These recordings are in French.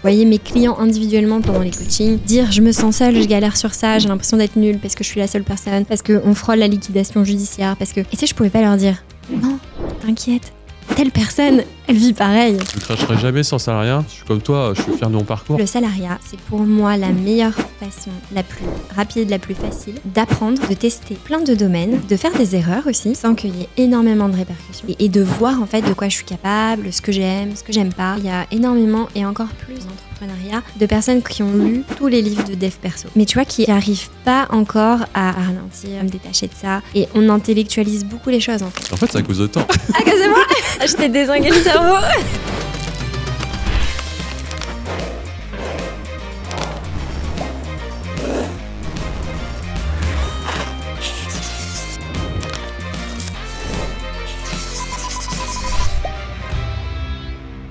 Voyez mes clients individuellement pendant les coachings, dire je me sens seule, je galère sur ça, j'ai l'impression d'être nulle parce que je suis la seule personne, parce qu'on frôle la liquidation judiciaire, parce que... Et tu sais, je pouvais pas leur dire non, t'inquiète, telle personne, elle vit pareil. Je ne cracherai jamais sans salariat. Je suis comme toi, je suis fier de mon parcours. Le salariat, c'est pour moi la meilleure façon, la plus rapide, la plus facile, d'apprendre, de tester plein de domaines, de faire des erreurs aussi, sans qu'il y ait énormément de répercussions. Et de voir en fait de quoi je suis capable, ce que j'aime pas. Il y a énormément et encore plus d'entrepreneuriat de personnes qui ont lu tous les livres de dev perso. Mais tu vois, qui n'arrivent pas encore à ralentir, à me détacher de ça. Et on intellectualise beaucoup les choses en fait. En fait, c'est à cause de toi. Ah, que c'est moi. Je t'ai dézingué le cerveau.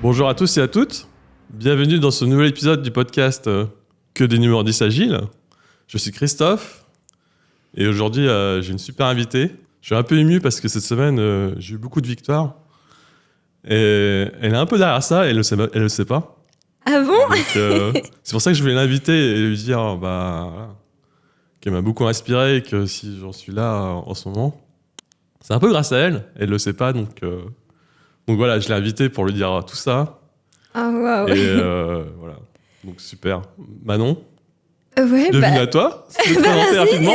Bonjour à tous et à toutes. Bienvenue dans ce nouvel épisode du podcast Que des numéros 10 agiles. Je suis Christophe et aujourd'hui j'ai une super invitée. Je suis un peu ému parce que cette semaine j'ai eu beaucoup de victoires et elle est un peu derrière ça et elle le sait pas. Ah bon? Donc, c'est pour ça que je voulais l'inviter et lui dire voilà, qu'elle m'a beaucoup inspiré et que si j'en suis là en ce moment, c'est un peu grâce à elle. Elle le sait pas donc voilà, je l'ai invité pour lui dire tout ça. Oh waouh. Et voilà, donc super. Manon, Ouais, bienvenue à toi. Tu peux te présenter rapidement.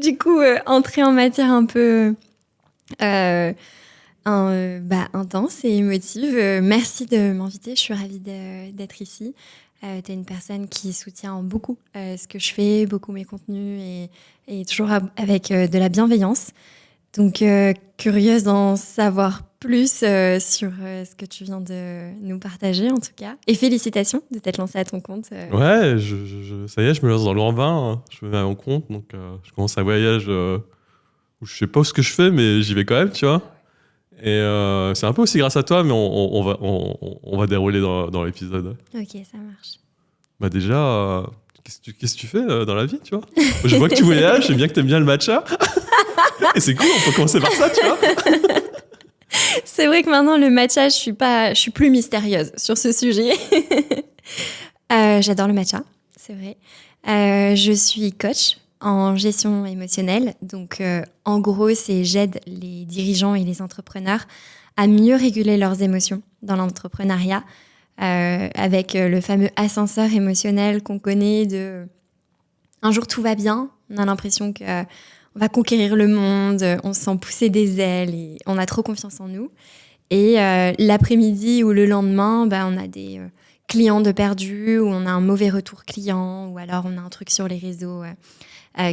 Du coup, entrer en matière un peu intense et émotive. Merci de m'inviter, je suis ravie d'être ici. T'es une personne qui soutient beaucoup ce que je fais, beaucoup mes contenus et toujours avec de la bienveillance. Donc, curieuse d'en savoir plus sur ce que tu viens de nous partager, en tout cas. Et félicitations de t'être lancée à ton compte. Ouais, ça y est, je me lance dans le grand bain. Hein. Je me mets à mon compte, donc je commence un voyage où je sais pas ce que je fais, mais j'y vais quand même, tu vois. Et c'est un peu aussi grâce à toi, mais on va dérouler dans l'épisode. Ok, ça marche. Bah déjà, qu'est-ce que tu fais dans la vie, tu vois? Je vois que tu voyages, j'aime bien que t'aimes bien le matcha. Et c'est cool, on peut commencer par ça, tu vois. C'est vrai que maintenant, le matcha, je suis plus mystérieuse sur ce sujet. J'adore le matcha, c'est vrai. Je suis coach en gestion émotionnelle. Donc, en gros, j'aide les dirigeants et les entrepreneurs à mieux réguler leurs émotions dans l'entrepreneuriat avec le fameux ascenseur émotionnel qu'on connaît de un jour tout va bien, on a l'impression que on va conquérir le monde, on se sent pousser des ailes et on a trop confiance en nous. Et l'après-midi ou le lendemain, on a des clients de perdus, ou on a un mauvais retour client, ou alors on a un truc sur les réseaux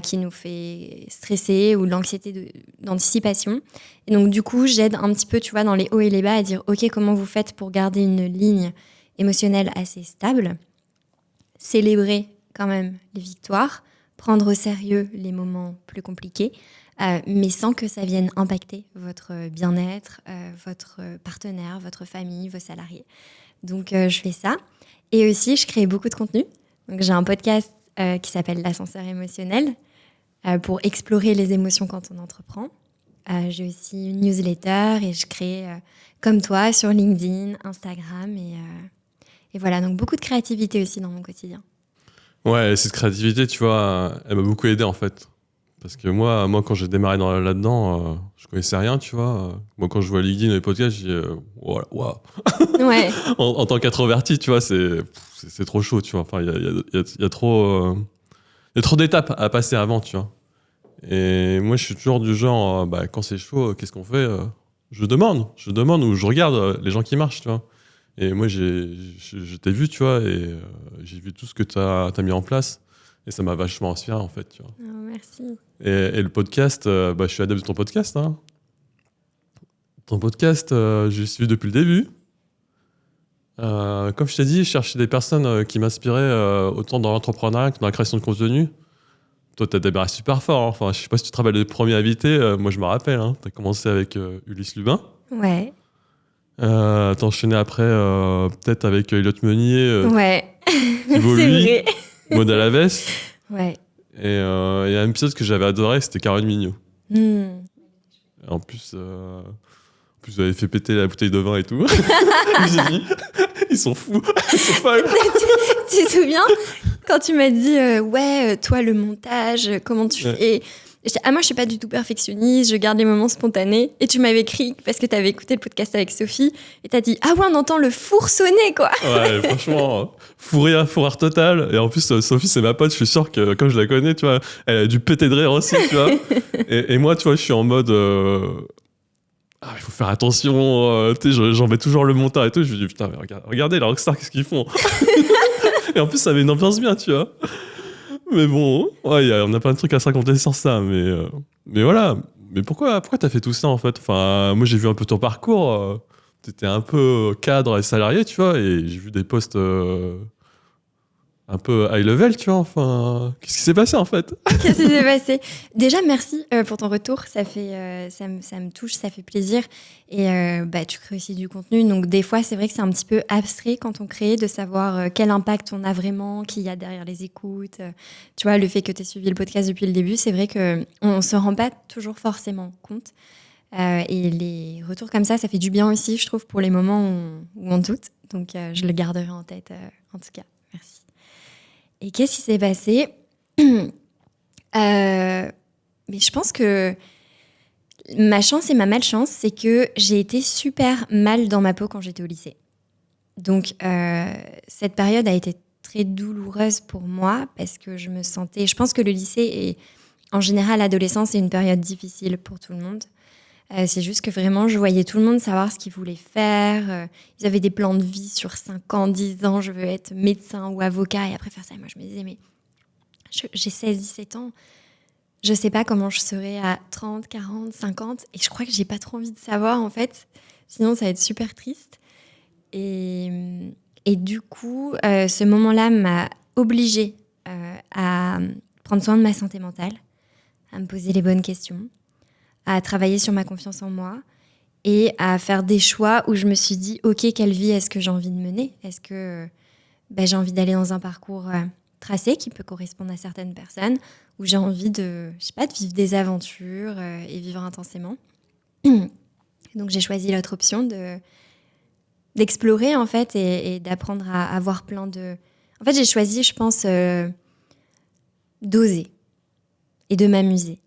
qui nous fait stresser, ou de l'anxiété d'anticipation. Et donc du coup, j'aide un petit peu, tu vois, dans les hauts et les bas à dire « Ok, comment vous faites pour garder une ligne émotionnelle assez stable, célébrer quand même les victoires, prendre au sérieux les moments plus compliqués, mais sans que ça vienne impacter votre bien-être, votre partenaire, votre famille, vos salariés. » Donc, je fais ça. Et aussi, je crée beaucoup de contenu. Donc, j'ai un podcast qui s'appelle L'Ascenseur émotionnel pour explorer les émotions quand on entreprend. J'ai aussi une newsletter et je crée, comme toi, sur LinkedIn, Instagram. Et voilà, donc beaucoup de créativité aussi dans mon quotidien. Ouais, cette créativité, tu vois, elle m'a beaucoup aidé en fait. Parce que moi quand j'ai démarré là-dedans, je connaissais rien, tu vois. Moi, quand je vois LinkedIn et les podcasts, je dis, voilà, waouh. Ouais. en tant qu'introverti, tu vois, c'est trop chaud, tu vois. Enfin, il y a trop d'étapes à passer avant, tu vois. Et moi, je suis toujours du genre, quand c'est chaud, qu'est-ce qu'on fait? Je demande ou je regarde les gens qui marchent, tu vois. Et moi, je t'ai vu, tu vois, et j'ai vu tout ce que tu as mis en place. Et ça m'a vachement inspiré, en fait, tu vois. Oh, merci. Et le podcast, je suis adepte de ton podcast. Hein. Ton podcast, je l'ai suivi depuis le début. Comme je t'ai dit, je cherchais des personnes qui m'inspiraient autant dans l'entrepreneuriat que dans la création de contenu. Toi, tu as démarré super fort. Hein. Enfin, je sais pas si tu te rappelles des premiers invités. Moi, je me rappelle. Hein. Tu as commencé avec Ulysse Lubin. Ouais. T'as enchaîné après, peut-être avec Elliot Meunier. Ouais. Thibault C'est Louis, vrai. Maud Alaves. Ouais. Et il y a un épisode que j'avais adoré, c'était Caroline Mignot. En plus, plus, j'avais fait péter la bouteille de vin et tout. J'ai dit, ils sont fous, ils sont folles. Tu te souviens quand tu m'as dit toi le montage, comment tu fais? Et j'étais, moi je suis pas du tout perfectionniste, je garde les moments spontanés. Et tu m'avais écrit parce que tu avais écouté le podcast avec Sophie et t'as dit on entend le four sonner quoi. Ouais, franchement, fou rire total. Et en plus, Sophie, c'est ma pote, je suis sûr que comme je la connais, tu vois, elle a dû péter de rire aussi, tu vois. Et moi, tu vois, je suis en mode. Il faut faire attention, tu sais, j'en mets toujours le monteur et tout. Je me dis, putain, mais regardez, les rockstars, qu'est-ce qu'ils font? Et en plus, ça avait une ambiance bien, tu vois. Mais bon, ouais, on a plein de trucs à se raconter sur ça. Mais voilà. Mais pourquoi t'as fait tout ça, en fait? Enfin, moi, j'ai vu un peu ton parcours. T'étais un peu cadre et salarié, tu vois, et j'ai vu des postes un peu high level, tu vois. Enfin, qu'est-ce qui s'est passé, en fait? Qu'est-ce qui s'est passé? Déjà, merci pour ton retour. Ça me touche, ça fait plaisir. Et tu crées aussi du contenu. Donc, des fois, c'est vrai que c'est un petit peu abstrait quand on crée, de savoir quel impact on a vraiment, qu'il y a derrière les écoutes. Tu vois, le fait que tu aies suivi le podcast depuis le début, c'est vrai qu'on ne se rend pas toujours forcément compte. Et les retours comme ça fait du bien aussi, je trouve, pour les moments où on doute. Donc, je le garderai en tête, en tout cas. Merci. Et qu'est-ce qui s'est passé? Mais je pense que ma chance et ma malchance, c'est que j'ai été super mal dans ma peau quand j'étais au lycée. Donc, cette période a été très douloureuse pour moi parce que je me sentais... Je pense que le lycée et en général l'adolescence, c'est une période difficile pour tout le monde. C'est juste que vraiment, je voyais tout le monde savoir ce qu'ils voulaient faire. Ils avaient des plans de vie sur 5 ans, 10 ans. Je veux être médecin ou avocat et après faire ça. Et moi, je me disais, mais j'ai 16, 17 ans. Je sais pas comment je serai à 30, 40, 50. Et je crois que j'ai pas trop envie de savoir, en fait. Sinon, ça va être super triste. Et du coup, ce moment-là m'a obligée à prendre soin de ma santé mentale, à me poser les bonnes questions, à travailler sur ma confiance en moi et à faire des choix où je me suis dit, OK, quelle vie est-ce que j'ai envie de mener? Est-ce que j'ai envie d'aller dans un parcours tracé qui peut correspondre à certaines personnes, où j'ai envie de vivre des aventures et vivre intensément. Donc j'ai choisi l'autre option d'explorer en fait et d'apprendre à avoir plein de... En fait, j'ai choisi, je pense, d'oser et de m'amuser.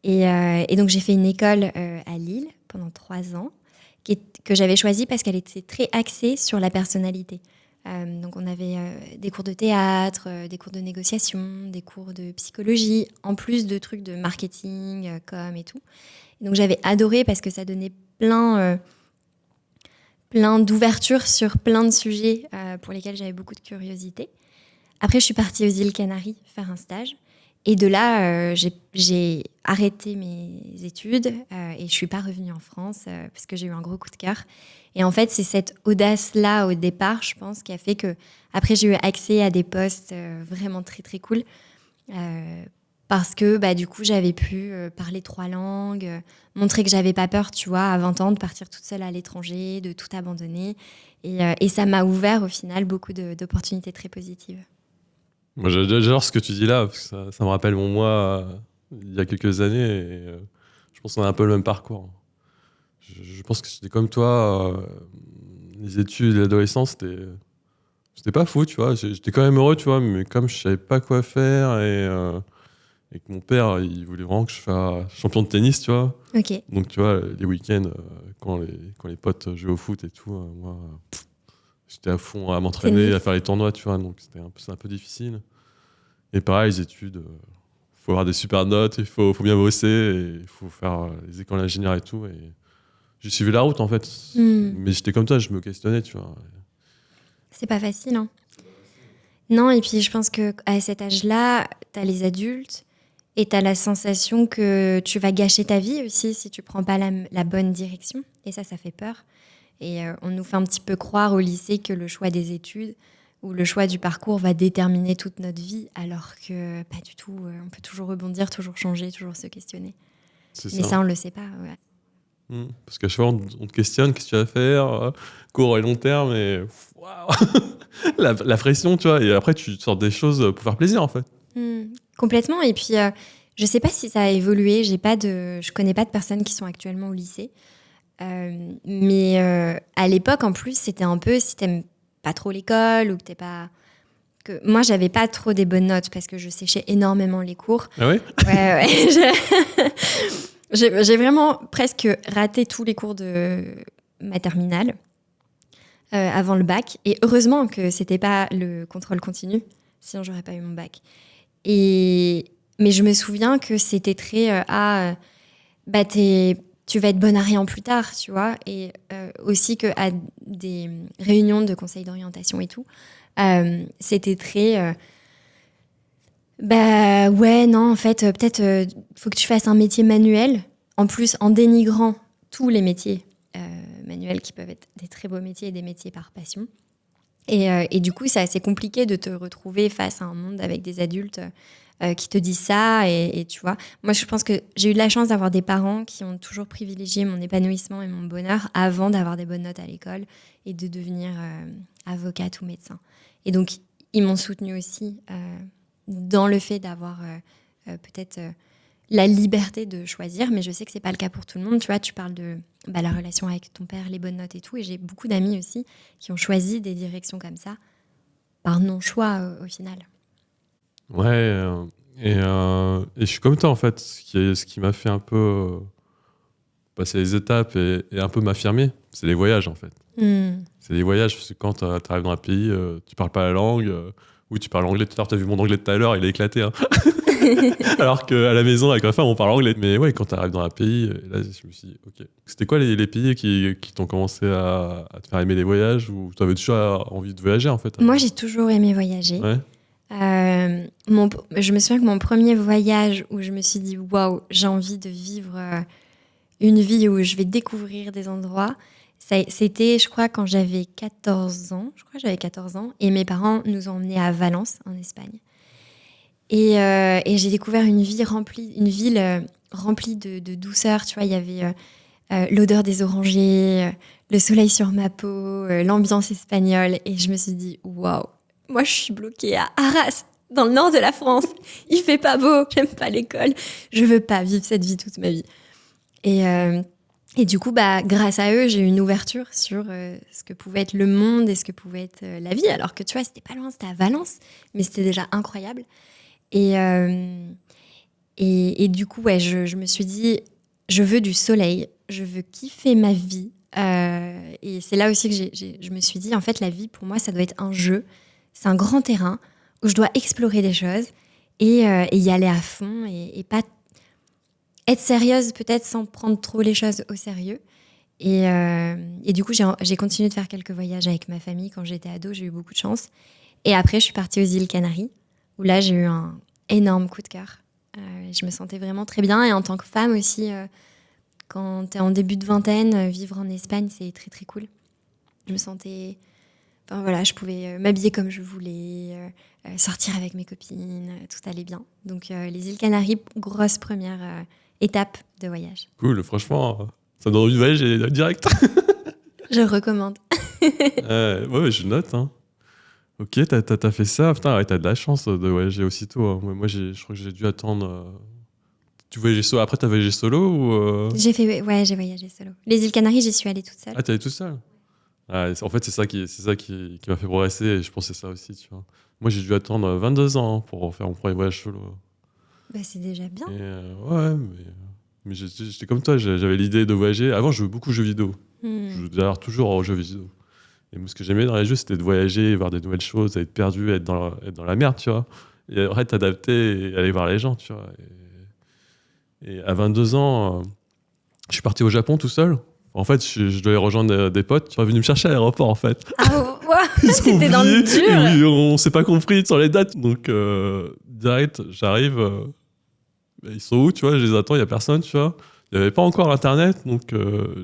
Et donc, j'ai fait une école à Lille pendant 3 ans, que j'avais choisie parce qu'elle était très axée sur la personnalité. Donc, on avait des cours de théâtre, des cours de négociation, des cours de psychologie, en plus de trucs de marketing, com et tout. Et donc, j'avais adoré parce que ça donnait plein d'ouverture sur plein de sujets pour lesquels j'avais beaucoup de curiosité. Après, je suis partie aux îles Canaries faire un stage. Et de là, j'ai arrêté mes études et je suis pas revenue en France parce que j'ai eu un gros coup de cœur. Et en fait, c'est cette audace-là au départ, je pense, qui a fait que après j'ai eu accès à des postes vraiment très très cool parce que du coup j'avais pu parler 3 langues, montrer que j'avais pas peur, tu vois, à 20 ans de partir toute seule à l'étranger, de tout abandonner. Et ça m'a ouvert au final beaucoup d'opportunités très positives. Moi, j'adore ce que tu dis là, parce que ça me rappelle mon moi il y a quelques années, et je pense qu'on a un peu le même parcours. Je pense que c'était comme toi, les études et l'adolescence, c'était pas fou, tu vois. J'étais quand même heureux, tu vois, mais comme je savais pas quoi faire, et que mon père, il voulait vraiment que je sois champion de tennis, tu vois. Ok. Donc, tu vois, les week-ends, quand les potes jouaient au foot et tout, moi... J'étais à fond à m'entraîner, Tennis. à faire les tournois, tu vois, donc c'est un peu difficile. Et pareil, les études, faut avoir des super notes, il faut bien bosser, et il faut faire les écoles d'ingénieur et tout. Et j'ai suivi la route, en fait. Mais j'étais comme toi, je me questionnais, tu vois. C'est pas facile, hein. Non, et puis je pense qu'à cet âge-là, t'as les adultes et t'as la sensation que tu vas gâcher ta vie aussi si tu prends pas la bonne direction. Et ça fait peur. Et on nous fait un petit peu croire au lycée que le choix des études ou le choix du parcours va déterminer toute notre vie, alors que pas du tout. On peut toujours rebondir, toujours changer, toujours se questionner. Mais ça, on le sait pas. Ouais. Parce qu'à chaque fois, on te questionne, qu'est-ce que tu vas faire, court et long terme, et waouh, la pression, tu vois. Et après, tu sors des choses pour faire plaisir, en fait. Complètement. Et puis, je sais pas si ça a évolué. Je connais pas de personnes qui sont actuellement au lycée. Mais à l'époque, en plus, c'était un peu si t'aimes pas trop l'école ou que t'es pas... Moi, j'avais pas trop des bonnes notes parce que je séchais énormément les cours. Ah ouais? Ouais. J'ai vraiment presque raté tous les cours de ma terminale avant le bac. Et heureusement que c'était pas le contrôle continu, sinon j'aurais pas eu mon bac. Mais je me souviens que c'était très tu vas être bonne à rien plus tard, tu vois. Et aussi qu'à des réunions de conseil d'orientation et tout, c'était très... ouais, non, en fait, peut-être faut que tu fasses un métier manuel. En plus, en dénigrant tous les métiers manuels qui peuvent être des très beaux métiers et des métiers par passion. Et du coup, c'est assez compliqué de te retrouver face à un monde avec des adultes qui te disent ça. Et tu vois, moi, je pense que j'ai eu de la chance d'avoir des parents qui ont toujours privilégié mon épanouissement et mon bonheur avant d'avoir des bonnes notes à l'école et de devenir avocate ou médecin. Et donc, ils m'ont soutenue aussi dans le fait d'avoir peut-être la liberté de choisir, mais je sais que c'est pas le cas pour tout le monde. Tu vois, tu parles de la relation avec ton père, les bonnes notes et tout, et j'ai beaucoup d'amis aussi qui ont choisi des directions comme ça par non-choix au final. Ouais, et je suis comme toi en fait, ce qui m'a fait un peu passer les étapes et un peu m'affirmer, c'est les voyages en fait. C'est les voyages, parce que quand tu arrives dans un pays, tu parles pas la langue, ou tu parles anglais. Tout à l'heure, tu as vu mon anglais de tout à l'heure, il est éclaté. Hein. Alors qu'à la maison, avec ma femme, on parle anglais. Mais ouais, quand tu arrives dans un pays, là, je me suis dit, ok. C'était quoi les pays qui t'ont commencé à te faire aimer les voyages, ou tu avais toujours envie de voyager en fait? Moi, j'ai toujours aimé voyager. Ouais. Je me souviens que mon premier voyage où je me suis dit, waouh, j'ai envie de vivre une vie où je vais découvrir des endroits, c'était, je crois, quand j'avais 14 ans. Je crois que j'avais 14 ans. Et mes parents nous ont emmenés à Valence, en Espagne. Et j'ai découvert une ville remplie de douceur. Tu vois, il y avait l'odeur des orangers, le soleil sur ma peau, l'ambiance espagnole. Et je me suis dit, waouh, moi, je suis bloquée à Arras, dans le nord de la France. Il fait pas beau, j'aime pas l'école. Je veux pas vivre cette vie toute ma vie. Et du coup, grâce à eux, j'ai eu une ouverture sur ce que pouvait être le monde et ce que pouvait être la vie. Alors que tu vois, c'était pas loin, c'était à Valence, mais c'était déjà incroyable. Et du coup, ouais, je me suis dit, je veux du soleil, je veux kiffer ma vie. Et c'est là aussi que je me suis dit, en fait, la vie, pour moi, ça doit être un jeu. C'est un grand terrain où je dois explorer des choses et y aller à fond et pas être sérieuse peut-être sans prendre trop les choses au sérieux. Et du coup, j'ai continué de faire quelques voyages avec ma famille quand j'étais ado. J'ai eu beaucoup de chance. Et après, je suis partie aux îles Canaries, où là, j'ai eu un énorme coup de cœur. Je me sentais vraiment très bien. Et en tant que femme aussi, quand tu es en début de vingtaine, vivre en Espagne, c'est très, très cool. Je me sentais... Enfin, voilà, je pouvais m'habiller comme je voulais, sortir avec mes copines, tout allait bien. Donc, les îles Canaries, grosse première étape de voyage. Cool, franchement, ça me donne envie de voyager direct. Je recommande. Ouais, je note. Hein. Ok, t'as fait ça. Putain, ouais, t'as de la chance de voyager aussitôt. Hein. Moi, je crois que j'ai dû attendre... Tu voyageais solo. Après, t'as voyagé solo ou J'ai voyagé solo. Les îles Canaries, j'y suis allée toute seule. Ah, t'es allée toute seule? Ouais, en fait, c'est ça qui m'a fait progresser et je pense que c'est ça aussi, tu vois. Moi, j'ai dû attendre 22 ans pour faire mon premier voyage solo. C'est déjà bien. Ouais, mais j'étais comme toi, j'avais l'idée de voyager. Avant, je jouais beaucoup aux jeux vidéo. Je joue d'ailleurs toujours aux jeux vidéo. Et moi, ce que j'aimais dans les jeux, c'était de voyager, voir des nouvelles choses, être perdu, être dans la merde, tu vois. Et après, t'adapter et aller voir les gens, tu vois. Et à 22 ans, je suis parti au Japon tout seul. En fait, je devais rejoindre des potes qui sont venus me chercher à l'aéroport, en fait. Ah ouais, t'étais dans le dur. Oui, on s'est pas compris sur les dates. Donc, direct, j'arrive. Ils sont où, tu vois? Je les attends, il y a personne, tu vois. Il n'y avait pas encore Internet, donc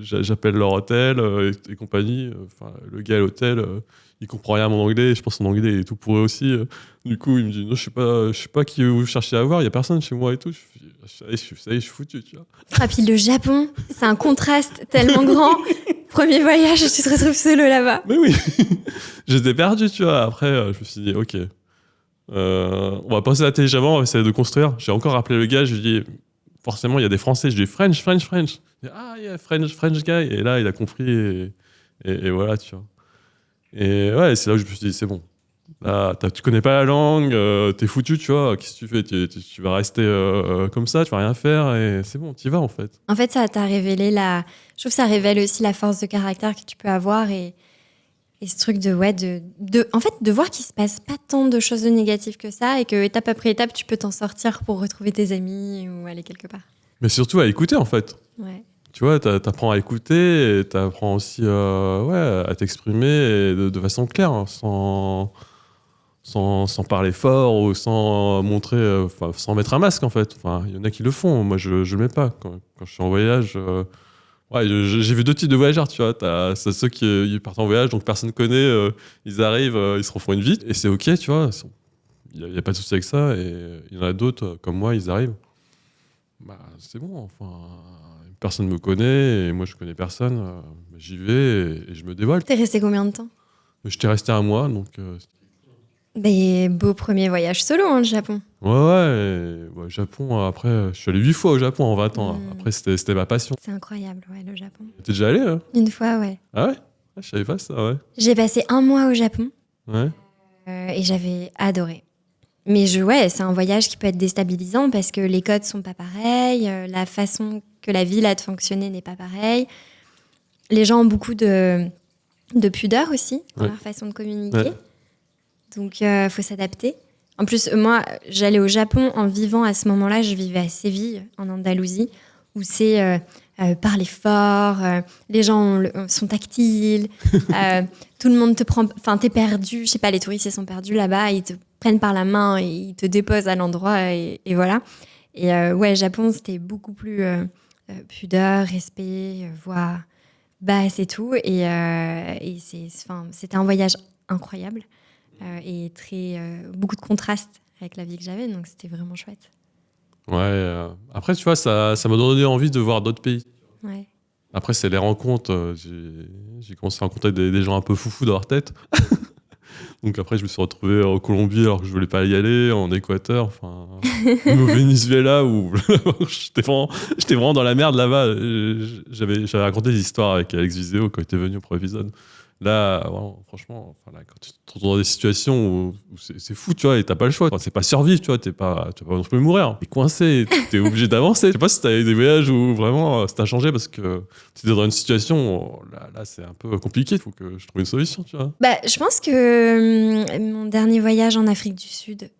j'appelle leur hôtel et compagnie. Enfin, le gars à l'hôtel, il comprend rien à mon anglais. Je pense que son anglais est tout pourri aussi. Du coup, il me dit non, je sais pas qui vous cherchez à voir. Il y a personne chez moi et tout. Je suis foutu, tu vois. Ah, puis le Japon, c'est un contraste tellement grand. Premier voyage, tu te retrouves solo là-bas. Mais oui, j'étais perdu, tu vois. Après, je me suis dit ok, on va passer à la téléchargement, on va essayer de construire. J'ai encore appelé le gars, je lui ai dit forcément, il y a des Français. Je dis French. Il dit, ah, yeah, French guy. Et là, il a compris. Et voilà, tu vois. Et ouais, c'est là où je me suis dit, c'est bon. Là, tu connais pas la langue, t'es foutu, tu vois. Qu'est-ce que tu fais? Tu vas rester comme ça, tu vas rien faire. Et c'est bon, t'y vas, en fait. En fait, ça t'a révélé Je trouve que ça révèle aussi la force de caractère que tu peux avoir et ce truc en fait, de voir qu'il se passe pas tant de choses de négatives que ça et que étape après étape, tu peux t'en sortir pour retrouver tes amis ou aller quelque part. Mais surtout à écouter, en fait. Ouais. Tu vois, t'apprends à écouter et t'apprends aussi à t'exprimer et de façon claire, hein, sans parler fort ou sans montrer, sans mettre un masque, en fait. Enfin, il y en a qui le font. Moi, je le mets pas. Quand je suis en voyage, ouais, j'ai vu deux types de voyageurs, tu vois. C'est ceux qui ils partent en voyage, donc personne ne connaît. Ils arrivent, ils se refont une vie. Et c'est OK, tu vois. Il n'y a pas de souci avec ça. Et il y en a d'autres, comme moi, ils arrivent. Bah, c'est bon, enfin. Personne ne me connaît et moi, je connais personne. J'y vais et je me dévoile. T'es resté combien de temps? J'étais resté un mois, donc... Des beaux premiers voyages solo, hein, le Japon. Ouais, Japon, après, je suis allé 8 fois au Japon en 20 ans. Après, c'était ma passion. C'est incroyable, ouais, le Japon. T'es déjà allé, hein? Une fois, ouais. Ah ouais? Ah, je savais pas ça, ouais. J'ai passé un mois au Japon Ouais. et j'avais adoré. Mais c'est un voyage qui peut être déstabilisant parce que les codes sont pas pareils, la façon que la ville a de fonctionner n'est pas pareille. Les gens ont beaucoup de pudeur aussi dans leur façon de communiquer. Ouais. Donc, faut s'adapter. En plus, moi, j'allais au Japon en vivant à ce moment-là. Je vivais à Séville, en Andalousie, où c'est parler fort, les gens sont tactiles, tout le monde te prend... Enfin, t'es perdu, je sais pas, les touristes ils sont perdus là-bas, ils te prennent par la main et ils te déposent à l'endroit et voilà. Et Japon, c'était beaucoup plus pudeur, respect, voix basse et tout. Et c'était un voyage incroyable. Et beaucoup de contrastes avec la vie que j'avais, donc c'était vraiment chouette. Ouais, après, tu vois, ça m'a donné envie de voir d'autres pays. Ouais. Après, c'est les rencontres. J'ai commencé à rencontrer des gens un peu foufous dans leur tête. Donc après, je me suis retrouvé en Colombie alors que je voulais pas y aller, en Équateur, enfin, au Venezuela où j'étais vraiment dans la merde là-bas. J'avais raconté des histoires avec Alex Viseo quand il était venu au premier épisode. Là, vraiment, franchement, quand tu te retrouves dans des situations où c'est fou, tu vois, et t'as pas le choix. Enfin, c'est pas survivre, tu vois, tu vas pas non plus mourir. T'es coincé, t'es obligé d'avancer. Je sais pas si t'as eu des voyages où vraiment ça t'a changé parce que t'étais dans une situation où là c'est un peu compliqué. Il faut que je trouve une solution, tu vois. Je pense que mon dernier voyage en Afrique du Sud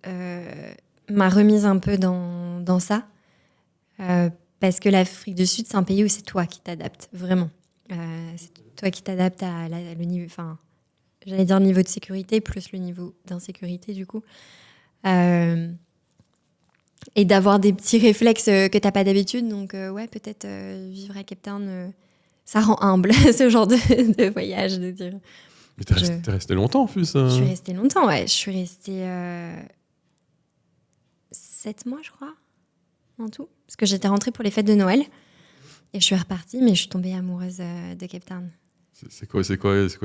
m'a remise un peu dans ça. Parce que l'Afrique du Sud, c'est un pays où c'est toi qui t'adaptes, vraiment. C'est toi qui t'adaptes à le niveau, enfin, j'allais dire le niveau de sécurité plus le niveau d'insécurité du coup, et d'avoir des petits réflexes que t'as pas d'habitude. Donc peut-être vivre à Cape Town, ça rend humble ce genre de voyage, de dire. Mais t'es resté longtemps en plus. Je suis restée longtemps, ouais. Je suis restée 7 mois, je crois, en tout, parce que j'étais rentrée pour les fêtes de Noël. Et je suis repartie, mais je suis tombée amoureuse de Cape Town. C'est quoi les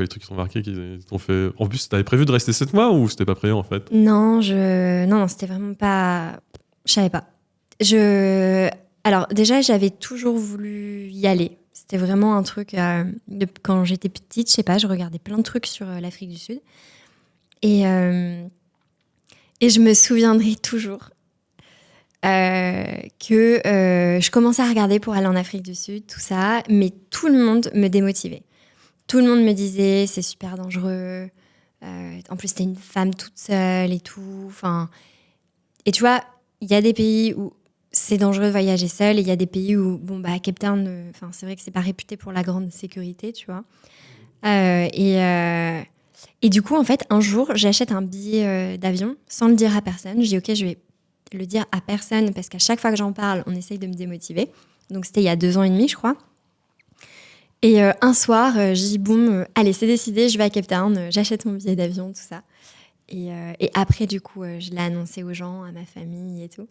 trucs qui sont marqués qui t'ont fait... En plus, t'avais prévu de rester 7 mois ou c'était pas prévu en fait? Non, c'était vraiment pas... Je savais pas. Alors déjà, j'avais toujours voulu y aller. C'était vraiment un truc... Quand j'étais petite, je sais pas, je regardais plein de trucs sur l'Afrique du Sud. Et je me souviendrai toujours que je commençais à regarder pour aller en Afrique du Sud, tout ça, mais tout le monde me démotivait. Tout le monde me disait c'est super dangereux. En plus, t'es une femme toute seule et tout. Enfin, et tu vois, il y a des pays où c'est dangereux de voyager seule et il y a des pays où, Cape Town, c'est vrai que c'est pas réputé pour la grande sécurité, tu vois. Et du coup, en fait, un jour, j'achète un billet d'avion sans le dire à personne. Je dis ok, je vais le dire à personne parce qu'à chaque fois que j'en parle, on essaye de me démotiver. Donc c'était il y a 2 ans et demi, je crois. Et un soir, je dis boum, allez, c'est décidé, je vais à Cape Town, j'achète mon billet d'avion, tout ça. Et après, du coup, je l'ai annoncé aux gens, à ma famille et tout.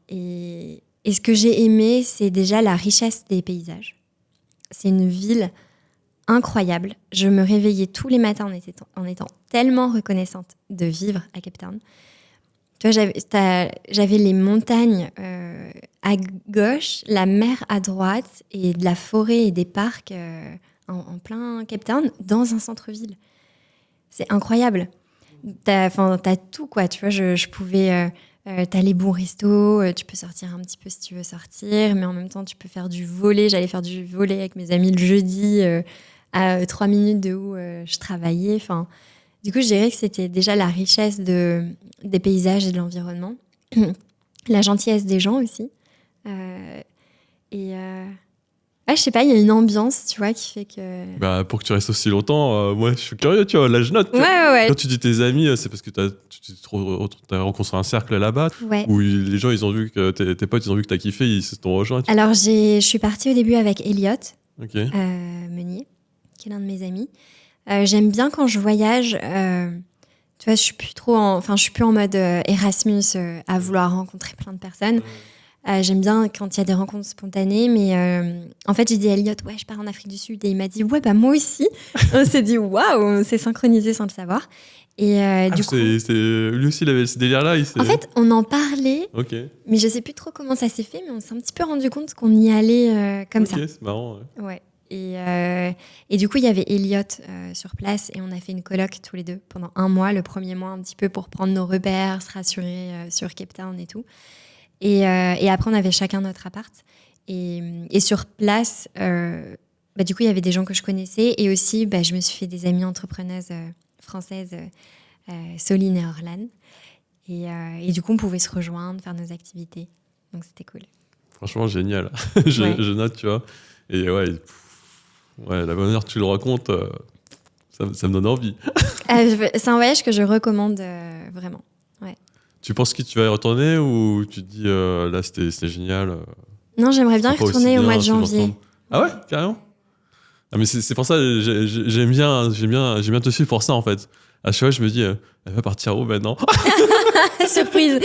Et ce que j'ai aimé, c'est déjà la richesse des paysages. C'est une ville incroyable. Je me réveillais tous les matins en étant tellement reconnaissante de vivre à Cape Town. Tu vois, j'avais les montagnes à gauche, la mer à droite et de la forêt et des parcs en plein Cape Town dans un centre-ville. C'est incroyable. T'as tout, quoi. Tu vois, je pouvais... t'as les bons restos, tu peux sortir un petit peu si tu veux sortir, mais en même temps, tu peux faire du volley. J'allais faire du volley avec mes amis le jeudi à 3 minutes de où je travaillais. Enfin, du coup, je dirais que c'était déjà la richesse des paysages et de l'environnement. La gentillesse des gens aussi. Ouais, je sais pas, il y a une ambiance, tu vois, qui fait que... Bah, pour que tu restes aussi longtemps, moi, je suis curieux, tu vois. Là, je note. Ouais. Quand tu dis tes amis, c'est parce que t'as rencontré un cercle là-bas, Ouais. où les gens, ils ont vu que tes potes, ils ont vu que t'as kiffé, ils se t'ont rejoint. Alors, je suis partie au début avec Elliot Ok. Meunier, qui est l'un de mes amis. J'aime bien quand je voyage. Tu vois, je suis plus en mode Erasmus à vouloir rencontrer plein de personnes. J'aime bien quand il y a des rencontres spontanées, mais en fait, j'ai dit à Elliot, ouais, je pars en Afrique du Sud, et il m'a dit, ouais, bah moi aussi. On s'est dit, waouh, on s'est synchronisé sans le savoir. Et du coup, lui aussi, il avait ce délire-là. en fait, on en parlait, Ok. mais je sais plus trop comment ça s'est fait, mais on s'est un petit peu rendu compte qu'on y allait comme ça. Ok, c'est marrant. Ouais. Et du coup, il y avait Elliot sur place et on a fait une coloc tous les deux pendant 1 mois, le premier mois un petit peu pour prendre nos repères, se rassurer sur Cape Town et tout. Et après, on avait chacun notre appart. Et sur place, du coup, il y avait des gens que je connaissais et aussi, je me suis fait des amies entrepreneuses françaises, Soline et Orlan. Et du coup, on pouvait se rejoindre, faire nos activités. Donc, c'était cool. Franchement, génial. Je note, tu vois. Et ouais, la bonne heure que tu le racontes, ça me donne envie. C'est un voyage que je recommande vraiment. Ouais. Tu penses que tu vas y retourner ou tu te dis là c'était génial Non, j'aimerais bien y retourner au mois de janvier. Ah ouais, carrément. Ah mais c'est pour ça j'aime bien te suivre pour ça en fait. À chaque fois je me dis elle va partir où maintenant? Surprise.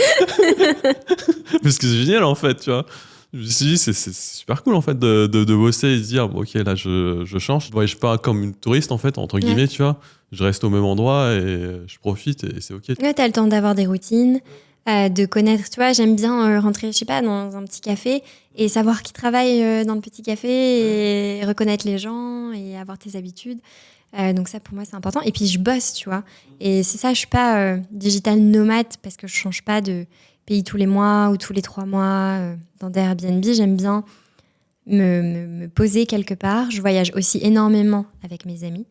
Parce que c'est génial en fait, tu vois. Je me suis dit c'est super cool en fait de bosser et de dire bon, ok là je change, je voyage pas comme une touriste en fait entre guillemets, tu vois. Je reste au même endroit et je profite et c'est ok. Ouais, t'as le temps d'avoir des routines, de connaître, tu vois, j'aime bien rentrer, je sais pas, dans un petit café et savoir qui travaille dans le petit café et reconnaître les gens et avoir tes habitudes. Donc ça, pour moi, c'est important. Et puis, je bosse, tu vois. Et c'est ça, je suis pas digital nomade parce que je change pas de pays tous les mois ou tous les 3 mois dans des Airbnb. J'aime bien me poser quelque part. Je voyage aussi énormément avec mes amis.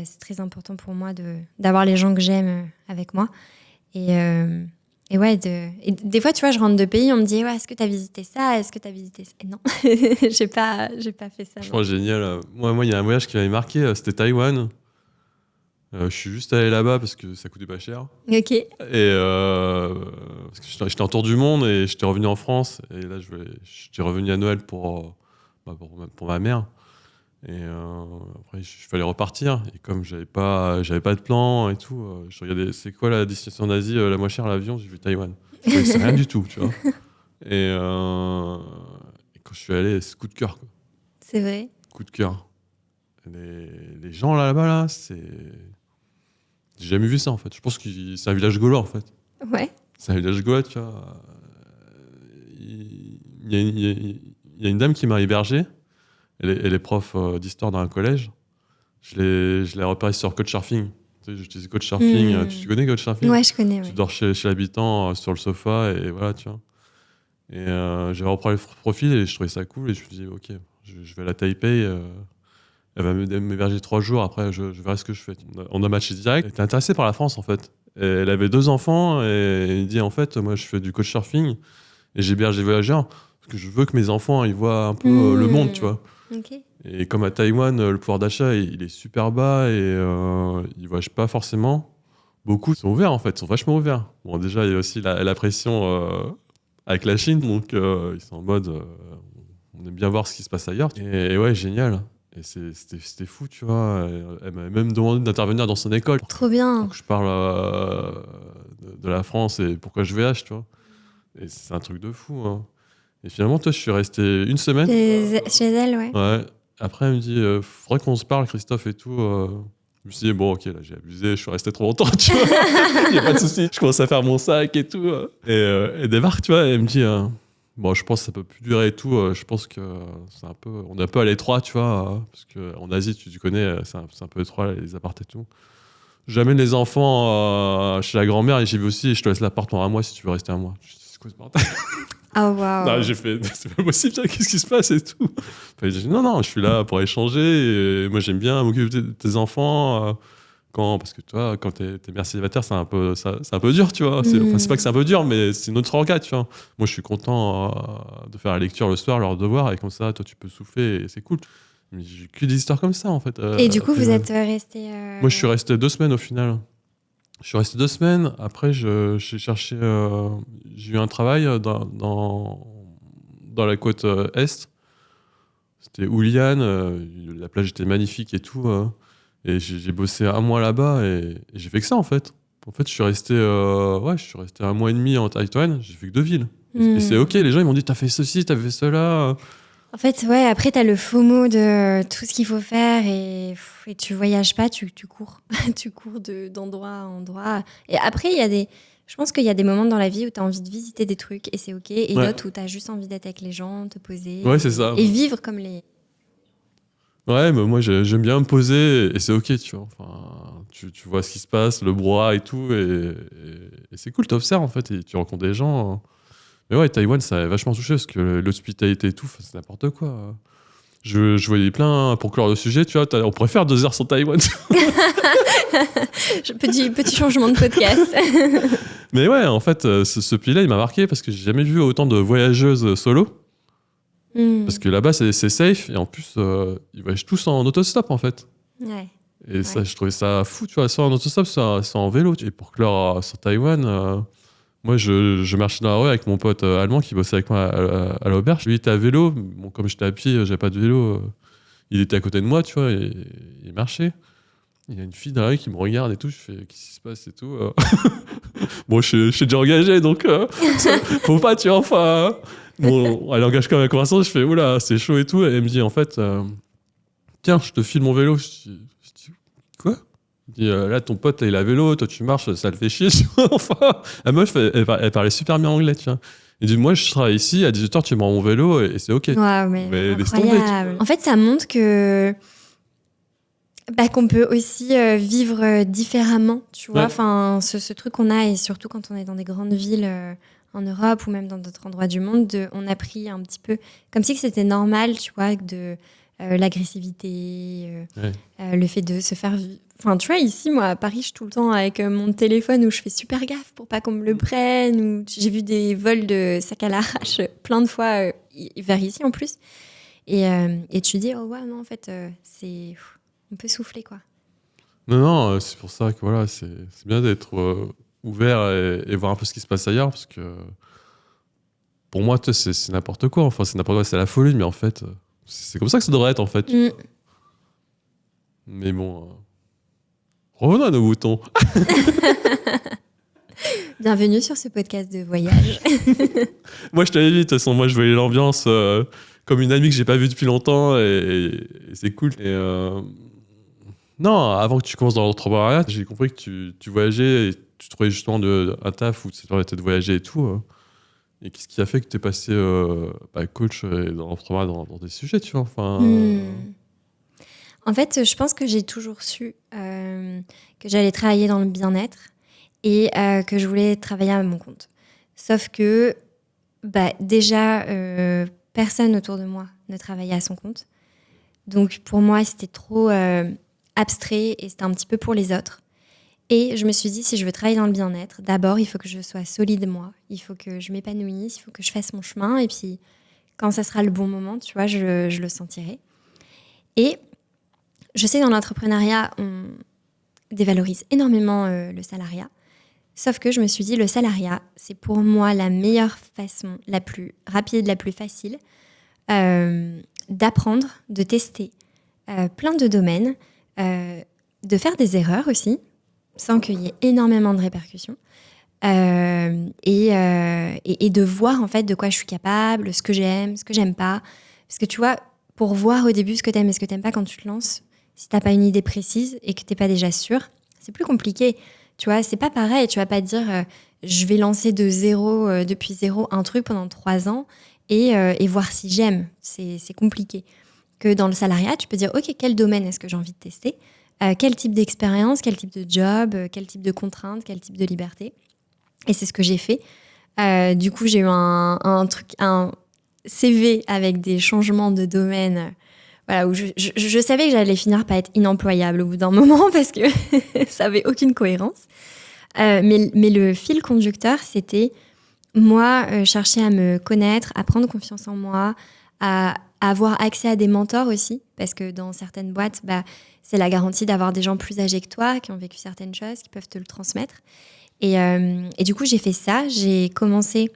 C'est très important pour moi d'avoir les gens que j'aime avec moi. Et ouais, et des fois, tu vois, je rentre de pays, on me dit ouais, est-ce que tu as visité ça? Est-ce que tu as visité ça? Et non, j'ai pas fait ça. Je crois génial. Moi, il y a un voyage qui m'avait marqué, c'était Taïwan. Je suis juste allé là-bas parce que ça coûtait pas cher. Ok. Et parce que j'étais en tour du monde et j'étais revenu en France. Et là, j'étais revenu à Noël pour ma mère. Et après, il fallait repartir. Et comme j'avais pas de plan et tout, je regardais c'est quoi la destination d'Asie la moins chère à l'avion, j'ai vu Taïwan. C'est rien du tout, tu vois. Et quand je suis allé, c'est coup de cœur, quoi. C'est vrai. Coup de cœur. Les gens là-bas, là, c'est. J'ai jamais vu ça en fait. Je pense que c'est un village gaulois en fait. Ouais. C'est un village gaulois, tu vois. Il y a une dame qui m'a hébergé. Elle est prof d'histoire dans un collège. Je l'ai repérée sur Couchsurfing. Tu sais, j'utilise Couchsurfing. Tu connais Couchsurfing? Ouais, je connais. Tu dors chez l'habitant sur le sofa et voilà, tu vois. Et j'ai repris le profil et je trouvais ça cool et je me suis dit, ok, je vais à la Taipei. Elle va m'héberger 3 jours, après je verrai ce que je fais. On a matché direct. Elle était intéressée par la France en fait. Et elle avait 2 enfants et elle dit en fait, moi je fais du couchsurfing et j'héberge des voyageurs parce que je veux que mes enfants ils voient un peu le monde, tu vois. Okay. Et comme à Taïwan, le pouvoir d'achat il est super bas et ils voyagent pas forcément. Beaucoup sont ouverts en fait, sont vachement ouverts. Bon, déjà il y a aussi la pression avec la Chine, donc ils sont en mode on aime bien voir ce qui se passe ailleurs. Et ouais, génial. Et c'était fou, tu vois. Elle m'avait même demandé d'intervenir dans son école. Trop bien. Donc je parle de la France et pourquoi je voyage, tu vois. Et c'est un truc de fou, hein. Et finalement, toi, je suis resté 1 semaine. Chez elle, ouais. Ouais. Après, elle me dit, faudrait qu'on se parle, Christophe et tout. Je me suis dit, bon, ok, là, j'ai abusé, je suis resté trop longtemps, tu vois. Il n'y a pas de souci. Je commence à faire mon sac et tout. Et débarque, tu vois, et elle me dit, bon, je pense que ça peut plus durer et tout. Je pense que on est un peu à l'étroit, tu vois. Parce qu'en Asie, tu connais, c'est un peu étroit, les apparts et tout. J'amène les enfants chez la grand-mère et j'y vais aussi et je te laisse l'appartement à moi si tu veux rester à moi. Je dis, c'est quoi ce bordel? Oh, waouh. Non, j'ai fait, c'est pas possible, qu'est-ce qui se passe et tout. Enfin, j'ai dit, non, je suis là pour échanger. Et moi, j'aime bien m'occuper de tes enfants. Parce que toi, quand t'es mère célibataire, c'est un peu dur, tu vois. Enfin, c'est pas que c'est un peu dur, mais c'est une autre regard, tu vois. Moi, je suis content de faire la lecture le soir, leur devoir, et comme ça, toi, tu peux souffler et c'est cool. Mais j'ai que des histoires comme ça, en fait. Et du coup, vous êtes resté. Moi, je suis resté 2 semaines au final. Je suis resté 2 semaines. Après, j'ai cherché. J'ai eu un travail dans la côte est. C'était Houlian. La plage était magnifique et tout. Et j'ai bossé 1 mois là-bas et j'ai fait que ça en fait. En fait, je suis resté 1 mois et demi en Taïwan. J'ai fait que 2 villes. Et c'est ok. Les gens ils m'ont dit t'as fait ceci, t'as fait cela. En fait, ouais. Après, t'as le FOMO de tout ce qu'il faut faire et tu voyages pas, tu cours, tu cours d'endroit en endroit. Et après, je pense qu'il y a des moments dans la vie où t'as envie de visiter des trucs et c'est ok, et d'autres où t'as juste envie d'être avec les gens, te poser, Ouais, c'est ça. et vivre comme les. Ouais, mais moi j'aime bien me poser et c'est ok, tu vois. Enfin, tu vois ce qui se passe, le brouhaha et tout, et c'est cool, t'observes en fait, et tu rencontres des gens. Mais ouais, Taïwan, ça a vachement touché parce que l'hospitalité et tout, c'est n'importe quoi. Je voyais plein, pour clore le sujet, tu vois, on pourrait faire 2 heures sur Taïwan. Petit changement de podcast. Mais ouais, en fait, ce pays-là, il m'a marqué parce que j'ai jamais vu autant de voyageuses solo. Parce que là-bas, c'est safe et en plus, ils voyagent tous en autostop en fait. Ouais. Et ça, je trouvais ça fou, tu vois, soit en autostop, soit en vélo. Et pour clore sur Taïwan, moi, je marchais dans la rue avec mon pote allemand qui bossait avec moi à l'auberge. Lui, il était à vélo. Bon, comme j'étais à pied, j'avais pas de vélo. Il était à côté de moi, tu vois, et il marchait. Il y a une fille dans la rue qui me regarde et tout. Je fais, qu'est-ce qui se passe et tout. Bon, je suis déjà engagé, donc faut pas, tu vois, enfin. Bon, elle engage quand même la conversation. Je fais, oula, c'est chaud et tout. Et elle me dit, en fait, tiens, je te file mon vélo. Je dis, quoi? Elle dit, là, ton pote, là, il a vélo, toi, tu marches, ça le fait chier. Enfin, la meuf, elle parlait super bien anglais, tu vois. Et dit, moi, je travaille ici, à 18h, tu me rends mon vélo et c'est ok. Waouh, mais laisse tomber, incroyable. En fait, ça montre que qu'on peut aussi vivre différemment, tu vois. Ouais. Enfin, ce truc qu'on a, et surtout quand on est dans des grandes villes en Europe ou même dans d'autres endroits du monde, on a pris un petit peu comme si que c'était normal, tu vois, de l'agressivité, le fait de se faire. Enfin, tu vois, ici, moi, à Paris, je suis tout le temps avec mon téléphone où je fais super gaffe pour pas qu'on me le prenne. Ou j'ai vu des vols de sacs à l'arrache plein de fois vers ici en plus. Et tu te dis, oh ouais, non, en fait, on peut souffler, quoi. Non, c'est pour ça que voilà, c'est bien d'être ouvert et voir un peu ce qui se passe ailleurs, parce que pour moi, c'est n'importe quoi. Enfin, c'est n'importe quoi, c'est la folie, mais en fait, c'est comme ça que ça devrait être, en fait. Mais bon, revenons à nos moutons. Bienvenue sur ce podcast de voyage. Moi, je t'avais dit, de toute façon, moi, je voyais l'ambiance comme une amie que j'ai pas vue depuis longtemps, et c'est cool. Et non, avant que tu commences dans l'entrepreneuriat, j'ai compris que tu voyageais et tu trouvais justement un taf où tu permettais de voyager et tout. Et qu'est-ce qui a fait que tu es passé coach dans l'entrepreneuriat dans des sujets, tu vois, enfin. En fait, je pense que j'ai toujours su que j'allais travailler dans le bien-être et que je voulais travailler à mon compte. Sauf que déjà, personne autour de moi ne travaillait à son compte. Donc pour moi, c'était trop abstrait et c'était un petit peu pour les autres. Et je me suis dit, si je veux travailler dans le bien-être, d'abord, il faut que je sois solide, moi. Il faut que je m'épanouisse, il faut que je fasse mon chemin. Et puis, quand ça sera le bon moment, tu vois, je le sentirai. Et je sais que dans l'entrepreneuriat, on dévalorise énormément le salariat. Sauf que je me suis dit, le salariat, c'est pour moi la meilleure façon, la plus rapide, la plus facile, d'apprendre, de tester plein de domaines, de faire des erreurs aussi, sans qu'il y ait énormément de répercussions, et de voir en fait de quoi je suis capable, ce que j'aime pas. Parce que tu vois, pour voir au début ce que t'aimes et ce que t'aimes pas quand tu te lances, si t'as pas une idée précise et que t'es pas déjà sûr, c'est plus compliqué. Tu vois, c'est pas pareil. Tu vas pas dire je vais lancer depuis zéro un truc pendant 3 ans et voir si j'aime. C'est compliqué. Que dans le salariat, tu peux dire ok, quel domaine est-ce que j'ai envie de tester, quel type d'expérience, quel type de job, quel type de contraintes, quel type de liberté. Et c'est ce que j'ai fait. Du coup, j'ai eu un CV avec des changements de domaine, voilà, où je savais que j'allais finir par être inemployable au bout d'un moment parce que ça avait aucune cohérence. Mais le fil conducteur, c'était moi chercher à me connaître, à prendre confiance en moi, à avoir accès à des mentors aussi, parce que dans certaines boîtes, c'est la garantie d'avoir des gens plus âgés que toi, qui ont vécu certaines choses, qui peuvent te le transmettre. Et du coup, j'ai fait ça. J'ai commencé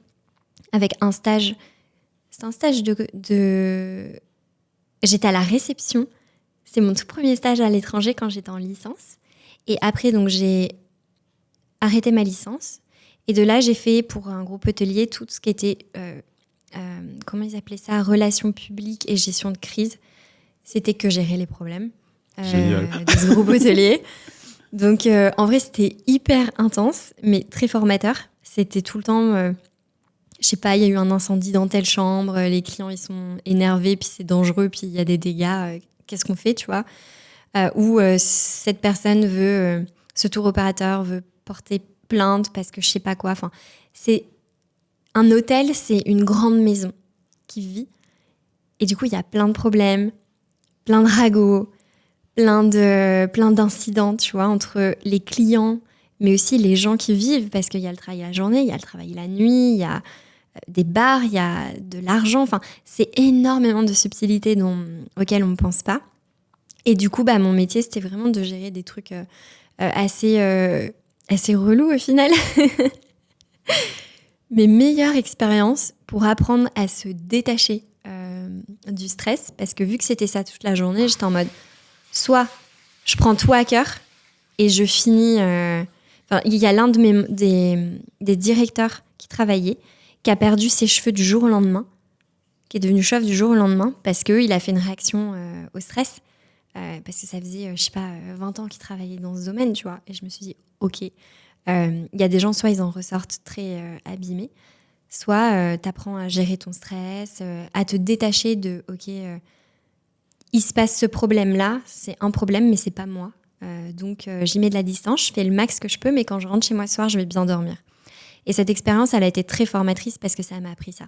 avec un stage. C'était un stage J'étais à la réception. C'est mon tout premier stage à l'étranger quand j'étais en licence. Et après, donc, j'ai arrêté ma licence. Et de là, j'ai fait pour un groupe hôtelier tout ce qui était, comment ils appelaient ça, relations publiques et gestion de crise. C'était que gérer les problèmes de ce groupe hôtelier. Donc, en vrai, c'était hyper intense, mais très formateur. C'était tout le temps, je sais pas, il y a eu un incendie dans telle chambre, les clients, ils sont énervés, puis c'est dangereux, puis il y a des dégâts. Qu'est-ce qu'on fait, tu vois ? Ou cette personne ce tour opérateur veut porter plainte parce que je sais pas quoi. Enfin, un hôtel, c'est une grande maison qui vit. Et du coup, il y a plein de problèmes, plein de ragots, plein d'incidents, tu vois, entre les clients, mais aussi les gens qui vivent, parce qu'il y a le travail la journée, il y a le travail la nuit, il y a des bars, il y a de l'argent. Enfin, c'est énormément de subtilités auxquelles on ne pense pas. Et du coup, mon métier, c'était vraiment de gérer des trucs assez relous au final. Mes meilleures expériences pour apprendre à se détacher du stress, parce que vu que c'était ça toute la journée, j'étais en mode soit je prends tout à cœur et je finis. Il y a l'un des directeurs qui travaillait, qui a perdu ses cheveux du jour au lendemain, qui est devenu chauve du jour au lendemain, parce qu'il a fait une réaction au stress. Parce que ça faisait, 20 ans qu'il travaillait dans ce domaine, tu vois. Et je me suis dit, ok, il y a des gens, soit ils en ressortent très abîmés, soit t'apprends à gérer ton stress, à te détacher de, ok, il se passe ce problème-là, c'est un problème, mais c'est pas moi. Donc j'y mets de la distance, je fais le max que je peux, mais quand je rentre chez moi ce soir, je vais bien dormir. Et cette expérience, elle a été très formatrice parce que ça m'a appris ça.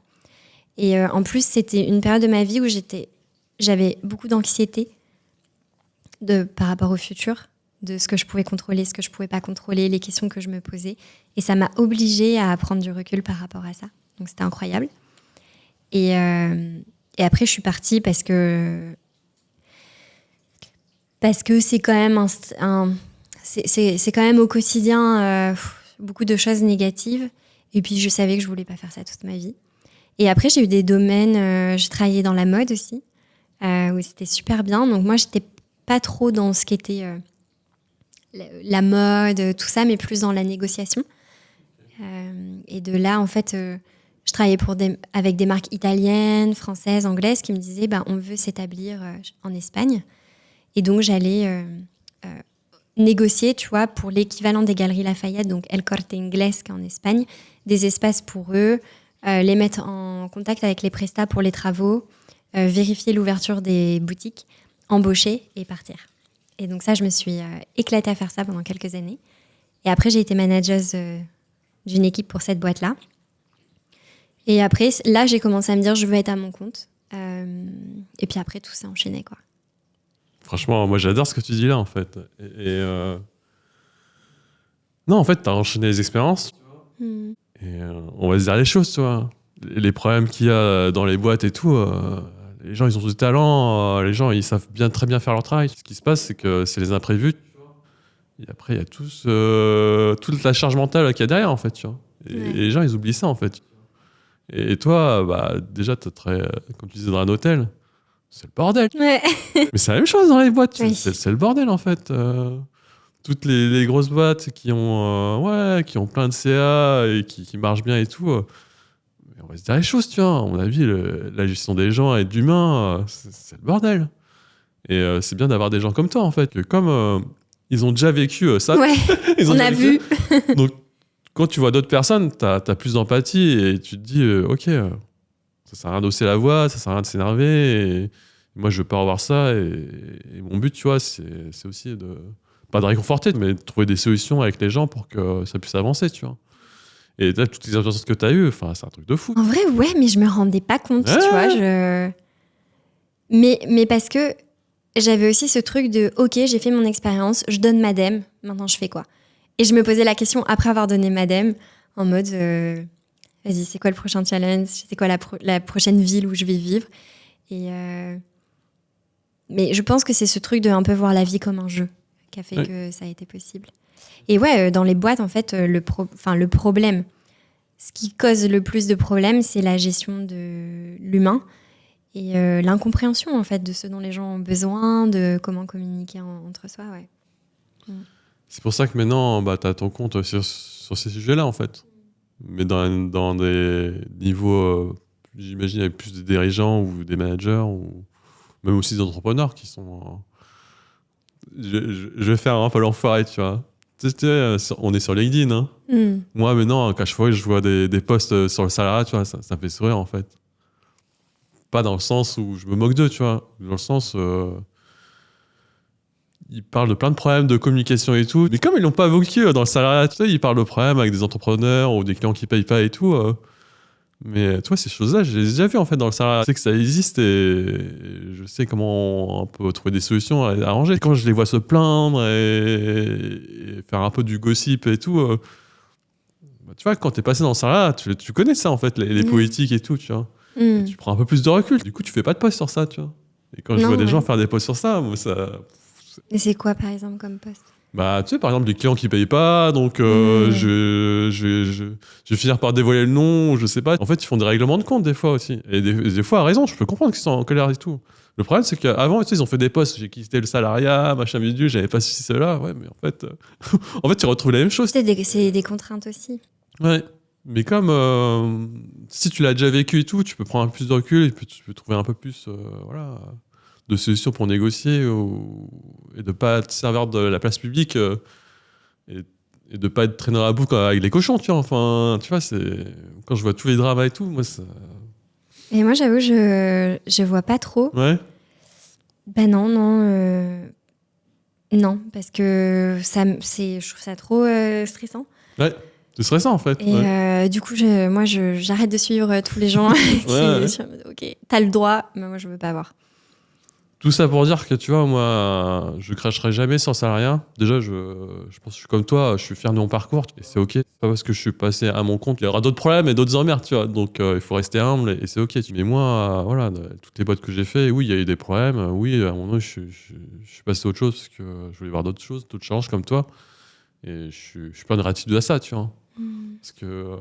Et en plus, c'était une période de ma vie où j'avais beaucoup d'anxiété par rapport au futur, de ce que je pouvais contrôler, ce que je pouvais pas contrôler, les questions que je me posais. Et ça m'a obligée à prendre du recul par rapport à ça. Donc c'était incroyable. Et après, je suis partie parce que c'est quand même c'est quand même au quotidien beaucoup de choses négatives. Et puis je savais que je voulais pas faire ça toute ma vie. Et après, j'ai eu des domaines. J'ai travaillé dans la mode aussi, où c'était super bien. Donc moi, j'étais pas trop dans ce qui était la mode, tout ça, mais plus dans la négociation. Et de là, en fait, je travaillais avec des marques italiennes, françaises, anglaises qui me disaient on veut s'établir en Espagne. Et donc, j'allais négocier, tu vois, pour l'équivalent des Galeries Lafayette, donc El Corte Inglés, qui est en Espagne, des espaces pour eux, les mettre en contact avec les prestats pour les travaux, vérifier l'ouverture des boutiques, embaucher et partir. Et donc ça, je me suis éclatée à faire ça pendant quelques années. Et après, j'ai été manageuse d'une équipe pour cette boîte-là. Et après, là, j'ai commencé à me dire, je veux être à mon compte. Et puis après, tout s'est enchaîné, quoi. Franchement, moi, j'adore ce que tu dis là, en fait. Non, en fait, t'as enchaîné les expériences. Et on va se dire les choses, tu vois. Les problèmes qu'il y a dans les boîtes et tout... les gens, ils ont du talent, les gens, ils savent très bien faire leur travail. Ce qui se passe, c'est que c'est les imprévus. Et après, il y a toute la charge mentale qu'il y a derrière, en fait. Tu vois. Et les gens, ils oublient ça, en fait. Et toi, déjà, comme tu disais, dans un hôtel, c'est le bordel. Ouais. Mais c'est la même chose dans les boîtes. Oui. C'est le bordel, en fait. Toutes les grosses boîtes qui ont plein de CA et qui marchent bien et tout... on va se dire les choses, tu vois. À mon avis, la gestion des gens et d'humains, c'est le bordel. Et c'est bien d'avoir des gens comme toi, en fait. Que comme ils ont déjà vécu ça, Ouais, ils ont on déjà a vécu vu. ça. Donc, quand tu vois d'autres personnes, t'as plus d'empathie et tu te dis, ok, ça sert à rien d'hausser la voix, ça sert à rien de s'énerver. Et moi, je veux pas avoir ça. Et mon but, tu vois, c'est aussi pas de réconforter, mais de trouver des solutions avec les gens pour que ça puisse avancer, tu vois. Et là, toutes les expériences que t'as eues, c'est un truc de fou. En vrai, ouais, mais je me rendais pas compte, tu vois. Mais parce que j'avais aussi ce truc de, ok, j'ai fait mon expérience, je donne ma dème, maintenant je fais quoi? Et je me posais la question après avoir donné ma dème, en mode, vas-y, c'est quoi le prochain challenge? C'est quoi la prochaine ville où je vais vivre? Et mais je pense que c'est ce truc de un peu voir la vie comme un jeu qui a fait que ça a été possible. Et ouais, dans les boîtes, en fait, le problème, ce qui cause le plus de problèmes, c'est la gestion de l'humain et l'incompréhension, en fait, de ce dont les gens ont besoin, de comment communiquer entre soi, ouais. C'est pour ça que maintenant, tu as ton compte sur ces sujets-là, en fait. Mais dans des niveaux, j'imagine, avec plus des dirigeants ou des managers, ou même aussi des entrepreneurs qui sont... je vais faire un peu l'enfoiré, tu vois. Tu sais, on est sur LinkedIn, hein. Moi, maintenant, quand je vois des posts sur le salariat, tu vois, ça me fait sourire, en fait. Pas dans le sens où je me moque d'eux, tu vois. Dans le sens... ils parlent de plein de problèmes de communication et tout. Mais comme ils l'ont pas évoqué dans le salariat, tu sais, ils parlent de problèmes avec des entrepreneurs ou des clients qui payent pas et tout. Mais tu vois, ces choses-là, je les ai déjà vues en fait dans le salariat. Je sais que ça existe et je sais comment on peut trouver des solutions à arranger. Quand je les vois se plaindre et faire un peu du gossip et tout, tu vois, quand t'es passé dans le salariat, tu connais ça en fait, les politiques et tout, tu vois. Et tu prends un peu plus de recul. Du coup, tu fais pas de post sur ça, tu vois. Et quand je vois des gens faire des posts sur ça, moi, ça... Et c'est quoi, par exemple, comme poste? Bah, tu sais, par exemple, des clients qui payent pas, donc je vais finir par dévoiler le nom, je sais pas. En fait, ils font des règlements de compte des fois aussi. Et des fois, à raison, je peux comprendre qu'ils sont en colère et tout. Le problème, c'est qu'avant, tu sais, ils ont fait des posts, j'ai quitté le salariat, machin bidule, j'avais pas ceci, cela. Ouais, mais en fait, en fait, tu retrouves la même chose. C'est des contraintes aussi. Ouais. Mais comme si tu l'as déjà vécu et tout, tu peux prendre un peu plus de recul et puis tu peux trouver un peu plus, voilà, de solutions pour négocier et de pas te servir de la place publique et de pas être traîné dans la boucle avec les cochons, tu vois. Enfin, tu vois, c'est quand je vois tous les dramas et tout, moi ça... Et moi, j'avoue, je vois pas trop. Ouais. Ben non, non, parce que je trouve ça trop stressant. Ouais, c'est stressant en fait. Et du coup, j'arrête de suivre tous les gens qui sont en mode, ok, t'as le droit, mais moi je veux pas voir. Tout ça pour dire que, tu vois, moi, je cracherai jamais sur le salariat. Déjà, je pense que je suis comme toi, je suis fier de mon parcours, et c'est OK. C'est pas parce que je suis passé à mon compte, il y aura d'autres problèmes et d'autres emmerdes, tu vois. Donc, il faut rester humble et c'est OK. Mais moi, voilà, toutes les boîtes que j'ai fait, oui, il y a eu des problèmes. Oui, à un moment, je suis passé à autre chose parce que je voulais voir d'autres choses, d'autres challenges comme toi. Et je suis pas gratitude à ça, tu vois. Parce que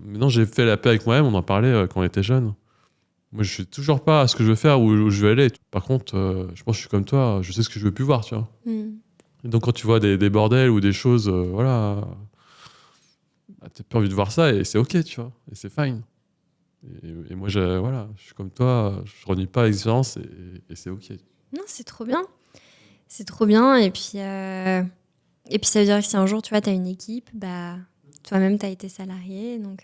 maintenant, j'ai fait la paix avec moi-même, on en parlait quand on était jeune. Moi, je suis toujours pas à ce que je veux faire ou où je veux aller. Par contre, je pense que je suis comme toi, je sais ce que je veux plus voir, tu vois. Et donc, quand tu vois des bordels ou des choses, voilà, bah, t'as pas envie de voir ça et c'est OK, tu vois. Et c'est fine. Et moi, voilà, je suis comme toi, je renie pas l'expérience et c'est OK. Non, c'est trop bien. C'est trop bien. Et puis ça veut dire que si un jour, tu vois, t'as une équipe, bah... Toi-même, tu as été salarié, donc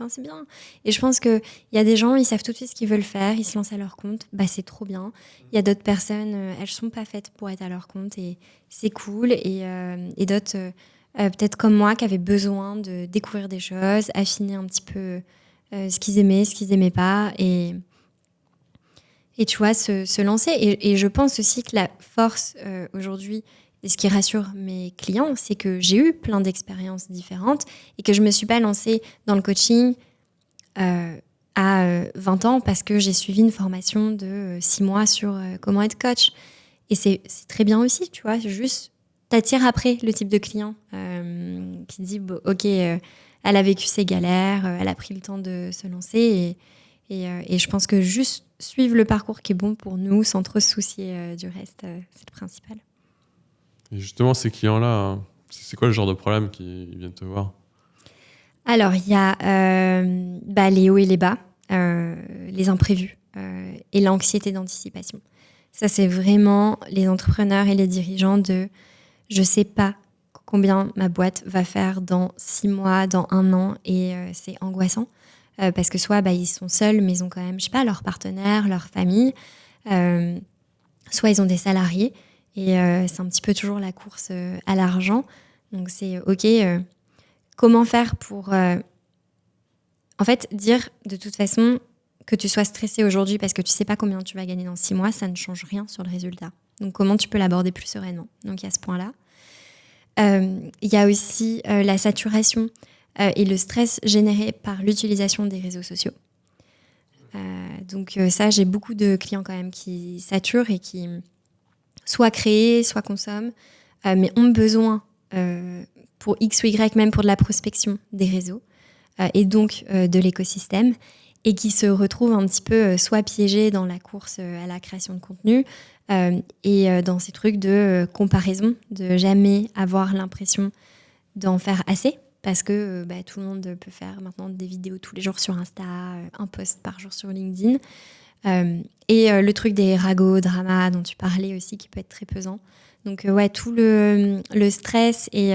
c'est bien. Et je pense qu'il y a des gens, ils savent tout de suite ce qu'ils veulent faire, ils se lancent à leur compte, bah, c'est trop bien. Il y a d'autres personnes, elles ne sont pas faites pour être à leur compte et c'est cool. Et d'autres, peut-être comme moi, qui avaient besoin de découvrir des choses, affiner un petit peu ce qu'ils aimaient, ce qu'ils n'aimaient pas. Et tu vois, se lancer. Et je pense aussi que la force aujourd'hui, et ce qui rassure mes clients, c'est que j'ai eu plein d'expériences différentes et que je ne me suis pas lancée dans le coaching à 20 ans parce que j'ai suivi une formation de 6 mois sur comment être coach. Et c'est très bien aussi, tu vois. Juste, t'attires après le type de client qui dit, bon, OK, elle a vécu ses galères, elle a pris le temps de se lancer. Et je pense que juste suivre le parcours qui est bon pour nous sans trop se soucier du reste, c'est le principal. Et justement, ces clients-là, hein, c'est quoi le genre de problème qui viennent te voir? Alors, il y a les hauts et les bas, les imprévus et l'anxiété d'anticipation. Ça, c'est vraiment les entrepreneurs et les dirigeants de « je sais pas combien ma boîte va faire dans 6 mois, dans 1 an » et c'est angoissant parce que soit ils sont seuls mais ils ont quand même, je sais pas, leur partenaire, leur famille, soit ils ont des salariés et c'est un petit peu toujours la course à l'argent. Donc c'est OK, comment faire pour en fait dire de toute façon que tu sois stressé aujourd'hui parce que tu sais pas combien tu vas gagner dans 6 mois, ça ne change rien sur le résultat. Donc comment tu peux l'aborder plus sereinement. Donc il y a ce point-là. Il y a aussi la saturation et le stress généré par l'utilisation des réseaux sociaux. Donc ça, j'ai beaucoup de clients quand même qui saturent et qui soit créent, soit consomment, mais ont besoin pour X ou Y, même pour de la prospection des réseaux et donc de l'écosystème, et qui se retrouvent un petit peu soit piégés dans la course à la création de contenu et dans ces trucs de comparaison, de jamais avoir l'impression d'en faire assez, parce que tout le monde peut faire maintenant des vidéos tous les jours sur Insta, un post par jour sur LinkedIn. Et le truc des ragots, drama dont tu parlais aussi, qui peut être très pesant. Donc tout le stress et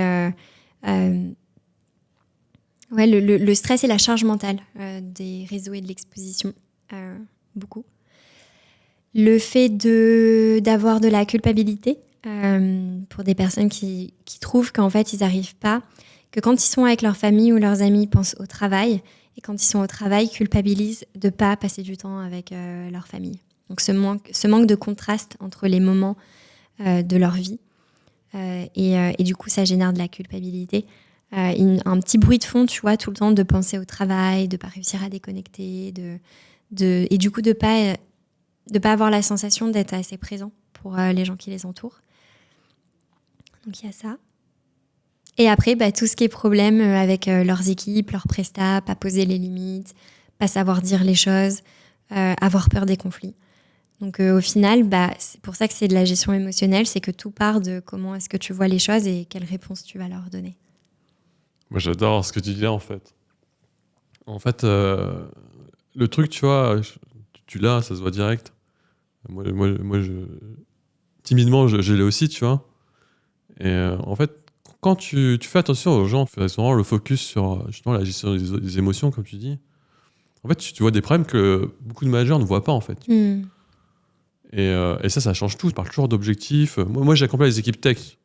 le stress et la charge mentale des réseaux et de l'exposition, beaucoup. Le fait d'avoir de la culpabilité pour des personnes qui trouvent qu'en fait, ils n'arrivent pas, que quand ils sont avec leur famille ou leurs amis, ils pensent au travail, et quand ils sont au travail, culpabilisent de ne pas passer du temps avec leur famille. Donc ce manque de contraste entre les moments de leur vie, et du coup, ça génère de la culpabilité. Un petit bruit de fond, tu vois, tout le temps de penser au travail, de ne pas réussir à déconnecter, et du coup de pas avoir la sensation d'être assez présent pour les gens qui les entourent. Donc il y a ça. Et après, tout ce qui est problème avec leurs équipes, leurs prestats, pas poser les limites, pas savoir dire les choses, avoir peur des conflits. Donc au final, c'est pour ça que c'est de la gestion émotionnelle, c'est que tout part de comment est-ce que tu vois les choses et quelles réponses tu vas leur donner. Moi, j'adore ce que tu dis là, en fait. En fait, le truc, tu vois, tu l'as, ça se voit direct. Moi timidement, je l'ai aussi, tu vois. Et en fait, quand tu fais attention aux gens, tu fais vraiment le focus sur justement la gestion des émotions, comme tu dis. En fait, tu vois des problèmes que beaucoup de managers ne voient pas, en fait. Et ça change tout. Je parle toujours d'objectifs. Moi, j'accompagne les équipes tech.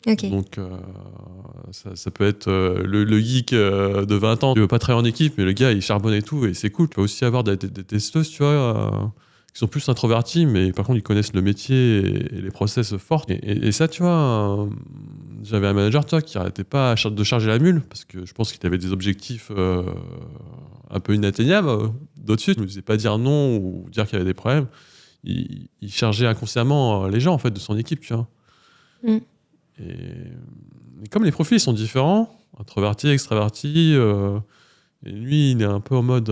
Okay. Donc, ça peut être le geek de 20 ans qui veut pas travailler en équipe, mais le gars, il charbonne et tout, et c'est cool. Tu peux aussi avoir des testeuses, tu vois, qui sont plus introvertis, mais par contre, ils connaissent le métier et les process forts. Et ça, tu vois, j'avais un manager, tu vois, qui arrêtait pas de charger la mule, parce que je pense qu'il avait des objectifs un peu inatteignables d'au-dessus. Il ne faisait pas dire non ou dire qu'il y avait des problèmes. Il chargeait inconsciemment les gens, en fait, de son équipe, tu vois. Et comme les profils sont différents, introvertis, extravertis, et lui, il est un peu en mode...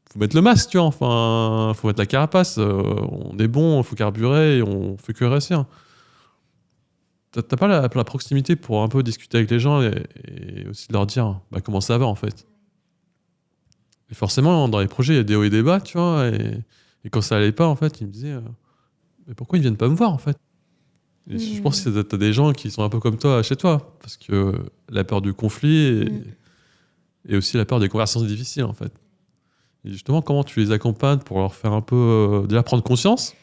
faut mettre le masque, tu vois, enfin, faut mettre la carapace, on est bon, faut carburer, et on fait que réussir. T'as pas la proximité pour un peu discuter avec les gens et aussi leur dire comment ça va, en fait. Et forcément, dans les projets, il y a des hauts et des bas, tu vois, et quand ça allait pas, en fait, il me disait mais pourquoi ils viennent pas me voir, en fait? Et je pense que t'as des gens qui sont un peu comme toi chez toi, parce que la peur du conflit et aussi la peur des conversations difficiles, en fait. Et justement, comment tu les accompagnes pour leur faire un peu déjà prendre conscience?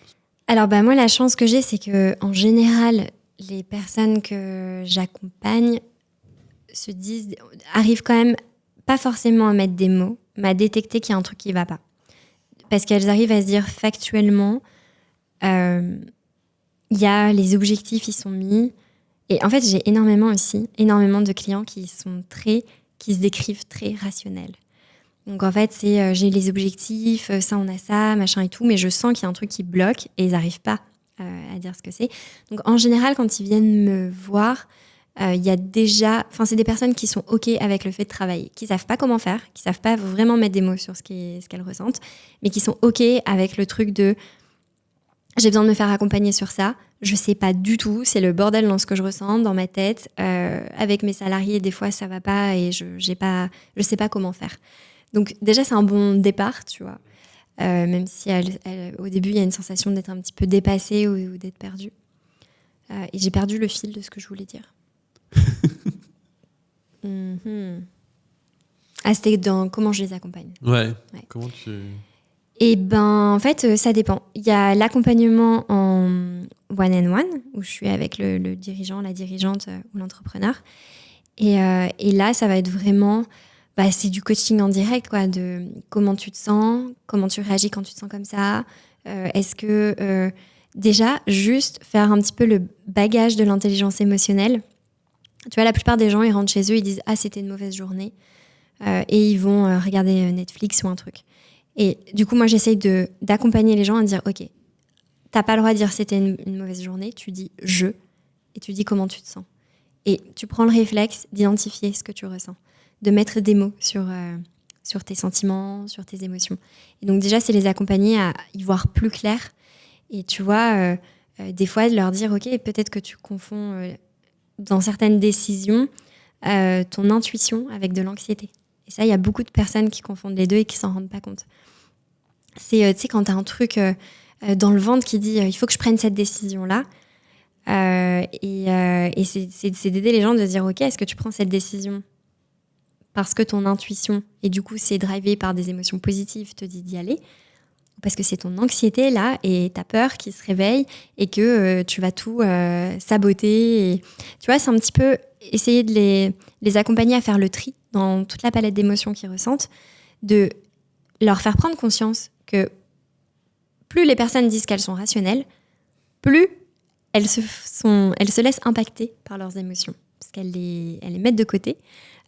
Alors moi, la chance que j'ai, c'est que en général, les personnes que j'accompagne arrivent quand même pas forcément à mettre des mots, mais à détecter qu'il y a un truc qui va pas, parce qu'elles arrivent à se dire factuellement. Il y a les objectifs, ils sont mis. Et en fait, j'ai énormément de clients qui se décrivent très rationnels. Donc en fait, c'est j'ai les objectifs, ça on a ça, machin et tout, mais je sens qu'il y a un truc qui bloque et ils n'arrivent pas à dire ce que c'est. Donc en général, quand ils viennent me voir, il y a c'est des personnes qui sont OK avec le fait de travailler, qui savent pas comment faire, qui savent pas vraiment mettre des mots sur ce qu'elles ressentent, mais qui sont OK avec le truc de j'ai besoin de me faire accompagner sur ça. Je sais pas du tout. C'est le bordel dans ce que je ressens, dans ma tête. Avec mes salariés, des fois, ça va pas et je sais pas comment faire. Donc, déjà, c'est un bon départ, tu vois. même si au début, il y a une sensation d'être un petit peu dépassée ou d'être perdue. Et j'ai perdu le fil de ce que je voulais dire. C'était dans comment je les accompagne. Ouais. Comment tu... Et en fait, ça dépend. Il y a l'accompagnement en one-on-one, où je suis avec le dirigeant, la dirigeante ou l'entrepreneur. Et là, ça va être vraiment... c'est du coaching en direct, quoi, de comment tu te sens, comment tu réagis quand tu te sens comme ça. Est-ce que... déjà, juste faire un petit peu le bagage de l'intelligence émotionnelle. Tu vois, la plupart des gens, ils rentrent chez eux, ils disent « Ah, c'était une mauvaise journée ». Et ils vont regarder Netflix ou un truc. Et du coup, moi, j'essaye d'accompagner les gens à dire « Ok, t'as pas le droit de dire c'était une mauvaise journée, tu dis « je » et tu dis comment tu te sens. Et tu prends le réflexe d'identifier ce que tu ressens, de mettre des mots sur tes sentiments, sur tes émotions. Et donc déjà, c'est les accompagner à y voir plus clair. Et tu vois, des fois, de leur dire « Ok, peut-être que tu confonds dans certaines décisions ton intuition avec de l'anxiété. » Et ça, il y a beaucoup de personnes qui confondent les deux et qui s'en rendent pas compte. C'est, tu sais, quand tu as un truc dans le ventre qui dit il faut que je prenne cette décision-là. Et c'est d'aider les gens de dire ok, est-ce que tu prends cette décision parce que ton intuition, et du coup, c'est drivé par des émotions positives, te dit d'y aller, parce que c'est ton anxiété là et ta peur qui se réveille et que tu vas tout saboter. Et, tu vois, c'est un petit peu essayer de les accompagner à faire le tri dans toute la palette d'émotions qu'ils ressentent, de leur faire prendre conscience que plus les personnes disent qu'elles sont rationnelles, plus elles se laissent impacter par leurs émotions, parce qu'elles les mettent de côté,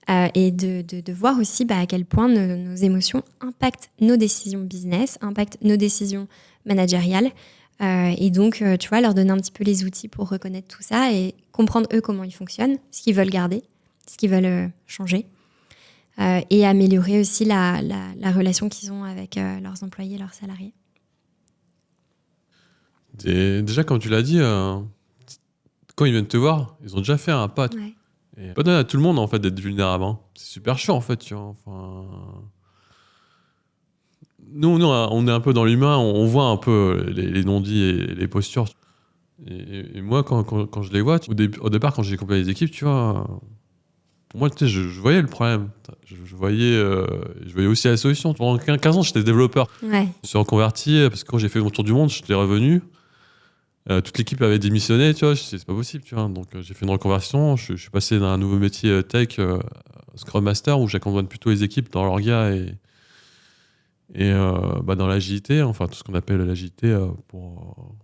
et de voir aussi à quel point nos émotions impactent nos décisions business, impactent nos décisions managériales, et donc, tu vois, leur donner un petit peu les outils pour reconnaître tout ça et comprendre eux comment ils fonctionnent, ce qu'ils veulent garder, ce qu'ils veulent changer. Et améliorer aussi la relation qu'ils ont avec leurs employés, leurs salariés. Déjà, comme tu l'as dit, quand ils viennent te voir, ils ont déjà fait un pas. Ouais. Et pas donné à tout le monde en fait d'être vulnérable. Hein. C'est super chiant en fait. Tu vois. Enfin... Nous, on est un peu dans l'humain, on voit un peu les non-dits et les postures. Et moi, quand je les vois, au départ, quand j'ai accompagné les équipes, tu vois. Pour moi, tu sais, je voyais le problème. Je voyais aussi la solution. Pendant 15 ans, j'étais développeur. Ouais. Je me suis reconverti parce que quand j'ai fait mon tour du monde, j'étais revenu. Toute l'équipe avait démissionné, tu vois. Je me suis dit, c'est pas possible, tu vois. Donc, j'ai fait une reconversion. Je suis passé d'un nouveau métier tech, Scrum Master, où j'accompagne plutôt les équipes dans l'orga et dans l'agilité, enfin, tout ce qu'on appelle l'agilité pour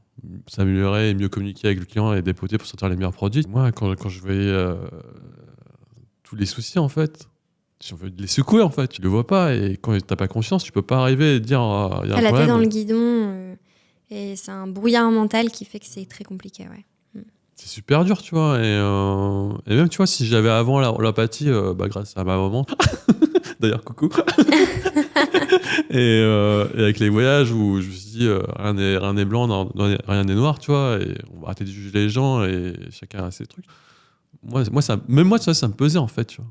s'améliorer et mieux communiquer avec le client et dépoter pour sortir les meilleurs produits. Moi, quand je voyais tous les soucis, en fait, j'ai envie de les secouer, en fait. Tu le vois pas, et quand t'as pas conscience, tu peux pas arriver et dire il y a un la problème. tête dans le guidon, et c'est un brouillard mental qui fait que c'est très compliqué, ouais. C'est super dur, tu vois. Et même, tu vois, si j'avais avant l'empathie, grâce à ma maman, d'ailleurs, coucou. et avec les voyages où je me suis dit, rien n'est blanc, rien n'est noir, tu vois, et on va arrêter de juger les gens, et chacun a ses trucs. Même moi, ça me pesait, en fait, tu vois.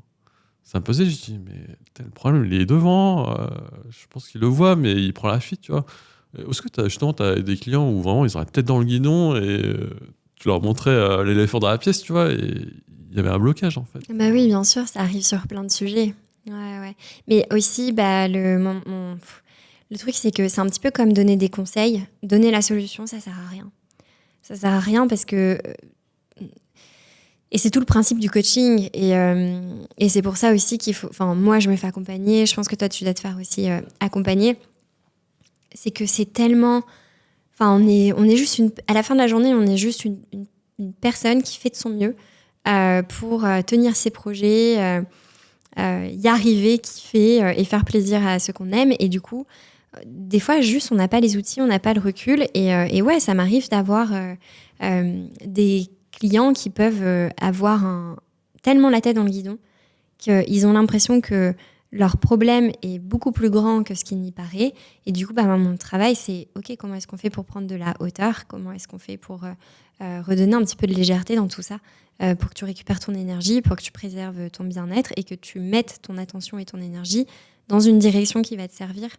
Ça me pesait, je dis, mais le problème, il est devant, je pense qu'il le voit, mais il prend la fuite, tu vois. Est-ce que t'as des clients où vraiment ils ont la tête dans le guidon et tu leur montrais l'éléphant dans la pièce, tu vois, et il y avait un blocage, en fait. Bah oui, bien sûr, ça arrive sur plein de sujets. Ouais. Mais aussi, le truc, c'est que c'est un petit peu comme donner des conseils. Donner la solution, ça sert à rien. Ça sert à rien parce que... Et c'est tout le principe du coaching. Et c'est pour ça aussi qu'il faut... Enfin, moi, je me fais accompagner. Je pense que toi, tu dois te faire aussi accompagner. C'est que c'est tellement... Enfin, on est juste à la fin de la journée, on est juste une personne qui fait de son mieux pour tenir ses projets, y arriver, kiffer et faire plaisir à ceux qu'on aime. Et du coup, des fois, juste, on n'a pas les outils, on n'a pas le recul. Et ouais, ça m'arrive d'avoir des clients qui peuvent avoir tellement la tête dans le guidon qu'ils ont l'impression que leur problème est beaucoup plus grand que ce qui n'y paraît. Et du coup, mon travail, c'est OK, comment est-ce qu'on fait pour prendre de la hauteur ? Comment est-ce qu'on fait pour redonner un petit peu de légèreté dans tout ça, pour que tu récupères ton énergie, pour que tu préserves ton bien-être et que tu mettes ton attention et ton énergie dans une direction qui va te servir.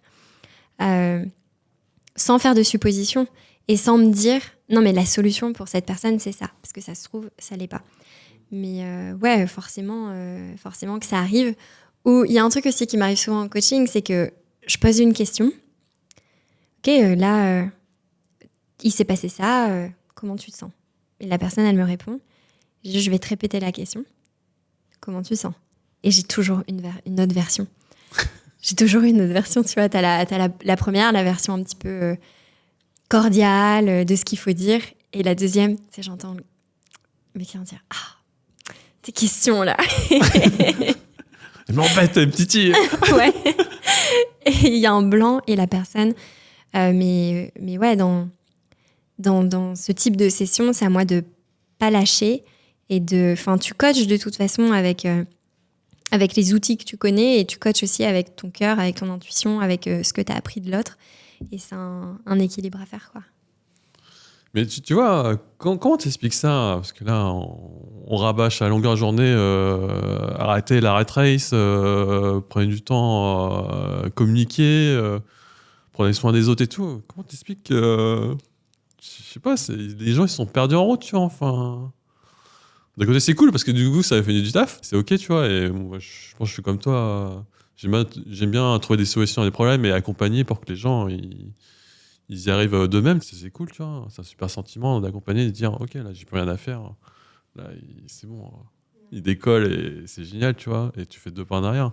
sans faire de suppositions et sans me dire non mais la solution pour cette personne c'est ça, parce que ça se trouve ça l'est pas. Mais ouais, forcément que ça arrive. Ou il y a un truc aussi qui m'arrive souvent en coaching, c'est que je pose une question. Ok, là, il s'est passé ça, comment tu te sens? Et la personne, elle me répond. Je vais te répéter la question. Comment tu te sens? Et j'ai toujours une autre version. J'ai toujours une autre version, tu vois. T'as la première, la version un petit peu cordiale de ce qu'il faut dire. Et la deuxième, c'est j'entends le mec qui va dire ah, tes questions là. Elle m'embête, petite. Ouais. Et il y a un blanc et la personne. Mais ouais, dans ce type de session, c'est à moi de pas lâcher et tu coaches de toute façon avec les outils que tu connais et tu coaches aussi avec ton cœur, avec ton intuition, avec ce que tu as appris de l'autre. Et c'est un équilibre à faire, quoi. Mais tu vois, comment t'expliques ça? Parce que là, on rabâche à longueur de journée, arrêtez la rat race, prenez du temps, communiquer, prenez soin des autres et tout. Comment t'expliques que, je sais pas, les gens ils se sont perdus en route, tu vois, enfin. D'un côté, c'est cool parce que du coup, ça fait du taf, c'est ok, tu vois. Et moi, je pense que je suis comme toi. J'aime bien trouver des solutions à des problèmes et accompagner pour que les gens ils y arrivent d'eux-mêmes. C'est cool, tu vois. C'est un super sentiment d'accompagner et de dire ok, là, j'ai plus rien à faire. Là, c'est bon. Il décolle et c'est génial, tu vois. Et tu fais 2 pas en arrière.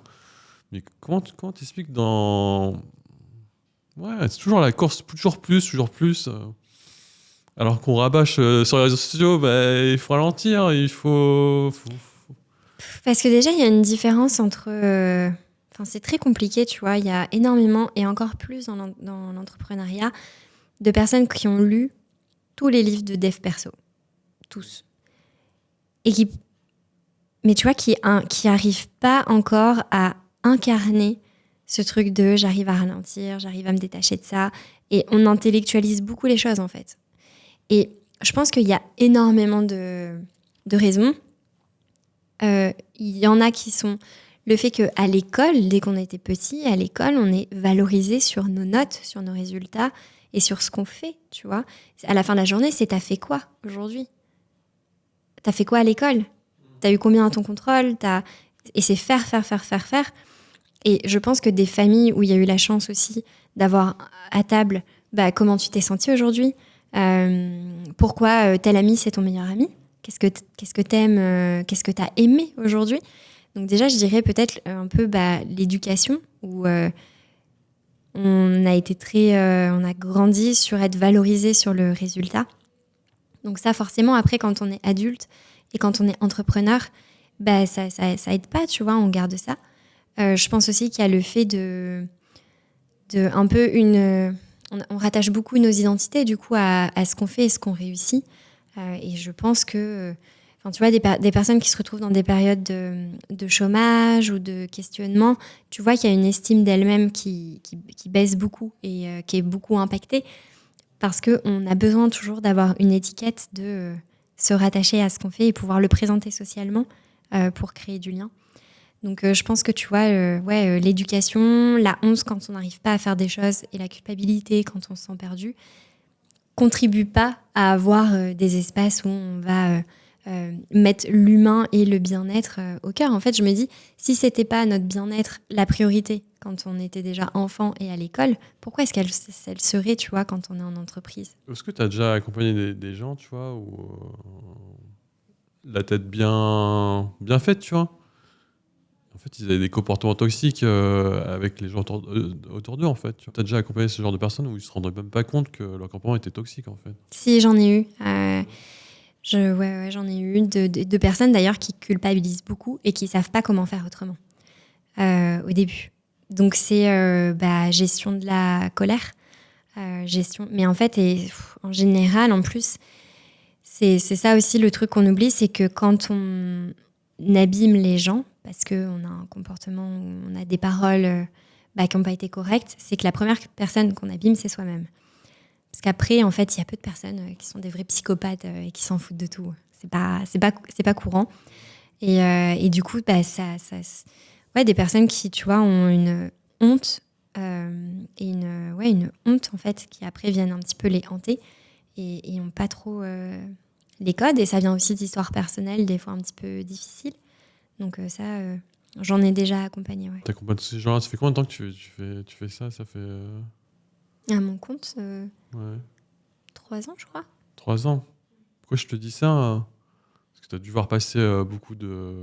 Mais comment t'expliques dans. Ouais, c'est toujours la course, toujours plus, toujours plus. Alors qu'on rabâche sur les réseaux sociaux, il faut ralentir, il faut... Parce que déjà, il y a une différence entre... c'est très compliqué, tu vois. Il y a énormément, et encore plus dans l'entrepreneuriat, de personnes qui ont lu tous les livres de dev perso. Tous. Et mais tu vois, qui n'arrivent pas encore à incarner ce truc de j'arrive à ralentir, j'arrive à me détacher de ça. Et on intellectualise beaucoup les choses, en fait. Et je pense qu'il y a énormément de raisons. Il y en a qui sont le fait qu'à l'école, dès qu'on était petit, à l'école, on est valorisé sur nos notes, sur nos résultats et sur ce qu'on fait, tu vois. À la fin de la journée, c'est t'as fait quoi aujourd'hui? T'as fait quoi à l'école? T'as eu combien à ton contrôle? Et c'est faire. Et je pense que des familles où il y a eu la chance aussi d'avoir à table comment tu t'es senti aujourd'hui, pourquoi tel ami c'est ton meilleur ami, qu'est-ce que t'aimes, qu'est-ce que t'as aimé aujourd'hui. Donc déjà je dirais peut-être un peu l'éducation où on a grandi sur être valorisé sur le résultat. Donc ça forcément après quand on est adulte et quand on est entrepreneur, ça aide pas, tu vois, on garde ça. Je pense aussi qu'il y a le fait de un peu on rattache beaucoup nos identités du coup à ce qu'on fait et ce qu'on réussit. Et je pense que, tu vois, des personnes qui se retrouvent dans des périodes de chômage ou de questionnement, tu vois qu'il y a une estime d'elle-même qui baisse beaucoup et qui est beaucoup impactée parce qu'on a besoin toujours d'avoir une étiquette, de se rattacher à ce qu'on fait et pouvoir le présenter socialement pour créer du lien. Donc je pense que tu vois, l'éducation, la honte quand on n'arrive pas à faire des choses et la culpabilité quand on se sent perdu contribuent pas à avoir des espaces où on va mettre l'humain et le bien-être au cœur. En fait, je me dis, si c'était pas notre bien-être la priorité quand on était déjà enfant et à l'école, pourquoi est-ce qu'elle serait, tu vois, quand on est en entreprise? Est-ce que tu as déjà accompagné des gens, tu vois, où la tête bien faite, tu vois? En fait, ils avaient des comportements toxiques avec les gens autour d'eux, en fait. Tu as déjà accompagné ce genre de personnes où ils se rendraient même pas compte que leur comportement était toxique, en fait? Si, j'en ai eu. J'en ai eu de personnes d'ailleurs qui culpabilisent beaucoup et qui savent pas comment faire autrement au début. Donc c'est gestion de la colère, mais en fait en général en plus c'est ça aussi le truc qu'on oublie, c'est que quand on abîme les gens parce qu'on a un comportement où on a des paroles qui n'ont pas été correctes, c'est que la première personne qu'on abîme c'est soi-même. Parce qu'après, en fait, il y a peu de personnes qui sont des vrais psychopathes et qui s'en foutent de tout. C'est pas courant. Et du coup, des personnes qui, tu vois, ont une honte et une honte, en fait, qui après viennent un petit peu les hanter et n'ont pas trop les codes. Et ça vient aussi d'histoires personnelles, des fois un petit peu difficiles. Donc ça, j'en ai déjà accompagné. Ouais. T'accompagnes tous ces gens-là. Ça fait combien de temps que tu fais ça? Ça fait À mon compte, ouais, 3 ans, je crois. 3 ans. Pourquoi je te dis ça? Parce que tu as dû voir passer beaucoup de...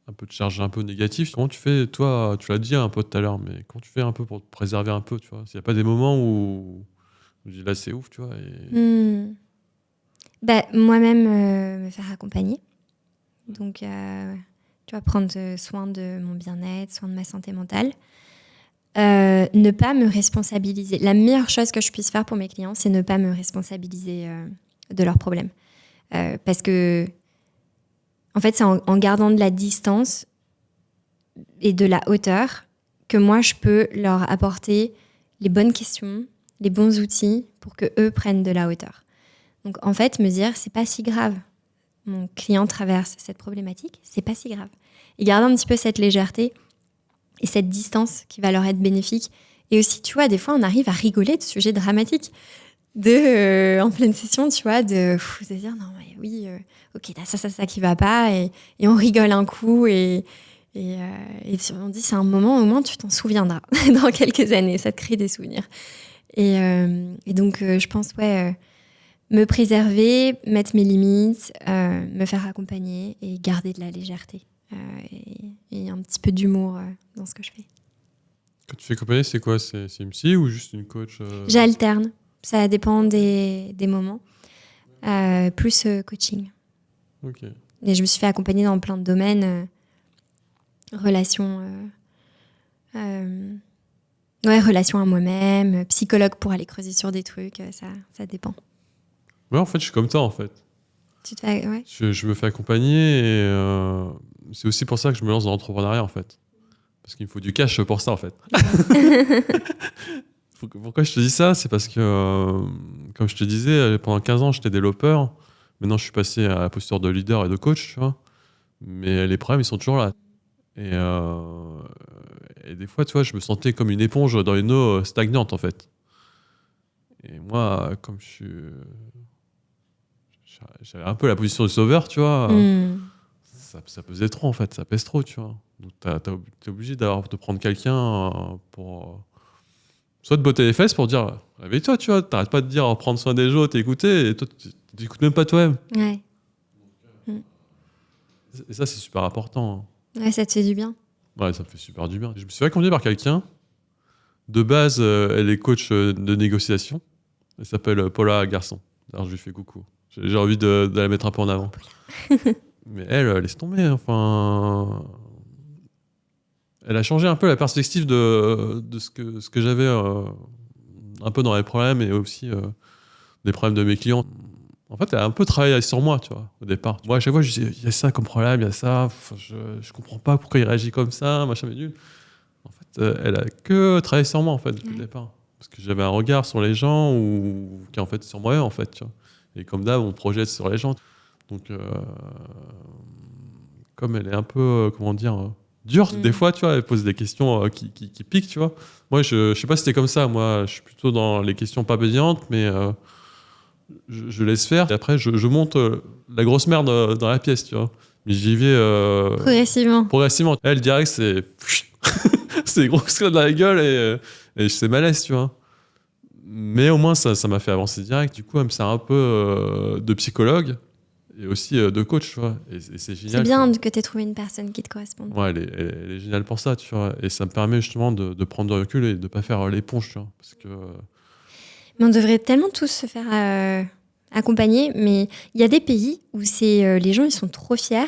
un peu de charges un peu négatives. Comment tu fais, toi, tu l'as dit un peu tout à l'heure, mais comment tu fais un peu pour te préserver un peu, tu vois? S'il n'y a pas des moments où je dis là, c'est ouf, tu vois? Moi-même, me faire accompagner. Donc, tu vois, prendre soin de mon bien-être, soin de ma santé mentale. Ne pas me responsabiliser. La meilleure chose que je puisse faire pour mes clients, c'est ne pas me responsabiliser de leurs problèmes. Parce que, en fait, c'est en gardant de la distance et de la hauteur que moi, je peux leur apporter les bonnes questions, les bons outils pour que eux prennent de la hauteur. Donc, en fait, me dire, c'est pas si grave. Mon client traverse cette problématique, c'est pas si grave. Et garder un petit peu cette légèreté et cette distance qui va leur être bénéfique. Et aussi, tu vois, des fois, on arrive à rigoler de sujets dramatiques. En pleine session, tu vois, de dire, non, mais oui, ok, t'as ça qui va pas. Et on rigole un coup. Et on dit, c'est un moment, au moins, tu t'en souviendras dans quelques années. Ça te crée des souvenirs. Et donc, je pense, me préserver, mettre mes limites, me faire accompagner et garder de la légèreté. Et un petit peu d'humour dans ce que je fais. Quand tu fais accompagner, c'est quoi? C'est une psy ou juste une coach J'alterne. Ça dépend des moments. Plus coaching. Ok. Et je me suis fait accompagner dans plein de domaines. Relations à moi-même, psychologue pour aller creuser sur des trucs. Ça dépend. Ouais, en fait, je suis comme toi, en fait. Tu te fais... Ouais. Je me fais accompagner et c'est aussi pour ça que je me lance dans l'entrepreneuriat, en fait. Parce qu'il me faut du cash pour ça, en fait. Pourquoi je te dis ça? C'est parce que, comme je te disais, pendant 15 ans, j'étais développeur. Maintenant, je suis passé à la posture de leader et de coach, tu vois. Mais les problèmes, ils sont toujours là. Et des fois, tu vois, je me sentais comme une éponge dans une eau stagnante, en fait. Et moi, comme j'avais un peu la position du sauveur, tu vois. Ça pesait trop, en fait. Ça pèse trop, tu vois. Donc, t'es obligé de prendre quelqu'un pour... soit te botter les fesses pour dire réveille-toi, tu vois. T'arrêtes pas de dire prendre soin des autres, écouter, et toi, tu t'écoutes même pas toi-même. Ouais. Et ça, c'est super important. Ouais, ça te fait du bien. Ouais, ça me fait super du bien. Je me suis accompagné par quelqu'un. De base, elle est coach de négociation. Elle s'appelle Paula Garçon. Alors, je lui fais coucou. J'ai envie de la mettre un peu en avant. Mais elle laisse tomber. Enfin, elle a changé un peu la perspective de ce que j'avais un peu dans les problèmes et aussi des problèmes de mes clients. En fait, elle a un peu travaillé sur moi, tu vois, au départ. Moi, à chaque fois, je disais, il y a ça comme problème, il y a ça, je comprends pas pourquoi il réagit comme ça, machin, mais nul. En fait, elle a que travaillé sur moi, en fait, depuis le départ. Parce que j'avais un regard sur les gens qui est en fait sur moi, en fait, tu vois. Et comme d'hab, on projette sur les gens. Donc, comme elle est un peu, comment dire, dure, des fois, tu vois, elle pose des questions qui piquent, tu vois. Moi, je sais pas si c'était comme ça. Moi, je suis plutôt dans les questions pas bédiantes, mais je laisse faire. Et après, je monte la grosse merde dans la pièce, tu vois. Mais j'y vais progressivement. Elle, direct, c'est c'est gros screen dans la gueule et c'est malaise, tu vois. Mais au moins, ça m'a fait avancer direct. Du coup, elle me sert un peu de psychologue et aussi de coach, tu vois. Et c'est génial. C'est bien que tu aies trouvé une personne qui te corresponde. Ouais, elle est géniale pour ça, tu vois. Et ça me permet justement de prendre du recul et de pas faire l'éponge, tu vois. Parce que... Mais on devrait tellement tous se faire accompagner. Mais il y a des pays où les gens, ils sont trop fiers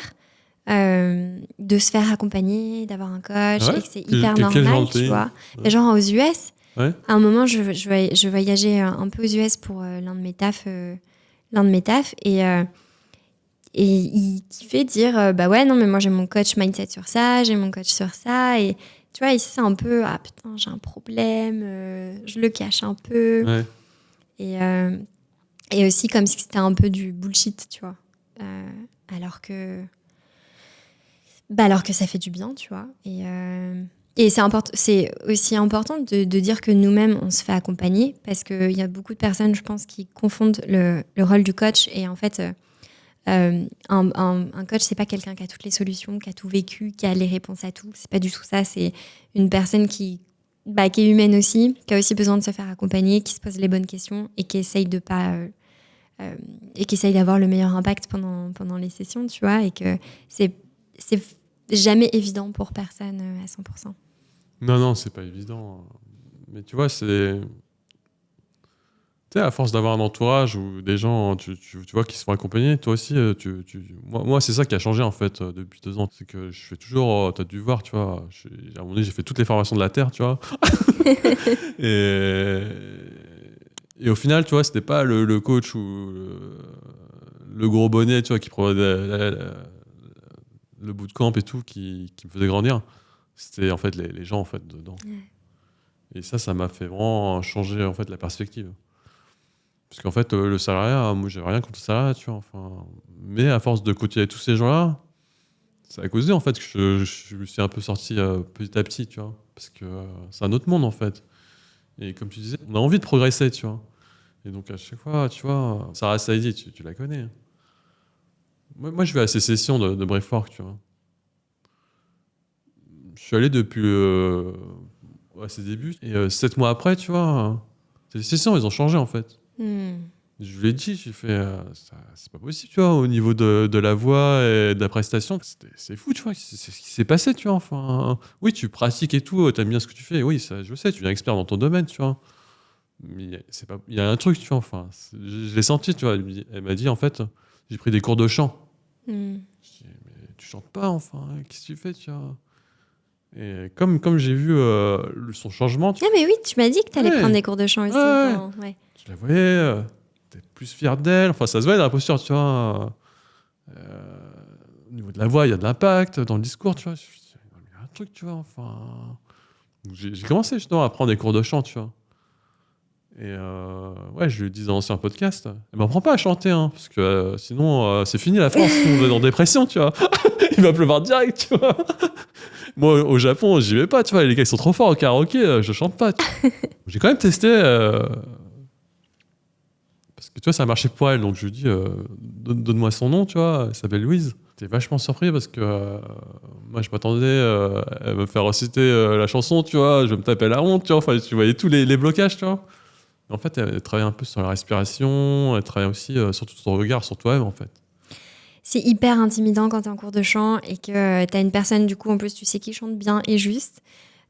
de se faire accompagner, d'avoir un coach, et que c'est hyper normal, tu vois. Ouais. Genre aux US, à un moment, je voyageais un peu aux US pour l'un de mes tafs, et il kiffait dire bah ouais, non, mais moi j'ai mon coach mindset sur ça, j'ai mon coach sur ça, et tu vois, ici c'est un peu ah putain, j'ai un problème, je le cache un peu. Ouais. Et aussi comme si c'était un peu du bullshit, tu vois. Alors que ça fait du bien, tu vois. Et c'est aussi important de dire que nous-mêmes, on se fait accompagner parce qu'il y a beaucoup de personnes, je pense, qui confondent le rôle du coach. Et en fait, un coach, c'est pas quelqu'un qui a toutes les solutions, qui a tout vécu, qui a les réponses à tout. C'est pas du tout ça. C'est une personne qui est humaine aussi, qui a aussi besoin de se faire accompagner, qui se pose les bonnes questions et qui essaye de pas... et qui essaye d'avoir le meilleur impact pendant les sessions, tu vois, et que c'est jamais évident pour personne à 100%. Non, c'est pas évident. Mais tu vois, c'est... Tu sais, à force d'avoir un entourage ou des gens, tu vois, qui se font accompagner, toi aussi, moi, c'est ça qui a changé, en fait, depuis 2 ans. C'est que je fais toujours... t'as dû voir, tu vois, à un moment donné, j'ai fait toutes les formations de la Terre, tu vois. Et au final, tu vois, c'était pas le coach ou le gros bonnet, tu vois, qui prenait le bootcamp et tout, qui me faisait grandir. C'était en fait les gens en fait dedans. Ouais. Et ça m'a fait vraiment changer en fait la perspective. Parce qu'en fait, le salariat, moi, j'avais rien contre le salariat, tu vois. Enfin, mais à force de côtoyer tous ces gens-là, ça a causé en fait que je me suis un peu sorti petit à petit, tu vois. Parce que c'est un autre monde en fait. Et comme tu disais, on a envie de progresser, tu vois. Et donc à chaque fois, tu vois, Sarah Saidi, tu la connais. Moi, je vais à ces sessions de Breathwork, tu vois. Je suis allé depuis à ses débuts. Et 7 mois après, tu vois, ces sessions, elles ont changé, en fait. Je lui ai dit, j'ai fait, c'est pas possible, tu vois, au niveau de la voix et de la prestation. C'est fou, tu vois, c'est ce qui s'est passé, tu vois. Enfin, oui, tu pratiques et tout, t'aimes bien ce que tu fais. Oui, ça, je sais, tu es expert dans ton domaine, tu vois. Mais il y a un truc, tu vois, enfin, je l'ai senti, tu vois. Elle m'a dit, en fait, j'ai pris des cours de chant. Je dis, mais tu chantes pas, enfin, qu'est-ce que tu fais, tu vois. Et comme j'ai vu son changement... Ah mais oui, tu m'as dit que tu allais prendre des cours de chant aussi. Ouais. Je la voyais, t'es plus fier d'elle, enfin ça se voit dans la posture, tu vois. Au niveau de la voix, il y a de l'impact, dans le discours, tu vois. Il y a un truc, tu vois, enfin... Donc, j'ai commencé justement à prendre des cours de chant, tu vois. Et ouais, je lui dis dans l'ancien podcast, elle m'apprend pas à chanter, hein, parce que sinon c'est fini la France, on est en dépression, tu vois. Il va pleuvoir direct, tu vois. Moi, au Japon, j'y vais pas, tu vois. Les gars, ils sont trop forts au karaoké, je chante pas. J'ai quand même testé, parce que tu vois, ça a marché pour elle, donc je lui dis, donne-moi son nom, tu vois. Elle s'appelle Louise. J'étais vachement surpris parce que moi, je m'attendais à me faire reciter la chanson, tu vois. Je me tapais la honte, tu vois. Enfin, tu voyais tous les blocages, tu vois. En fait, elle travaille un peu sur la respiration, elle travaille aussi sur tout ton regard sur toi-même, en fait. C'est hyper intimidant quand t'es en cours de chant et que t'as une personne, du coup, en plus, tu sais qui chante bien et juste.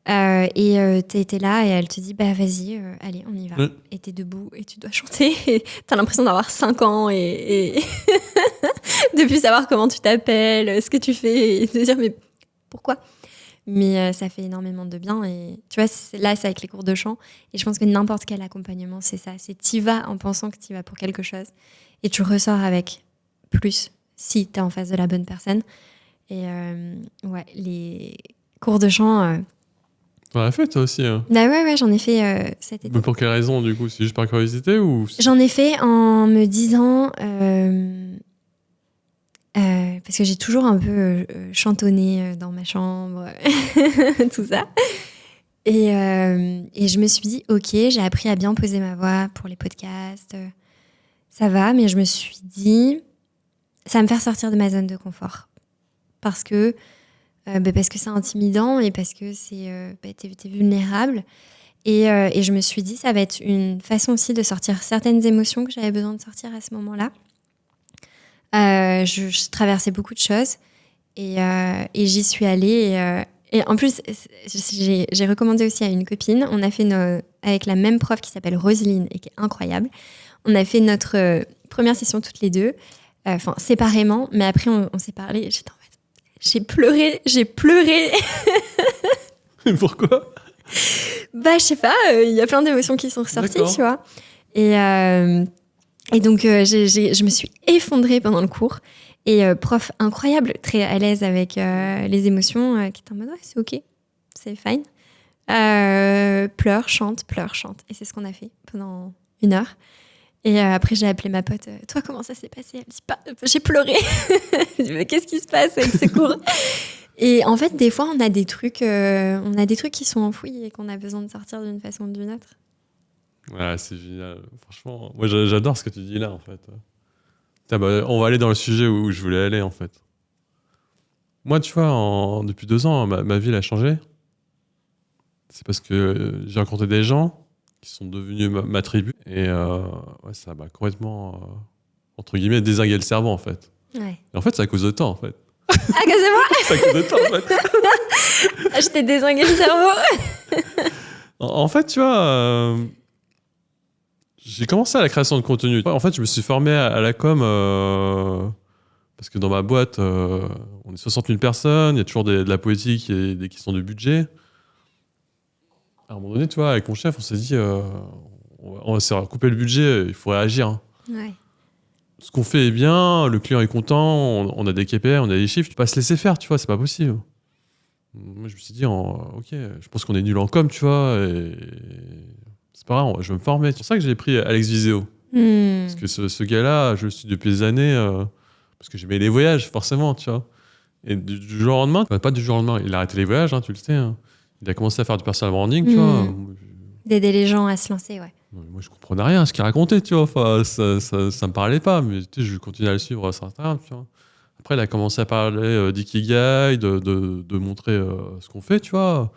T'es là et elle te dit, bah vas-y, allez, on y va. Et t'es debout et tu dois chanter. Et t'as l'impression d'avoir 5 ans et de plus savoir comment tu t'appelles, ce que tu fais et de dire, mais pourquoi ? Mais ça fait énormément de bien. Et tu vois, c'est avec les cours de chant. Et je pense que n'importe quel accompagnement, c'est ça. C'est t'y vas en pensant que t'y vas pour quelque chose. Et tu ressors avec plus si t'es en face de la bonne personne. Et ouais, les cours de chant... T'en as fait, toi aussi, hein. Bah ouais, j'en ai fait cet été. Mais pour quelle raison, du coup ? C'est juste par curiosité ou... J'en ai fait en me disant... parce que j'ai toujours un peu chantonné dans ma chambre, tout ça. Et je me suis dit, ok, j'ai appris à bien poser ma voix pour les podcasts, ça va, mais je me suis dit, ça va me faire sortir de ma zone de confort. Parce que c'est intimidant et parce que t'es vulnérable. Et je me suis dit, ça va être une façon aussi de sortir certaines émotions que j'avais besoin de sortir à ce moment-là. Je traversais beaucoup de choses et j'y suis allée. Et en plus, j'ai recommandé aussi à une copine. On a fait avec la même prof qui s'appelle Roselyne et qui est incroyable. On a fait notre première session toutes les deux, séparément, mais après on s'est parlé. J'étais en fait, j'ai pleuré. Pourquoi ? Bah, je sais pas, il y a plein d'émotions qui sont ressorties, tu vois. Et donc, je me suis effondrée pendant le cours. Et prof incroyable, très à l'aise avec les émotions, qui était en mode, ouais, c'est OK, c'est fine. Pleure, chante. Et c'est ce qu'on a fait pendant 1 heure. Et après, j'ai appelé ma pote. Toi, comment ça s'est passé ? Elle dit, j'ai pleuré. Je dis, mais qu'est-ce qui se passe avec ce cours ? Et en fait, des fois, on a des trucs qui sont enfouis et qu'on a besoin de sortir d'une façon ou d'une autre. Ouais, c'est génial. Franchement, moi, j'adore ce que tu dis là, en fait. Tiens, bah, on va aller dans le sujet où je voulais aller, en fait. Moi, tu vois, depuis 2 ans, ma vie elle a changé. C'est parce que j'ai rencontré des gens qui sont devenus ma tribu. Et ouais, ça m'a complètement, entre guillemets, dézingué le cerveau, en fait. Ouais. Et en fait, c'est à cause de toi, en fait. Ah, que c'est moi? C'est à cause de toi, en fait. Je t'ai dézingué le cerveau. En fait, tu vois, j'ai commencé à la création de contenu. En fait, je me suis formé à la com parce que dans ma boîte, on est 60 000 personnes, il y a toujours de la politique et des questions de budget. À un moment donné, tu vois, avec mon chef, on s'est dit, on va se couper le budget, il faut réagir. Hein. Ouais. Ce qu'on fait est bien, le client est content, on a des KPI, on a des chiffres, tu peux pas se laisser faire, tu vois, c'est pas possible. Moi, je me suis dit, ok, je pense qu'on est nul en com, tu vois, et c'est pas grave, je vais me former. C'est pour ça que j'ai pris Alex Viseo. Parce que ce gars-là, je le suis depuis des années, parce que j'aimais les voyages, forcément, tu vois. Et du jour au lendemain, pas du jour au lendemain, il a arrêté les voyages, hein, tu le sais. Hein. Il a commencé à faire du personal branding, tu vois. D'aider les gens à se lancer, ouais. Moi, je comprenais rien à ce qu'il racontait, tu vois. Enfin, ça me parlait pas, mais tu sais, je continuais à le suivre sur Instagram, tu vois. Après, il a commencé à parler d'ikigai, de montrer ce qu'on fait, tu vois.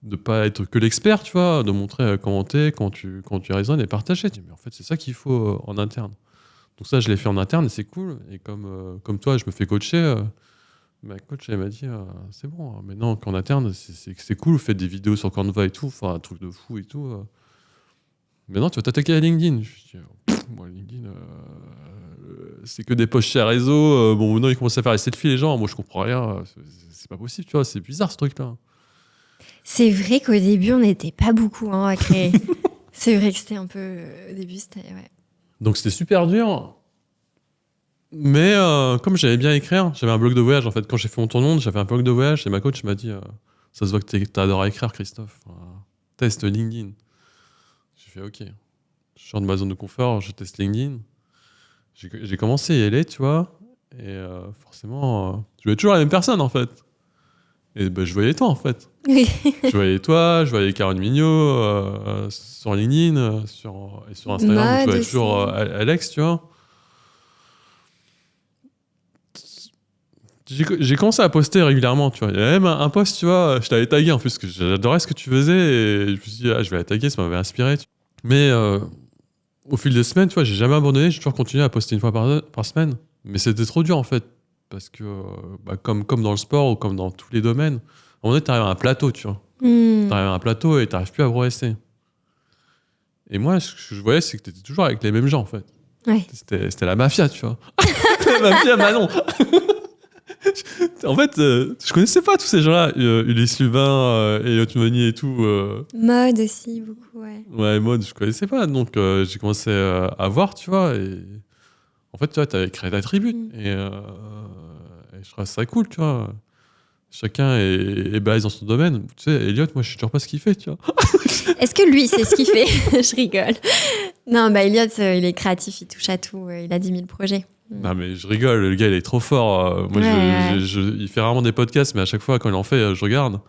De pas être que l'expert, tu vois. De montrer comment t'es, quand tu raisonnes et partager. Mais en fait, c'est ça qu'il faut en interne. Donc ça, je l'ai fait en interne et c'est cool. Et comme toi, je me fais coacher. Ma coach, elle m'a dit, c'est bon, hein, maintenant qu'en interne, c'est cool, vous faites des vidéos sur Canva et tout, enfin un truc de fou et tout. Maintenant, tu vas t'attaquer à LinkedIn. Je dis, moi, LinkedIn, c'est que des posts chez réseau. Bon, maintenant, ils commencent à faire les selfies, les gens. Moi, je comprends rien. C'est pas possible, tu vois, c'est bizarre ce truc-là. C'est vrai qu'au début, on n'était pas beaucoup à créer. C'est vrai que c'était un peu. Au début, c'était. Ouais. Donc, c'était super dur. Mais comme j'aimais bien écrire, j'avais un blog de voyage. En fait, quand j'ai fait mon tour du monde, j'avais un blog de voyage et ma coach m'a dit ça se voit que t'adores écrire, Christophe. Teste LinkedIn. J'ai fait OK. Je sors de ma zone de confort, je teste LinkedIn. J'ai commencé à y aller, tu vois. Et forcément, je voyais toujours la même personne, en fait. Et ben, je voyais toi, en fait. Oui. Je voyais Caroline Mignot sur LinkedIn, et sur Instagram. Je voyais toujours Alex, tu vois. J'ai commencé à poster régulièrement, tu vois. Il y a même un post, tu vois, je t'avais tagué en plus, parce que j'adorais ce que tu faisais, et je me suis dit, je vais la taguer, ça m'avait inspiré. Mais au fil des semaines, tu vois, j'ai jamais abandonné, j'ai toujours continué à poster une fois par semaine. Mais c'était trop dur, en fait, parce que, comme dans le sport ou comme dans tous les domaines, à un moment donné, t'arrives à un plateau, tu vois. T'arrives à un plateau et t'arrives plus à progresser. Et moi, ce que je voyais, c'est que t'étais toujours avec les mêmes gens, en fait. Ouais. C'était la mafia, tu vois. La mafia Manon. En fait, je connaissais pas tous ces gens-là. Ulysse Lubin, Elliot Meunier et tout. Mode aussi, beaucoup, ouais. Ouais, mode, je connaissais pas. Donc, j'ai commencé à voir, tu vois. Et en fait, tu vois, t'avais créé ta tribu. Et je trouve ça cool, tu vois. Chacun est balèze dans son domaine. Tu sais, Elliot, moi, je sais toujours pas ce qu'il fait, tu vois. Est-ce que lui, c'est ce qu'il fait? Je rigole. Non, Elliot, il est créatif, il touche à tout. Il a 10 000 projets. Non, mais je rigole, le gars, il est trop fort. Moi, il fait rarement des podcasts, mais à chaque fois, quand il en fait, je regarde.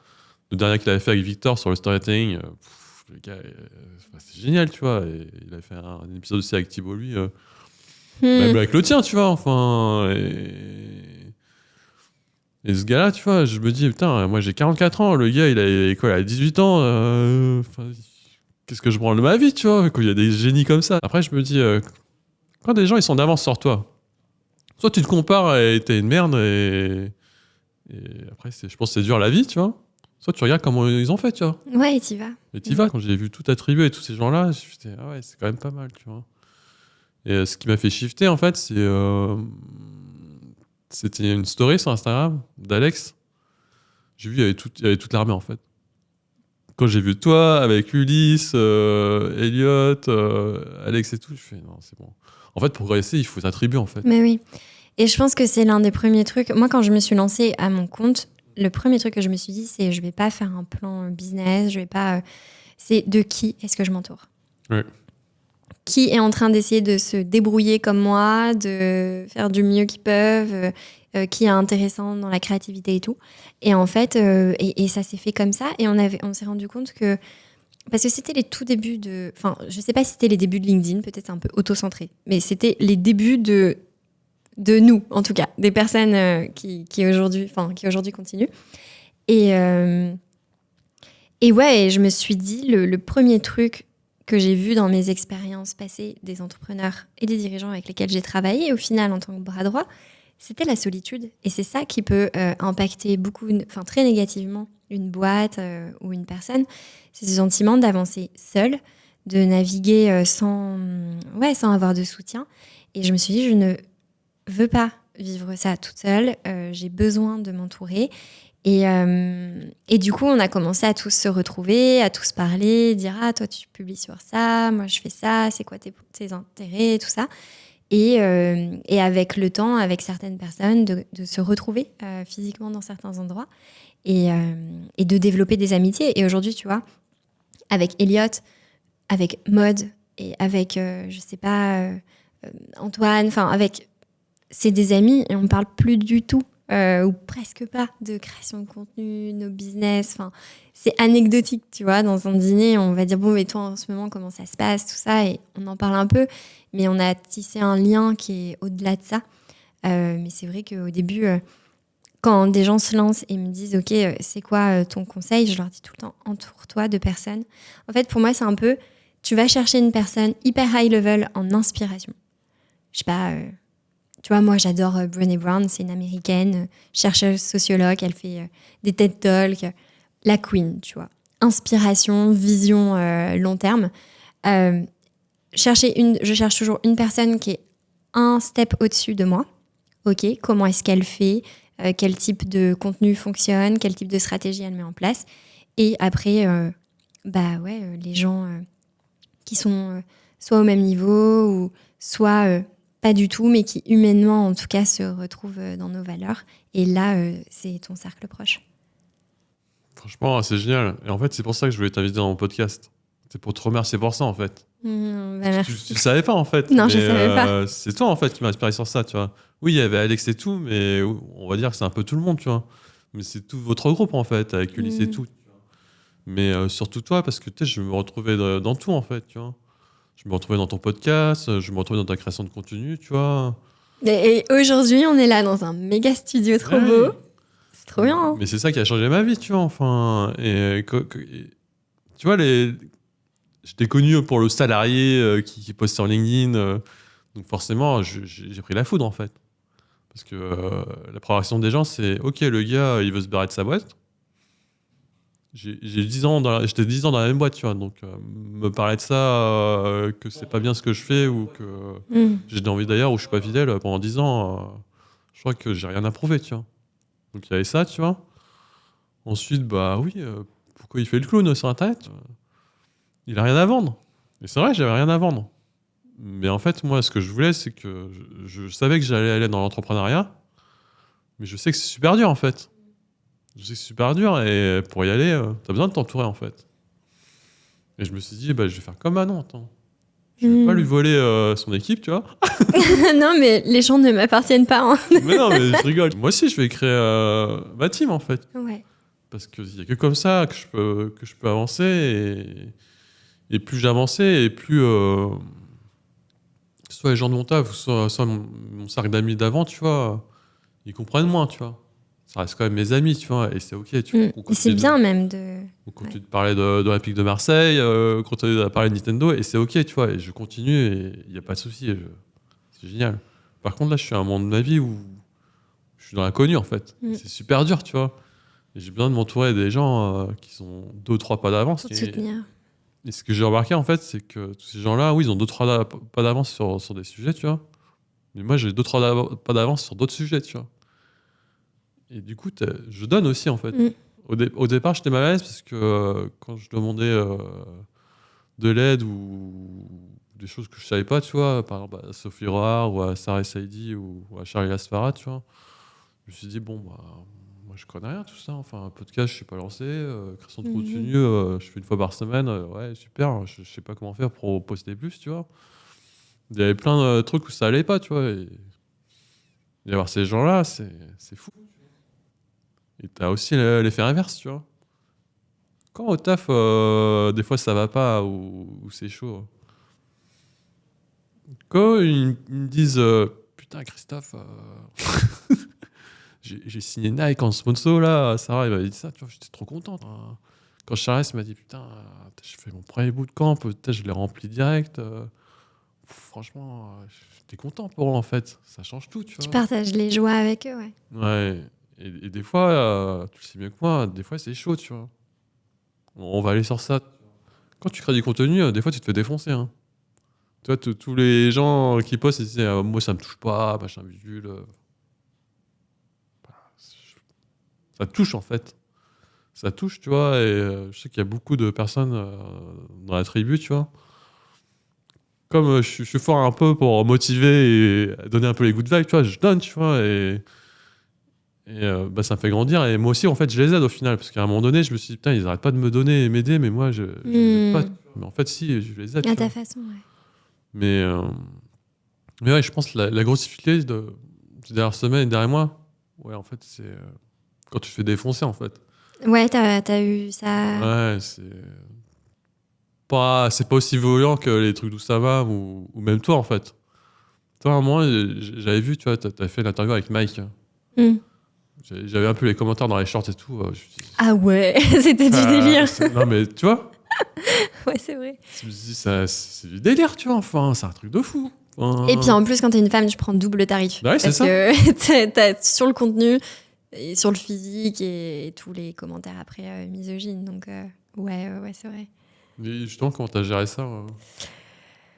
Le dernier qu'il avait fait avec Victor sur le storytelling, le gars, c'est génial, tu vois. Et il a fait un épisode aussi avec Thibault, lui. Même avec le tien, tu vois, enfin. Et ce gars-là, tu vois, je me dis, putain, moi j'ai 44 ans, le gars, il a 18 ans. Qu'est-ce que je branle de ma vie, tu vois, quand il y a des génies comme ça. Après, je me dis, quand des gens, ils sont d'avance sur toi, soit tu te compares et t'es une merde, et après, je pense que c'est dur la vie, tu vois. Soit tu regardes comment ils ont fait, tu vois. Ouais, et t'y vas. Et t'y vas. Quand j'ai vu tout attribué et tous ces gens-là, je me suis dit, ah ouais, c'est quand même pas mal, tu vois. Et ce qui m'a fait shifter, en fait, c'était une story sur Instagram d'Alex. J'ai vu, il y avait toute l'armée, en fait. Quand j'ai vu toi, avec Ulysse, Elliot, Alex et tout, je fais, non, c'est bon. En fait, pour progresser, il faut s'attribuer, en fait. Mais oui. Et je pense que c'est l'un des premiers trucs. Moi, quand je me suis lancée à mon compte, le premier truc que je me suis dit, c'est je vais pas faire un plan business, je vais pas. C'est de qui est-ce que je m'entoure? Oui. Qui est en train d'essayer de se débrouiller comme moi, de faire du mieux qu'ils peuvent, qui est intéressant dans la créativité et tout. Et en fait, et ça s'est fait comme ça. Et on s'est rendu compte que, parce que c'était les tout débuts de, enfin, je sais pas si c'était les débuts de LinkedIn, peut-être c'est un peu auto-centré, mais c'était les débuts de nous, en tout cas, des personnes qui aujourd'hui continuent. Et ouais, et je me suis dit, le premier truc que j'ai vu dans mes expériences passées des entrepreneurs et des dirigeants avec lesquels j'ai travaillé, au final, en tant que bras droit, c'était la solitude. Et c'est ça qui peut impacter très négativement une boîte ou une personne. C'est ce sentiment d'avancer seul, de naviguer sans avoir de soutien. Et je me suis dit, je ne veux pas vivre ça toute seule. J'ai besoin de m'entourer. Et du coup, on a commencé à tous se retrouver, à tous parler, dire « Ah, toi, tu publies sur ça, moi, je fais ça, c'est quoi tes intérêts ?» tout ça. Et avec le temps, avec certaines personnes, de se retrouver physiquement dans certains endroits et de développer des amitiés. Et aujourd'hui, tu vois, avec Elliot, avec Maud et avec, je sais pas, Antoine, c'est des amis et on parle plus du tout. Ou presque pas de création de contenu, nos business. Enfin, c'est anecdotique, tu vois. Dans un dîner, on va dire bon, mais toi en ce moment, comment ça se passe, tout ça, et on en parle un peu. Mais on a tissé un lien qui est au-delà de ça. Mais c'est vrai qu'au début, quand des gens se lancent et me disent ok, c'est quoi ton conseil, je leur dis tout le temps entoure-toi de personnes. En fait, pour moi, c'est un peu tu vas chercher une personne hyper high level en inspiration. Je sais pas. Tu vois, moi, j'adore Brené Brown, c'est une américaine, chercheuse sociologue, elle fait des TED Talks, la queen, tu vois. Inspiration, vision long terme. Je cherche toujours une personne qui est un step au-dessus de moi. Ok, comment est-ce qu'elle fait, quel type de contenu fonctionne, quel type de stratégie elle met en place. Et après, les gens qui sont soit au même niveau ou soit pas du tout, mais qui humainement, en tout cas, se retrouvent dans nos valeurs. Et là, c'est ton cercle proche. Franchement, c'est génial. Et en fait, c'est pour ça que je voulais t'inviter dans mon podcast. C'est pour te remercier pour ça, en fait. Merci. Tu le savais pas, en fait. Non, mais, je savais pas. c'est toi, en fait, qui m'a inspiré sur ça, tu vois. Oui, il y avait Alex et tout, mais on va dire que c'est un peu tout le monde, tu vois. Mais c'est tout votre groupe, en fait, avec Ulysse et tout. Mais surtout toi, parce que tu sais, je me retrouvais dans tout, en fait, tu vois. Je me retrouvais dans ton podcast, je me retrouvais dans ta création de contenu, tu vois. Et aujourd'hui, on est là dans un méga studio trop beau. C'est trop bien. Hein. Mais c'est ça qui a changé ma vie, tu vois. Enfin, tu vois, je t'ai connu pour le salarié qui poste sur LinkedIn. Donc forcément, j'ai pris la foudre, en fait. Parce que la première réaction des gens, c'est OK, le gars, il veut se barrer de sa boîte. J'étais 10 ans dans la même boîte, tu vois. Donc, me parler de ça, que c'est pas bien ce que je fais ou que j'ai envie d'ailleurs ou je suis pas fidèle pendant 10 ans, je crois que j'ai rien à prouver, tu vois. Donc, il y avait ça, tu vois. Ensuite, bah oui, pourquoi il fait le clown sur Internet Il a rien à vendre. Et c'est vrai, j'avais rien à vendre. Mais en fait, moi, ce que je voulais, c'est que je savais que j'allais aller dans l'entrepreneuriat, mais je sais que c'est super dur, en fait. Je sais que c'est super dur et pour y aller, t'as besoin de t'entourer en fait. Et je me suis dit, je vais faire comme Manon, attends. Je vais pas lui voler son équipe, tu vois. Non, mais les gens ne m'appartiennent pas. Hein. Mais non, mais je rigole. Moi aussi, je vais créer ma team en fait. Ouais. Parce qu'il y a que comme ça que je peux avancer. Et plus j'avançais, et plus soit les gens de mon taf, soit mon cercle d'amis d'avant, tu vois, ils comprennent moins, tu vois. Ça reste quand même mes amis, tu vois, et c'est ok. Et c'est bien même de... On continue de parler de l'Olympique de Marseille, on continue de parler de Nintendo, et c'est ok, tu vois, et je continue, et il n'y a pas de souci, c'est génial. Par contre, là, je suis à un moment de ma vie où je suis dans l'inconnu, en fait. C'est super dur, tu vois. Et j'ai besoin de m'entourer des gens qui sont 2 ou 3 pas d'avance. Pour te soutenir. Et ce que j'ai remarqué, en fait, c'est que tous ces gens-là, oui, ils ont 2 ou 3 pas d'avance sur des sujets, tu vois. Mais moi, j'ai 2 ou 3 pas d'avance sur d'autres sujets, tu vois. Et du coup, je donne aussi, en fait. Au départ, j'étais mal à l'aise parce que quand je demandais de l'aide ou des choses que je savais pas, tu vois, par exemple à Sophie Roard ou à Sarah Saidi ou à Charlie Lasfara, tu vois, je me suis dit, bon, moi, je connais rien, tout ça. Enfin, un podcast, je sais pas lancer. Création de contenu, je fais une fois par semaine. Ouais, super. Je sais pas comment faire pour poster plus, tu vois. Il y avait plein de trucs où ça allait pas, tu vois. Et avoir ces gens-là, c'est fou. Et t'as aussi l'effet inverse, tu vois. Quand au taf, des fois ça va pas ou c'est chaud. Quand ils me disent putain, Christophe, j'ai signé Nike en sponsor là, Sarah, il m'avait dit ça, tu vois, j'étais trop contente. Hein. Quand Charles m'a dit putain, j'ai fait mon premier bootcamp, peut-être je l'ai rempli direct. Franchement, j'étais content pour eux en fait. Ça change tout, tu vois. Tu partages les joies avec eux, ouais. Ouais. Et des fois, tu le sais mieux que moi, des fois c'est chaud, tu vois. On va aller sur ça. Quand tu crées du contenu, des fois tu te fais défoncer. Hein. Tu vois, tous les gens qui postent, ils disent moi ça me touche pas, machin bidule. Ça te touche en fait. Ça touche, tu vois. Et je sais qu'il y a beaucoup de personnes dans la tribu, tu vois. Comme je suis fort un peu pour motiver et donner un peu les good vibes, tu vois, je donne, tu vois. Et ça me fait grandir. Et moi aussi, en fait, je les aide au final. Parce qu'à un moment donné, je me suis dit, putain, ils n'arrêtent pas de me donner et m'aider, mais moi, je les aide pas. Mais en fait, si, je les aide. À tu ta vois. façon, ouais. Mais ouais, je pense que la grosse difficulté ces dernières semaines et derrière moi, ouais, en fait, c'est quand tu te fais défoncer, en fait. Ouais, t'as eu ça. Ouais, c'est pas aussi violent que les trucs d'où ça va ou même toi, en fait. Toi, à un moment, j'avais vu, tu vois, t'as fait l'interview avec Mike. Mm. J'avais un peu les commentaires dans les shorts et tout. Je me suis dit, Ah ouais, c'était du délire. non, mais tu vois, Ouais, c'est vrai. je me suis dit, c'est du délire, tu vois, enfin, c'est un truc de fou. Enfin, Et puis en plus, quand t'es une femme, tu prends double tarif. Bah ouais, c'est parce ça. que t'as sur le contenu et sur le physique et tous les commentaires après misogynes. Donc ouais, c'est vrai. Mais justement, comment t'as géré ça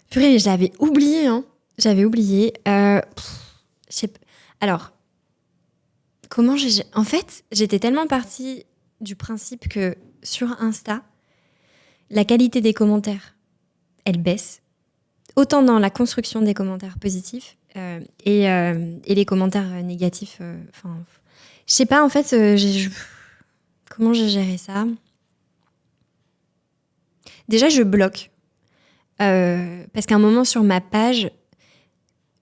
Purée, j'avais oublié, hein. J'avais oublié. Je sais p- Alors, comment j'ai... En fait, j'étais tellement partie du principe que sur Insta, la qualité des commentaires, elle baisse. Autant dans la construction des commentaires positifs et les commentaires négatifs. Enfin, je sais pas, en fait, comment j'ai géré ça? Déjà, je bloque. Parce qu'à un moment sur ma page,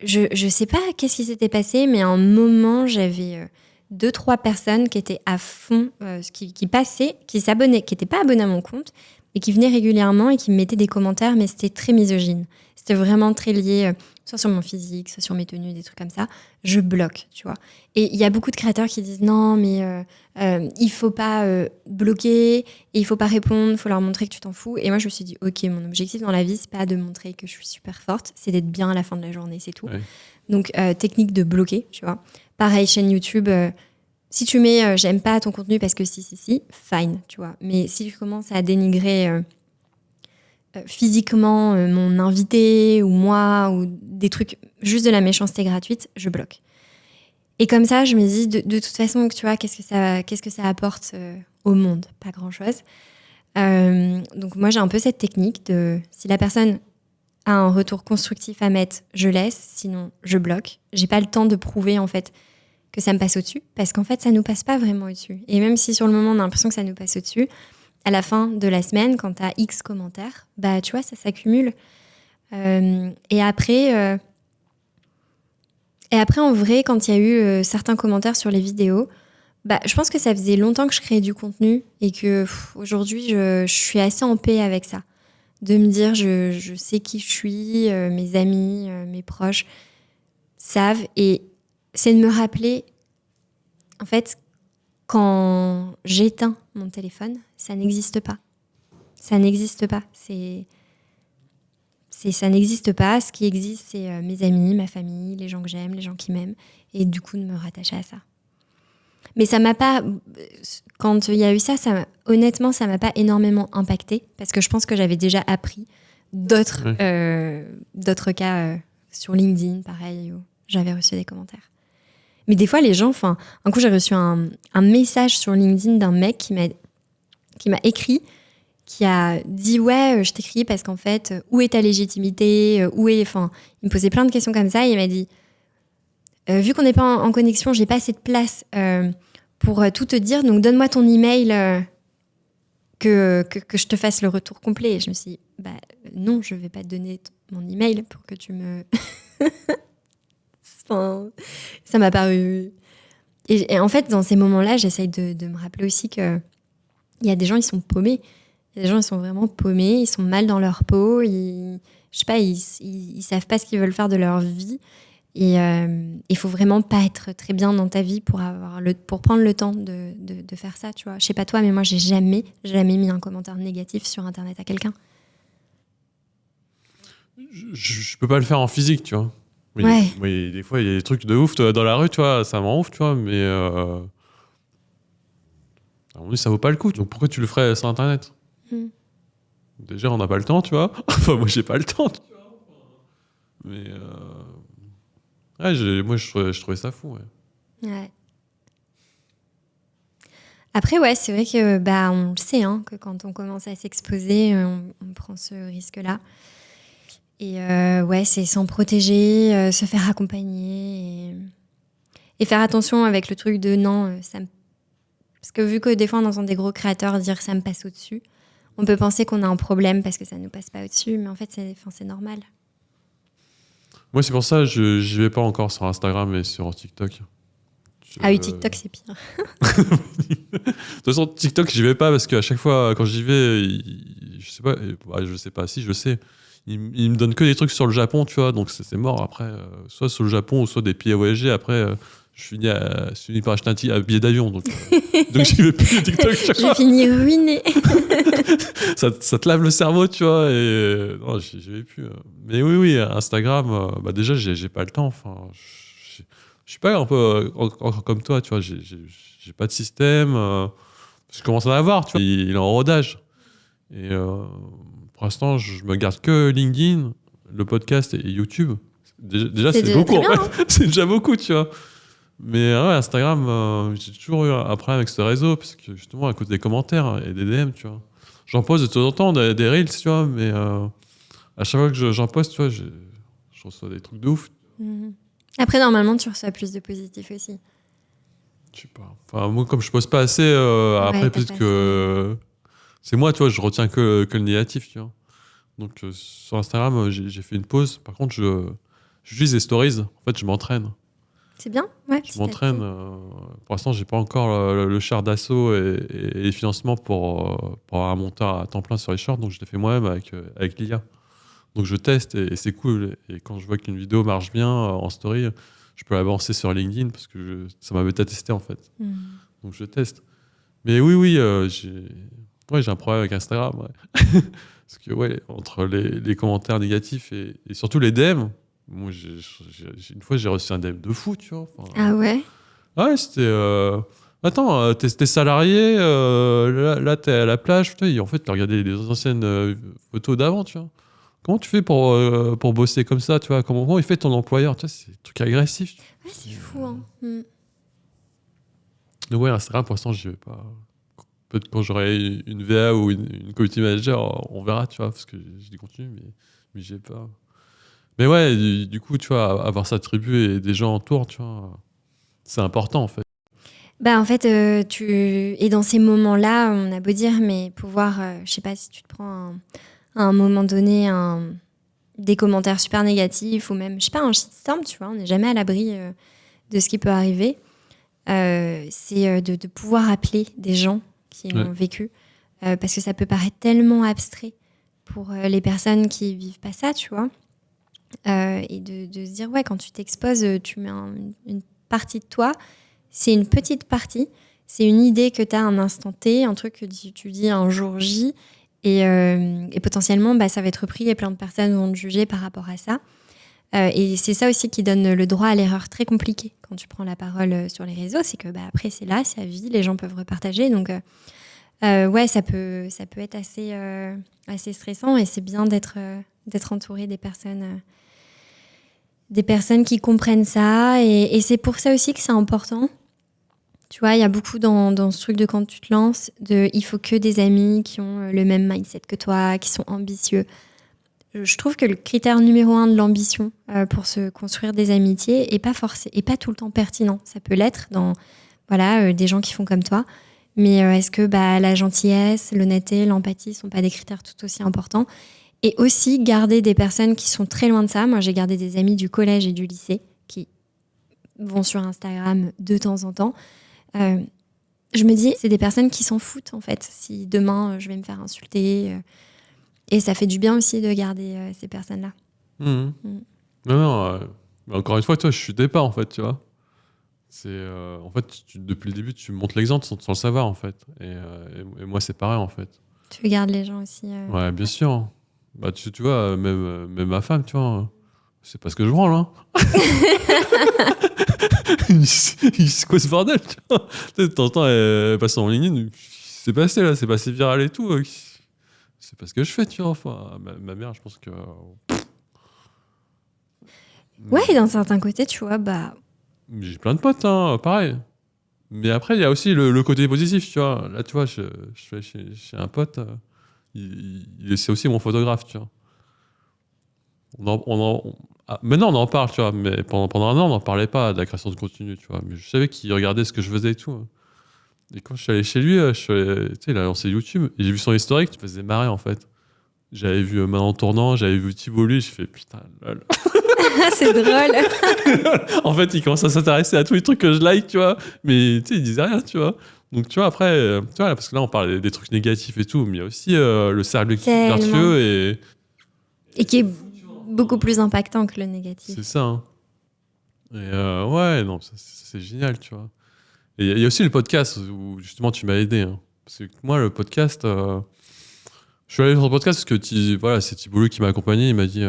je sais pas qu'est-ce qui s'était passé, mais à un moment, j'avais 2-3 personnes qui étaient à fond, qui passaient, qui s'abonnaient, qui n'étaient pas abonnées à mon compte, et qui venaient régulièrement et qui me mettaient des commentaires, mais c'était très misogyne. C'était vraiment très lié, soit sur mon physique, soit sur mes tenues, des trucs comme ça. Je bloque, tu vois. Et il y a beaucoup de créateurs qui disent non, mais il faut pas bloquer, et il faut pas répondre, il faut leur montrer que tu t'en fous. Et moi, je me suis dit, ok, mon objectif dans la vie, c'est pas de montrer que je suis super forte, c'est d'être bien à la fin de la journée, c'est tout. Ouais. Donc, technique de bloquer, tu vois. Pareil, chaîne YouTube, si tu mets j'aime pas ton contenu parce que si, fine, tu vois. Mais si tu commences à dénigrer physiquement mon invité ou moi, ou des trucs, juste de la méchanceté gratuite, je bloque. Et comme ça, je me dis, de toute façon, tu vois, qu'est-ce que ça apporte au monde? Pas grand-chose. Donc moi, j'ai un peu cette technique de, si la personne a un retour constructif à mettre, je laisse, sinon je bloque. J'ai pas le temps de prouver, en fait, que ça me passe au-dessus, parce qu'en fait, ça nous passe pas vraiment au-dessus. Et même si sur le moment, on a l'impression que ça nous passe au-dessus, à la fin de la semaine, quand tu as X commentaires, bah, tu vois, ça s'accumule. Et après, en vrai, quand il y a eu certains commentaires sur les vidéos, bah, je pense que ça faisait longtemps que je créais du contenu et que aujourd'hui, je suis assez en paix avec ça. De me dire, je sais qui je suis, mes amis, mes proches savent. Et c'est de me rappeler, en fait, quand j'éteins mon téléphone, ça n'existe pas. Ça n'existe pas. Ça n'existe pas. Ce qui existe, c'est mes amis, ma famille, les gens que j'aime, les gens qui m'aiment. Et du coup, de me rattacher à ça. Mais ça m'a pas... Quand il y a eu ça, honnêtement, ça m'a pas énormément impacté parce que je pense que j'avais déjà appris d'autres cas sur LinkedIn, pareil, où j'avais reçu des commentaires. Mais des fois, les gens... un coup, j'ai reçu un message sur LinkedIn d'un mec qui m'a écrit, qui a dit « Ouais, je t'écris parce qu'en fait, où est ta légitimité ? Où est... » Enfin, il me posait plein de questions comme ça et il m'a dit « Vu qu'on n'est pas en connexion, j'ai pas assez de place pour tout te dire, donc donne-moi ton email que je te fasse le retour complet. » Et je me suis dit « Non, je vais pas te donner mon email pour que tu me... » Enfin, ça m'a paru... Et en fait, dans ces moments-là, j'essaye de me rappeler aussi qu'il y a des gens, ils sont paumés. Il y a des gens, ils sont vraiment paumés, ils sont mal dans leur peau, je sais pas, ils savent pas ce qu'ils veulent faire de leur vie. Et il faut vraiment pas être très bien dans ta vie pour prendre le temps de faire ça, tu vois. Je sais pas toi, mais moi, j'ai jamais mis un commentaire négatif sur Internet à quelqu'un. Je peux pas le faire en physique, tu vois. Ouais. Mais des fois, il y a des trucs de ouf dans la rue, tu vois, ça m'en ouf, tu vois, mais à mon avis, ça vaut pas le coup. Donc pourquoi tu le ferais sur Internet? Déjà, on n'a pas le temps, tu vois. Enfin, moi, j'ai pas le temps, tu vois. Mais ouais, moi, je trouvais ça fou, Ouais. Après, ouais, c'est vrai que on le sait, hein, que quand on commence à s'exposer, on prend ce risque-là. Et ouais, c'est s'en protéger, se faire accompagner et faire attention avec le truc de non, parce que vu que des fois on entend des gros créateurs dire ça me passe au-dessus, on peut penser qu'on a un problème parce que ça nous passe pas au-dessus, mais en fait c'est normal. moi, c'est pour ça que j'y vais pas encore sur Instagram et sur TikTok. Ah oui, TikTok c'est pire. De toute façon, TikTok, j'y vais pas parce qu'à chaque fois, quand j'y vais, je sais pas, si je sais. Il me donne que des trucs sur le Japon, tu vois, donc c'est mort. Après, soit sur le Japon ou soit des pays voyagés. Après, je finis par acheter un billet d'avion, donc j'y vais plus TikTok. J'ai fini ruiné. ça te lave le cerveau, tu vois, et non, j'y vais plus. Mais oui, Instagram, déjà, j'ai pas le temps. Enfin, je suis pas un peu encore comme toi, tu vois, j'ai pas de système. Je commence à en avoir, tu vois. Il est en rodage. Et pour l'instant, je me garde que LinkedIn, le podcast et YouTube. Déjà c'est beaucoup. Bien, hein. C'est déjà beaucoup, tu vois. Mais ouais, Instagram, j'ai toujours eu un problème avec ce réseau, parce que justement, à cause des commentaires et des DM, tu vois. J'en poste de temps en temps des Reels, tu vois, mais à chaque fois que j'en poste, tu vois, je reçois des trucs de ouf. Après, normalement, tu reçois plus de positifs aussi. Je sais pas. Enfin, moi, comme je poste pas assez, après, peut-être que... C'est moi, tu vois, je retiens que le négatif, tu vois. Donc, sur Instagram, j'ai fait une pause. Par contre, j'utilise les stories. En fait, je m'entraîne. C'est bien, ouais. Je m'entraîne. Pour l'instant, j'ai pas encore le char d'assaut et les financements pour un monteur à temps plein sur les shorts. Donc, je l'ai fait moi-même avec l'IA. Donc, je teste et c'est cool. Et quand je vois qu'une vidéo marche bien en story, je peux l'avancer sur LinkedIn parce que ça m'avait testé, en fait. Donc, je teste. Mais oui, j'ai un problème avec Instagram. Ouais. Parce que, ouais, entre les commentaires négatifs et surtout les DM, moi, une fois, j'ai reçu un DM de fou, tu vois. Enfin, ah ouais? Ouais, c'était... Attends, t'es salarié, là t'es à la plage, putain, et en fait, t'as regardé les anciennes photos d'avant, tu vois. Comment tu fais pour bosser comme ça, tu vois? Comment il fait ton employeur? Tu vois, c'est des trucs agressifs. Ouais, c'est fou, hein. Donc ouais, Instagram, pour l'instant, j'y vais pas. Peut-être quand j'aurai une VA ou une community manager, on verra, tu vois, parce que j'ai du contenu, mais j'y vais pas. Mais ouais, du coup, tu vois, avoir sa tribu et des gens autour, tu vois, c'est important, en fait. En fait, et dans ces moments-là, on a beau dire, mais pouvoir, je sais pas si tu te prends à un moment donné des commentaires super négatifs ou même, je sais pas, un shitstorm, tu vois, on n'est jamais à l'abri de ce qui peut arriver. C'est de pouvoir appeler des gens qui l'ont vécu, parce que ça peut paraître tellement abstrait pour les personnes qui vivent pas ça, tu vois. Et de se dire, ouais, quand tu t'exposes, tu mets une partie de toi. C'est une petite partie. C'est une idée que tu as à un instant T, un truc que tu dis un jour J. Et potentiellement, ça va être repris et plein de personnes vont te juger par rapport à ça. Et c'est ça aussi qui donne le droit à l'erreur très compliqué quand tu prends la parole sur les réseaux. C'est que après, c'est là, c'est à vie, les gens peuvent repartager. Donc, ouais, ça peut être assez stressant et c'est bien d'être entouré des personnes qui comprennent ça. Et c'est pour ça aussi que c'est important. Tu vois, il y a beaucoup dans ce truc de quand tu te lances, il faut que des amis qui ont le même mindset que toi, qui sont ambitieux. Je trouve que le critère numéro 1 de l'ambition pour se construire des amitiés est pas tout le temps pertinent. Ça peut l'être dans des gens qui font comme toi. Mais est-ce que la gentillesse, l'honnêteté, l'empathie sont pas des critères tout aussi importants? Et aussi garder des personnes qui sont très loin de ça. Moi, j'ai gardé des amis du collège et du lycée qui vont sur Instagram de temps en temps, je me dis, c'est des personnes qui s'en foutent, en fait. Si demain, je vais me faire insulter. Et ça fait du bien aussi de garder ces personnes-là. Non, non. Mais encore une fois, toi, je suis départ, en fait, tu vois. En fait, depuis le début, tu montres l'exemple sans le savoir, en fait. Et moi, c'est pareil, en fait. Tu gardes les gens aussi. Ouais, bien sûr. Bah, tu vois, même ma femme, tu vois, c'est pas ce que je branle, hein. C'est quoi ce bordel, tu vois. De temps en temps, elle passe en ligne, c'est passé, là, c'est passé viral et tout. C'est pas ce que je fais, tu vois. Enfin, ma mère, je pense que... Ouais, d'un certain côté, tu vois, bah... J'ai plein de potes, hein, pareil. Mais après, il y a aussi le côté positif, tu vois. Là, tu vois, je vais chez un pote, c'est aussi mon photographe, tu vois. Maintenant, on en parle, tu vois, mais pendant un an, on n'en parlait pas de la création de contenu, tu vois. Mais je savais qu'il regardait ce que je faisais et tout, hein. Et quand je suis allé chez lui, tu sais, il a lancé YouTube, et j'ai vu son historique, tu me faisais marrer, en fait. J'avais vu Manon Tournant, j'avais vu Thibault lui, j'ai fait putain, lol. C'est drôle. En fait, il commence à s'intéresser à tous les trucs que je like, tu vois. Mais tu sais, il disait rien, tu vois. Donc, tu vois, après, tu vois, parce que là, on parle des trucs négatifs et tout, mais il y a aussi le cercle vertueux et qui est beaucoup plus impactant que le négatif. C'est ça, hein. Et ouais, non, c'est génial, tu vois. Et il y a aussi le podcast où, justement, tu m'as aidé, hein. Parce que moi, le podcast... je suis allé sur le podcast parce que voilà, c'est Thibault qui m'a accompagné. Il m'a dit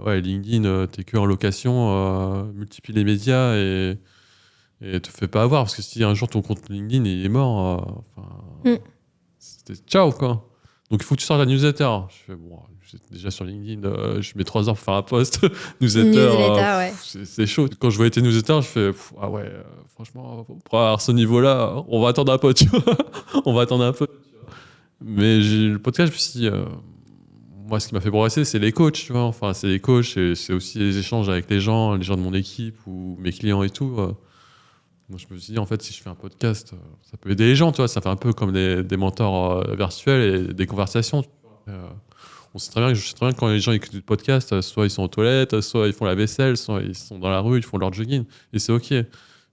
ouais, LinkedIn, t'es que en location, multiplie les médias et te fais pas avoir. Parce que si un jour ton compte LinkedIn il est mort, c'était ciao, quoi. Donc il faut que tu sortes la newsletter. Je fais bon, j'étais déjà sur LinkedIn, je mets 3 heures pour faire un post. Newsletter, ouais. c'est chaud. Quand je voyais tes newsletters, je fais ah ouais, franchement, pour avoir ce niveau-là, on va attendre un peu, tu vois. On va attendre un peu. Mais le podcast, je me suis dit, moi, ce qui m'a fait progresser, c'est les coachs, tu vois. Enfin, c'est les coachs, et c'est aussi les échanges avec les gens de mon équipe ou mes clients et tout. Moi, je me suis dit, en fait, si je fais un podcast, ça peut aider les gens, tu vois. Ça fait un peu comme des mentors virtuels et des conversations. On sait très bien que quand les gens écoutent le podcast, soit ils sont aux toilettes, soit ils font la vaisselle, soit ils sont dans la rue, ils font leur jogging, et c'est OK.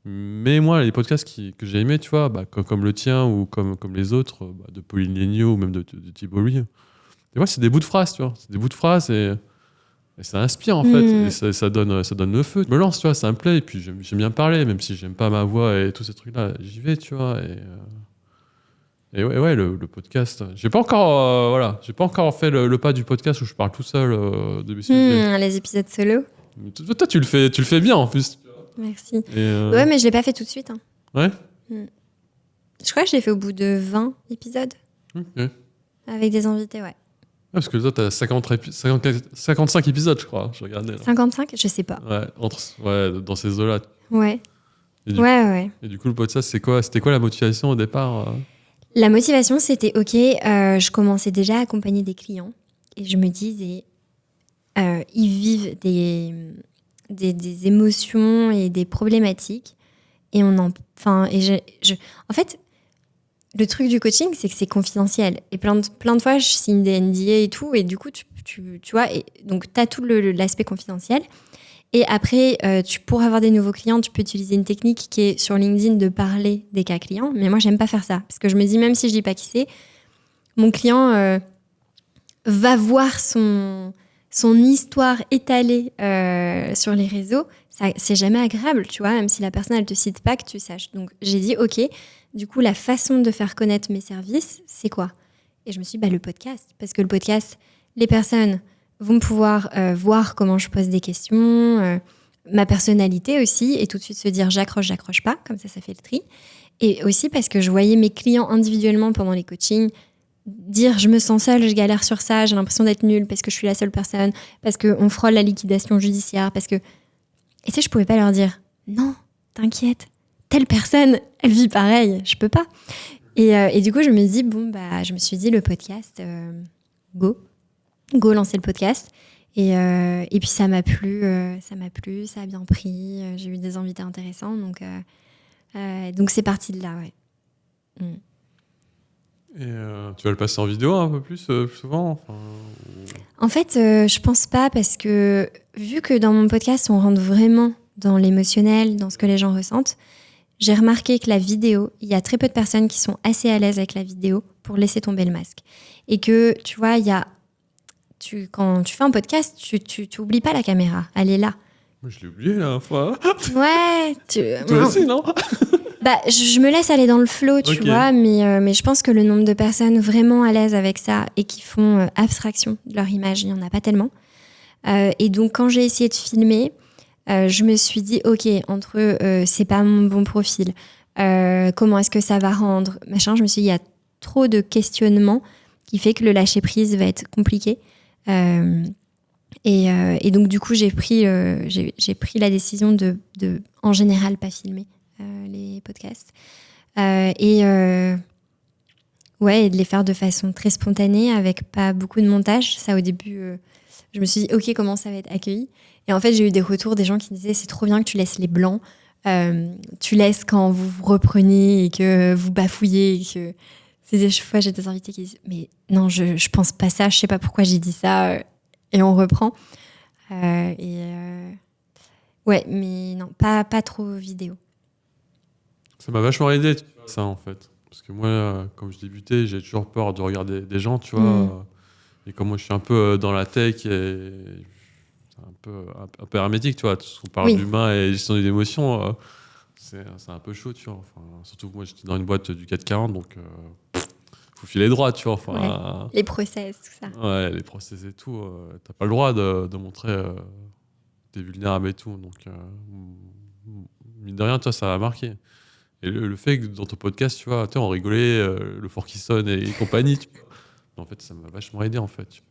Mais moi, les podcasts que j'ai aimés, tu vois, bah, comme le tien ou comme les autres, bah, de Pauline Léniaud ou même de Thibault Louis, des fois, c'est des bouts de phrases, tu vois. C'est des bouts de phrases et ça inspire, en fait. Et ça donne le feu. Je me lance, tu vois, ça me plaît. Et puis, j'aime bien parler, même si j'aime pas ma voix et tous ces trucs-là. J'y vais, tu vois. Et ouais, le podcast. J'ai pas encore fait le pas du podcast où je parle tout seul de mes sujets. Les épisodes solo. Mais toi, tu le fais bien, en plus. Merci. Ouais, mais je l'ai pas fait tout de suite, hein. Ouais. Je crois que je l'ai fait au bout de 20 épisodes. Ok. Avec des invités, ouais. Parce que toi, t'as 55 épisodes, je crois. Je regardais. Là. 55 ? Je sais pas. Ouais, dans ces eaux-là. Ouais. Ouais. Et du coup, le podcast, c'était quoi la motivation au départ La motivation, c'était OK, je commençais déjà à accompagner des clients. Et je me disais, ils vivent des émotions et des problématiques. Et en fait, le truc du coaching, c'est que c'est confidentiel. Et plein de fois, je signe des NDA et tout. Et du coup, tu vois, et donc tu as tout l'aspect confidentiel. Et après, pour avoir des nouveaux clients, tu peux utiliser une technique qui est sur LinkedIn de parler des cas clients. Mais moi, j'aime pas faire ça. Parce que je me dis, même si je dis pas qui c'est, mon client va voir son histoire étalée sur les réseaux. C'est jamais agréable, tu vois, même si la personne, elle te cite pas, que tu saches. Donc, j'ai dit, OK, du coup, la façon de faire connaître mes services, c'est quoi ? Et je me suis dit, le podcast. Parce que le podcast, les personnes vont pouvoir voir comment je pose des questions, ma personnalité aussi, et tout de suite se dire, j'accroche pas, comme ça fait le tri. Et aussi parce que je voyais mes clients individuellement pendant les coachings dire, je me sens seule, je galère sur ça, j'ai l'impression d'être nulle parce que je suis la seule personne, parce qu'on frôle la liquidation judiciaire, parce que... Et tu sais, je pouvais pas leur dire, non, t'inquiète, telle personne, elle vit pareil, je peux pas. Et du coup, je me suis dit, le podcast, go, lancer le podcast. Et puis ça m'a plu, ça a bien pris, j'ai eu des invités intéressants, donc c'est parti de là, ouais. Et tu vas le passer en vidéo un peu plus souvent En fait, je pense pas, parce que vu que dans mon podcast, on rentre vraiment dans l'émotionnel, dans ce que les gens ressentent. J'ai remarqué que la vidéo, il y a très peu de personnes qui sont assez à l'aise avec la vidéo pour laisser tomber le masque. Et que, tu vois, quand tu fais un podcast, tu n'oublies pas la caméra. Elle est là. Moi, je l'ai oublié la dernière fois. Ouais. Toi aussi, non? Bah, je me laisse aller dans le flow, tu vois, mais je pense que le nombre de personnes vraiment à l'aise avec ça et qui font abstraction de leur image, il n'y en a pas tellement. Et donc, quand j'ai essayé de filmer, je me suis dit, ok, c'est pas mon bon profil, comment est-ce que ça va rendre, machin. Je me suis dit, il y a trop de questionnements qui fait que le lâcher-prise va être compliqué. Et donc, du coup, j'ai pris la décision de en général, pas filmer les podcasts. Et de les faire de façon très spontanée, avec pas beaucoup de montage. Ça, au début, je me suis dit, ok, comment ça va être accueilli? Et en fait, j'ai eu des retours des gens qui disaient, c'est trop bien que tu laisses les blancs. Tu laisses quand vous vous reprenez et que vous bafouillez. Et que... Des fois, j'ai des invités qui disent, mais non, je pense pas ça, je sais pas pourquoi j'ai dit ça. Et on reprend. Ouais, mais non, pas trop vidéo. Ça m'a vachement aidé, tu vois, ça, en fait. Parce que moi, quand je débutais, j'ai toujours peur de regarder des gens, tu vois. Et comme moi, je suis un peu dans la tech et un peu hermétique, tu vois. Tout ce qu'on parle d'humain et gestion des émotions, c'est un peu chaud, tu vois. Enfin, surtout que moi, j'étais dans une boîte du 440, donc faut filer droit, tu vois. Enfin, les process, tout ça. Ouais, les process et tout. T'as pas le droit de montrer t'es vulnérable et tout. Donc, mine de rien, toi, ça a marqué. Et le fait que dans ton podcast, tu vois, on rigolait, le fort qui sonne et compagnie, tu vois. En fait, ça m'a vachement aidé, en fait.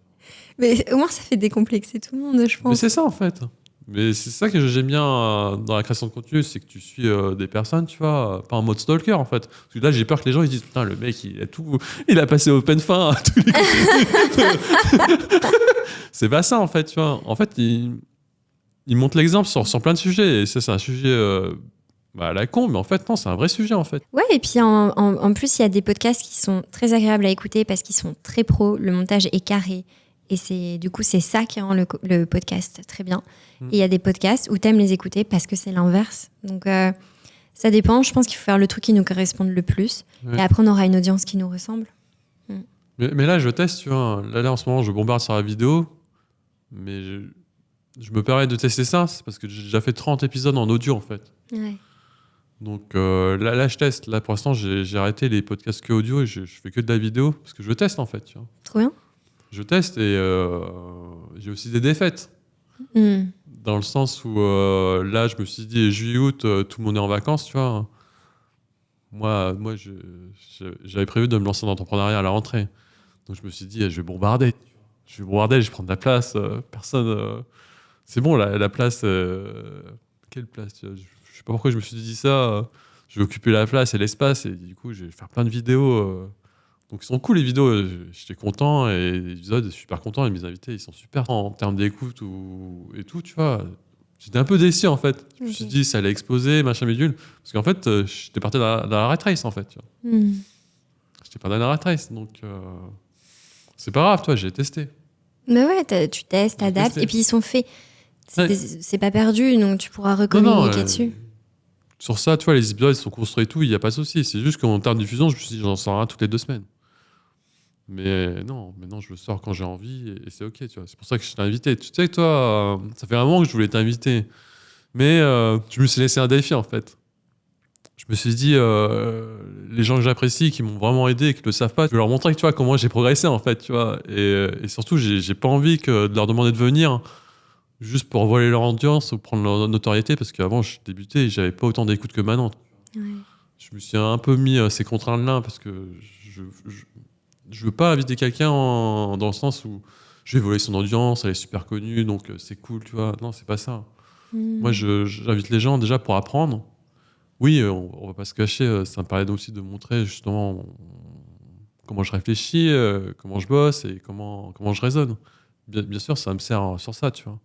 Mais au moins, ça fait décomplexer tout le monde, je pense. Mais c'est ça, en fait. Mais c'est ça que j'aime bien dans la création de contenu, c'est que tu suis des personnes, tu vois, pas en mode stalker, en fait. Parce que là, j'ai peur que les gens ils disent, putain, le mec, il a passé open fin à tous les C'est pas ça, en fait, tu vois. En fait, il montre l'exemple sur plein de sujets. Et ça, c'est un sujet à la con, mais en fait, non, c'est un vrai sujet, en fait. Ouais, et puis en plus, il y a des podcasts qui sont très agréables à écouter parce qu'ils sont très pros, le montage est carré. Et c'est ça qui rend le podcast très bien. Et il y a des podcasts où t'aimes les écouter parce que c'est l'inverse. Donc, ça dépend. Je pense qu'il faut faire le truc qui nous corresponde le plus. Ouais. Et après, on aura une audience qui nous ressemble. Mais là, je teste, tu vois. Là, en ce moment, je bombarde sur la vidéo. Mais je me permets de tester ça. C'est parce que j'ai déjà fait 30 épisodes en audio, en fait. Ouais. Donc là, je teste. Là, pour l'instant, j'ai arrêté les podcasts que audio et je fais que de la vidéo. Parce que je teste, en fait. Tu vois. Trop bien. Je teste et j'ai aussi des défaites. Dans le sens où là, je me suis dit, juillet-août, tout le monde est en vacances, tu vois. Moi j'avais prévu de me lancer dans l'entrepreneuriat à la rentrée. Donc je me suis dit, je vais bombarder. Je vais prendre de la place. Personne. C'est bon, la place. Quelle place, tu vois, je sais pas pourquoi je me suis dit ça. Je vais occuper la place et l'espace. Et du coup, je vais faire plein de vidéos. Donc, ils sont cool, les vidéos. J'étais content. Et les épisodes, je suis super content. Et mes invités, ils sont super en termes d'écoute et tout, tu vois. J'étais un peu déçu, en fait. Je me suis dit, ça allait exploser, machin, bidule. Parce qu'en fait, j'étais parti dans la rat race, en fait. Tu vois. J'étais pas dans la rat race. Donc, c'est pas grave, toi, j'ai testé. Mais ouais, tu testes, t'adaptes. Et puis, ils sont faits. C'est pas perdu, donc tu pourras recommuniquer dessus. Sur ça, tu vois, les épisodes, ils sont construits et tout, il n'y a pas de souci. C'est juste qu'en termes de diffusion, je me suis dit, j'en sors un toutes les 2 semaines. Mais non, maintenant, je le sors quand j'ai envie et c'est OK, tu vois. C'est pour ça que je t'ai invité. Tu sais que toi, ça fait un moment que je voulais t'inviter. Mais je me suis laissé un défi, en fait. Je me suis dit, les gens que j'apprécie, qui m'ont vraiment aidé et qui ne le savent pas, je vais leur montrer que, tu vois, comment j'ai progressé, en fait, tu vois. Et surtout, j'ai pas envie de leur demander de venir juste pour voler leur audience ou prendre leur notoriété, parce qu'avant, je débutais et j'avais pas autant d'écoute que maintenant. Ouais. Je me suis un peu mis ces contraintes-là parce que je veux pas inviter quelqu'un dans le sens où je vais voler son audience, elle est super connue, donc c'est cool, tu vois. Non, c'est pas ça. Moi, j'invite les gens déjà pour apprendre. Oui, on va pas se cacher, ça me permet aussi de montrer justement comment je réfléchis, comment je bosse et comment je raisonne. Bien sûr, ça me sert sur ça, tu vois.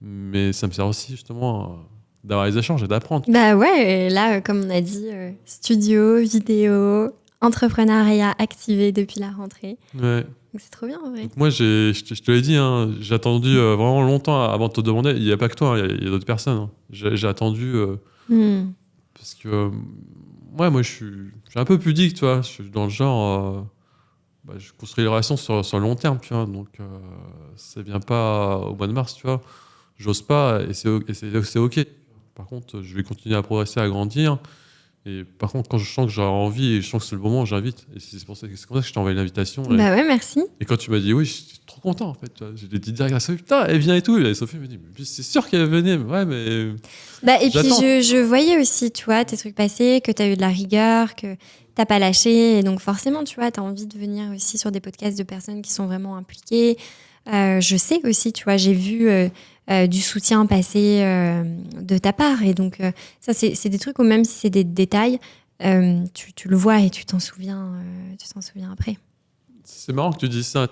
Mais ça me sert aussi justement d'avoir les échanges et d'apprendre. Bah ouais, là, comme on a dit, studio, vidéo, entrepreneuriat activé depuis la rentrée. Ouais. Donc, c'est trop bien, en vrai. Donc moi, je te l'ai dit, hein, j'ai attendu vraiment longtemps avant de te demander. Il n'y a pas que toi, il y a d'autres personnes. Hein. J'ai attendu parce que ouais, moi, je suis un peu pudique, tu vois. Je suis dans le genre, je construis les relations sur le long terme, tu vois. Donc ça vient pas au mois de mars, tu vois. J'ose pas et c'est OK. Par contre, je vais continuer à progresser, à grandir. Et par contre, quand je sens que j'ai envie et je sens que c'est le moment, j'invite. Et c'est comme ça que je t'ai envoyé l'invitation. Bah ouais, merci. Et quand tu m'as dit oui, j'étais trop content en fait. J'ai dit direct à Sophie, putain, elle vient et tout. Et Sophie me dit, mais c'est sûr qu'elle venait. Mais ouais, mais. Bah, et puis, J'attends. je voyais aussi, tu vois, tes trucs passés, que tu as eu de la rigueur, que t'as pas lâché. Et donc, forcément, tu vois, tu as envie de venir aussi sur des podcasts de personnes qui sont vraiment impliquées. Je sais aussi, tu vois, j'ai vu du soutien passer de ta part. Et donc, ça, c'est des trucs où même si c'est des détails, tu le vois et tu t'en souviens après. C'est marrant que tu dises ça.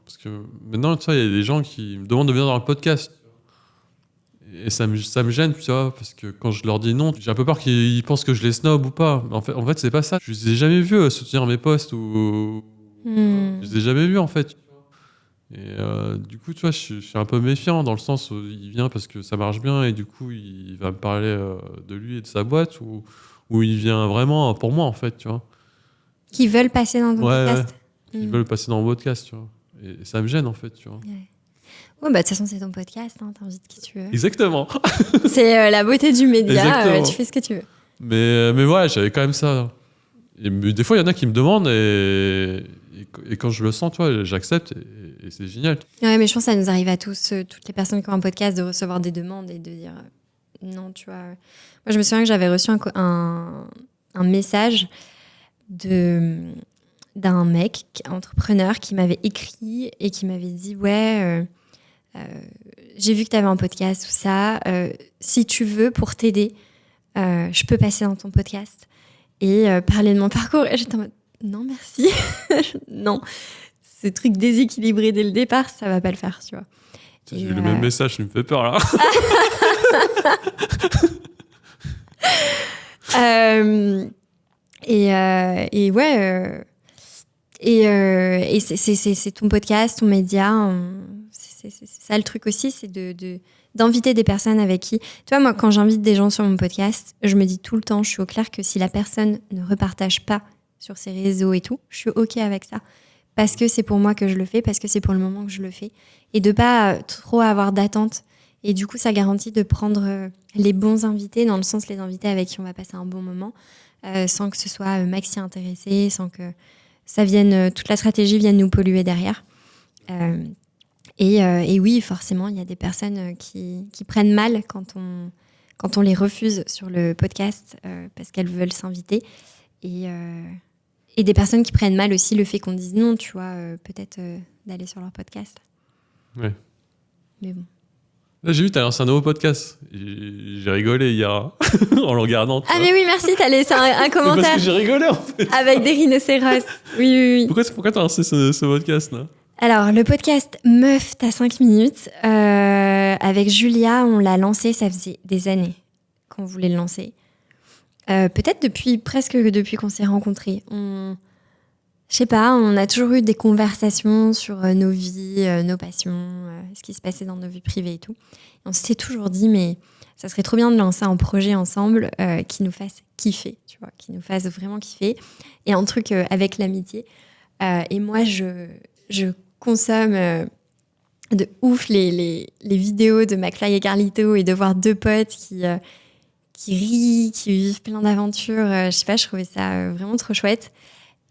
Parce que maintenant, tu vois, il y a des gens qui me demandent de venir dans le podcast. Et ça me gêne, tu vois, parce que quand je leur dis non, j'ai un peu peur qu'ils pensent que je les snob ou pas. Mais en fait, c'est pas ça. Je les ai jamais vus soutenir mes posts ou. Je les ai jamais vus, en fait. Et du coup, tu vois, je suis un peu méfiant dans le sens où il vient parce que ça marche bien et du coup, il va me parler de lui et de sa boîte ou il vient vraiment pour moi, en fait, tu vois. Qui veulent passer dans ton Ouais, podcast. ils veulent passer dans le podcast, tu vois. Et ça me gêne, en fait, tu vois. Ouais, bah, de toute façon, c'est ton podcast, hein, t'invites qui tu veux. Exactement. C'est la beauté du média, Exactement. tu fais ce que tu veux. Mais ouais, j'avais quand même ça. Mais des fois, il y en a qui me demandent et quand je le sens, tu vois, j'accepte et c'est génial. Ouais, mais je pense que ça nous arrive à tous, toutes les personnes qui ont un podcast, de recevoir des demandes et de dire non, tu vois. Moi, je me souviens que j'avais reçu un message d'un mec entrepreneur qui m'avait écrit et qui m'avait dit ouais, j'ai vu que tu avais un podcast ou ça. Si tu veux, pour t'aider, je peux passer dans ton podcast et parler de mon parcours. Et j'étais en mode non, merci. Non, ce truc déséquilibré dès le départ, ça va pas le faire, tu vois. J'ai eu le même message, ça me fait peur là. Et ouais. Et c'est ton podcast, ton média. C'est ça le truc aussi, c'est d'inviter des personnes avec qui. Tu vois, moi, quand j'invite des gens sur mon podcast, je me dis tout le temps, je suis au clair que si la personne ne repartage pas sur ses réseaux et tout, je suis OK avec ça. Parce que c'est pour moi que je le fais, parce que c'est pour le moment que je le fais. Et de pas trop avoir d'attente. Et du coup, ça garantit de prendre les bons invités, dans le sens les invités avec qui on va passer un bon moment, sans que ce soit maxi intéressé, sans que ça vienne, toute la stratégie vienne nous polluer derrière. Et oui, forcément, il y a des personnes qui prennent mal quand on les refuse sur le podcast parce qu'elles veulent s'inviter. Et des personnes qui prennent mal aussi le fait qu'on dise non, tu vois, peut-être d'aller sur leur podcast. Ouais. Mais bon. Là, j'ai vu, t'as lancé un nouveau podcast. J'ai rigolé hier en le regardant. Ah, mais oui, merci, t'as laissé un commentaire. Parce que j'ai rigolé en fait. Avec des rhinocéros. Oui. Pourquoi t'as lancé ce podcast là? Alors, le podcast Meuf, t'as 5 minutes. Avec Julia, on l'a lancé, ça faisait des années qu'on voulait le lancer. Peut-être presque depuis qu'on s'est rencontrés. Je sais pas, on a toujours eu des conversations sur nos vies, nos passions, ce qui se passait dans nos vies privées et tout. Et on s'était toujours dit, mais ça serait trop bien de lancer un projet ensemble qui nous fasse kiffer, tu vois, qui nous fasse vraiment kiffer. Et un truc avec l'amitié. Et moi, je consomme de ouf les vidéos de McFly et Carlito et de voir deux potes qui rient, qui vivent plein d'aventures. Je sais pas, je trouvais ça vraiment trop chouette.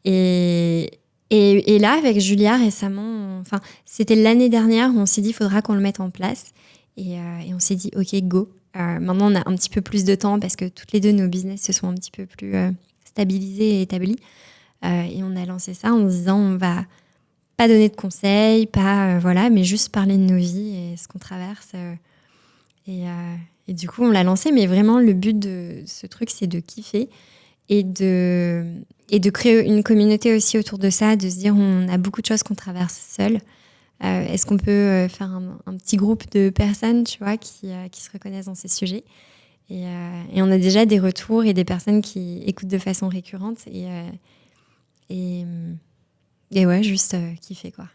Et là, avec Julia, récemment, c'était l'année dernière où on s'est dit, il faudra qu'on le mette en place. Et on s'est dit, OK, go. Maintenant, on a un petit peu plus de temps parce que toutes les deux, nos business se sont un petit peu plus stabilisés et établis. Et on a lancé ça en se disant, on va pas donner de conseils, mais juste parler de nos vies et ce qu'on traverse. Et du coup, on l'a lancé, mais vraiment, le but de ce truc, c'est de kiffer et de créer une communauté aussi autour de ça, de se dire on a beaucoup de choses qu'on traverse seul. Est-ce qu'on peut faire un petit groupe de personnes, tu vois, qui se reconnaissent dans ces sujets et on a déjà des retours et des personnes qui écoutent de façon récurrente et ouais, juste kiffer, quoi.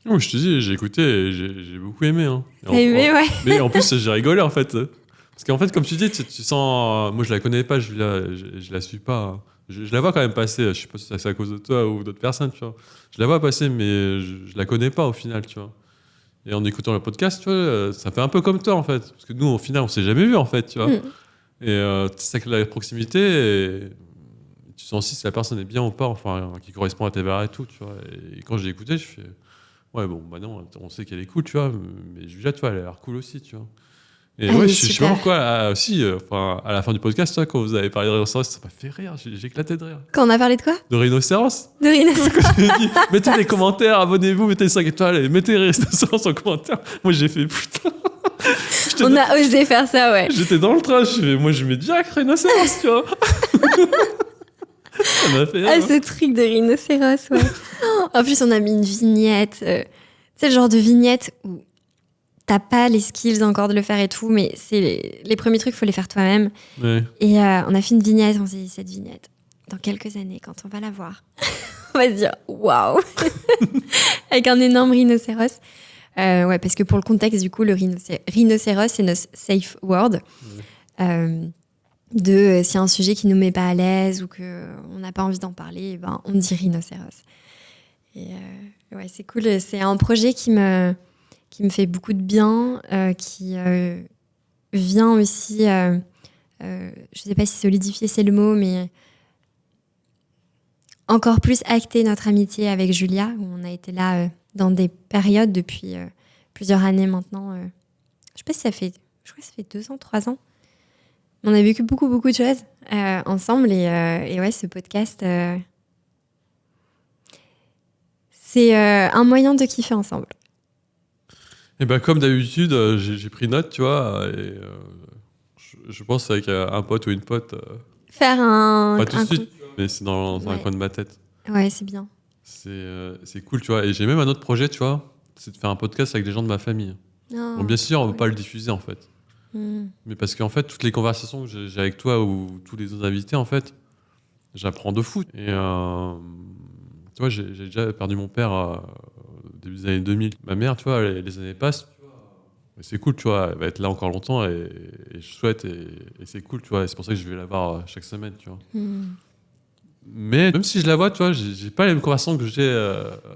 Non, je te dis, j'ai écouté et j'ai beaucoup aimé. Hein. T'as aimé, ouais. Mais en plus, j'ai rigolé en fait. Parce qu'en fait, comme tu dis, tu sens. Moi, je la connais pas, je la suis pas. Je la vois quand même passer. Je sais pas si c'est à cause de toi ou d'autres personnes, tu vois. Je la vois passer, mais je la connais pas au final, tu vois. Et en écoutant le podcast, tu vois, ça fait un peu comme toi en fait. Parce que nous, au final, on s'est jamais vu en fait, tu vois. Et c'est que la proximité, et tu sens aussi si la personne est bien ou pas, enfin, qui correspond à tes valeurs et tout, tu vois. Et quand j'ai écouté, je fais. Ouais, bon, bah non, on sait qu'elle est cool, tu vois, mais Julia, tu vois, elle a l'air cool aussi, tu vois. Et Elle ouais, est je sais pas super. pourquoi, aussi, à la fin du podcast, toi, quand vous avez parlé de rhinocéros, ça m'a fait rire, j'ai éclaté de rire. Quand on a parlé de quoi? De rhinocéros. De rhinocéros. Quand j'ai dit, mettez des commentaires, abonnez-vous, mettez 5 étoiles et mettez rhinocéros en commentaire. Moi, j'ai fait putain. On a osé faire ça, ouais. J'étais dans le train, moi, je mets direct rhinocéros, tu vois. Ça m'a fait rire. Ah, ce truc de rhinocéros, ouais. En plus, on a mis une vignette. C'est le genre de vignette où t'as pas les skills encore de le faire et tout, mais c'est les premiers trucs, faut les faire toi-même. Ouais. Et on a fait une vignette, on s'est dit, cette vignette, dans quelques années, quand on va la voir, on va se dire, waouh. Avec un énorme rhinocéros. Ouais, parce que pour le contexte, du coup, le rhinocéros, c'est notre safe word. S'il y a un sujet qui nous met pas à l'aise ou qu'on n'a pas envie d'en parler, ben, on dit rhinocéros. Et ouais, c'est cool. C'est un projet qui me fait beaucoup de bien, qui vient aussi, je sais pas si solidifier c'est le mot, mais encore plus acter notre amitié avec Julia, où on a été là dans des périodes depuis plusieurs années maintenant. Je sais pas si je crois que ça fait 2 ans, 3 ans. On a vécu beaucoup de choses ensemble et ouais, ce podcast, c'est un moyen de kiffer ensemble. Et ben comme d'habitude, j'ai pris note, tu vois, et je pense avec un pote ou une pote. Faire Pas tout de suite, mais c'est dans un Ouais. coin de ma tête. Ouais, c'est bien. C'est cool, tu vois. Et j'ai même un autre projet, tu vois, c'est de faire un podcast avec des gens de ma famille. Oh, Bon, bien sûr, on ne cool. va pas le diffuser, en fait. Mm. Mais parce qu'en fait, toutes les conversations que j'ai avec toi ou tous les autres invités, en fait, j'apprends de fou. Et tu vois, j'ai déjà perdu mon père au début des années 2000. Ma mère, tu vois, les années passent. Et c'est cool, tu vois, elle va être là encore longtemps et je souhaite et c'est cool, tu vois. Et c'est pour ça que je vais la voir chaque semaine, tu vois. Mm. Mais même si je la vois, tu vois, j'ai pas les mêmes conversations que j'ai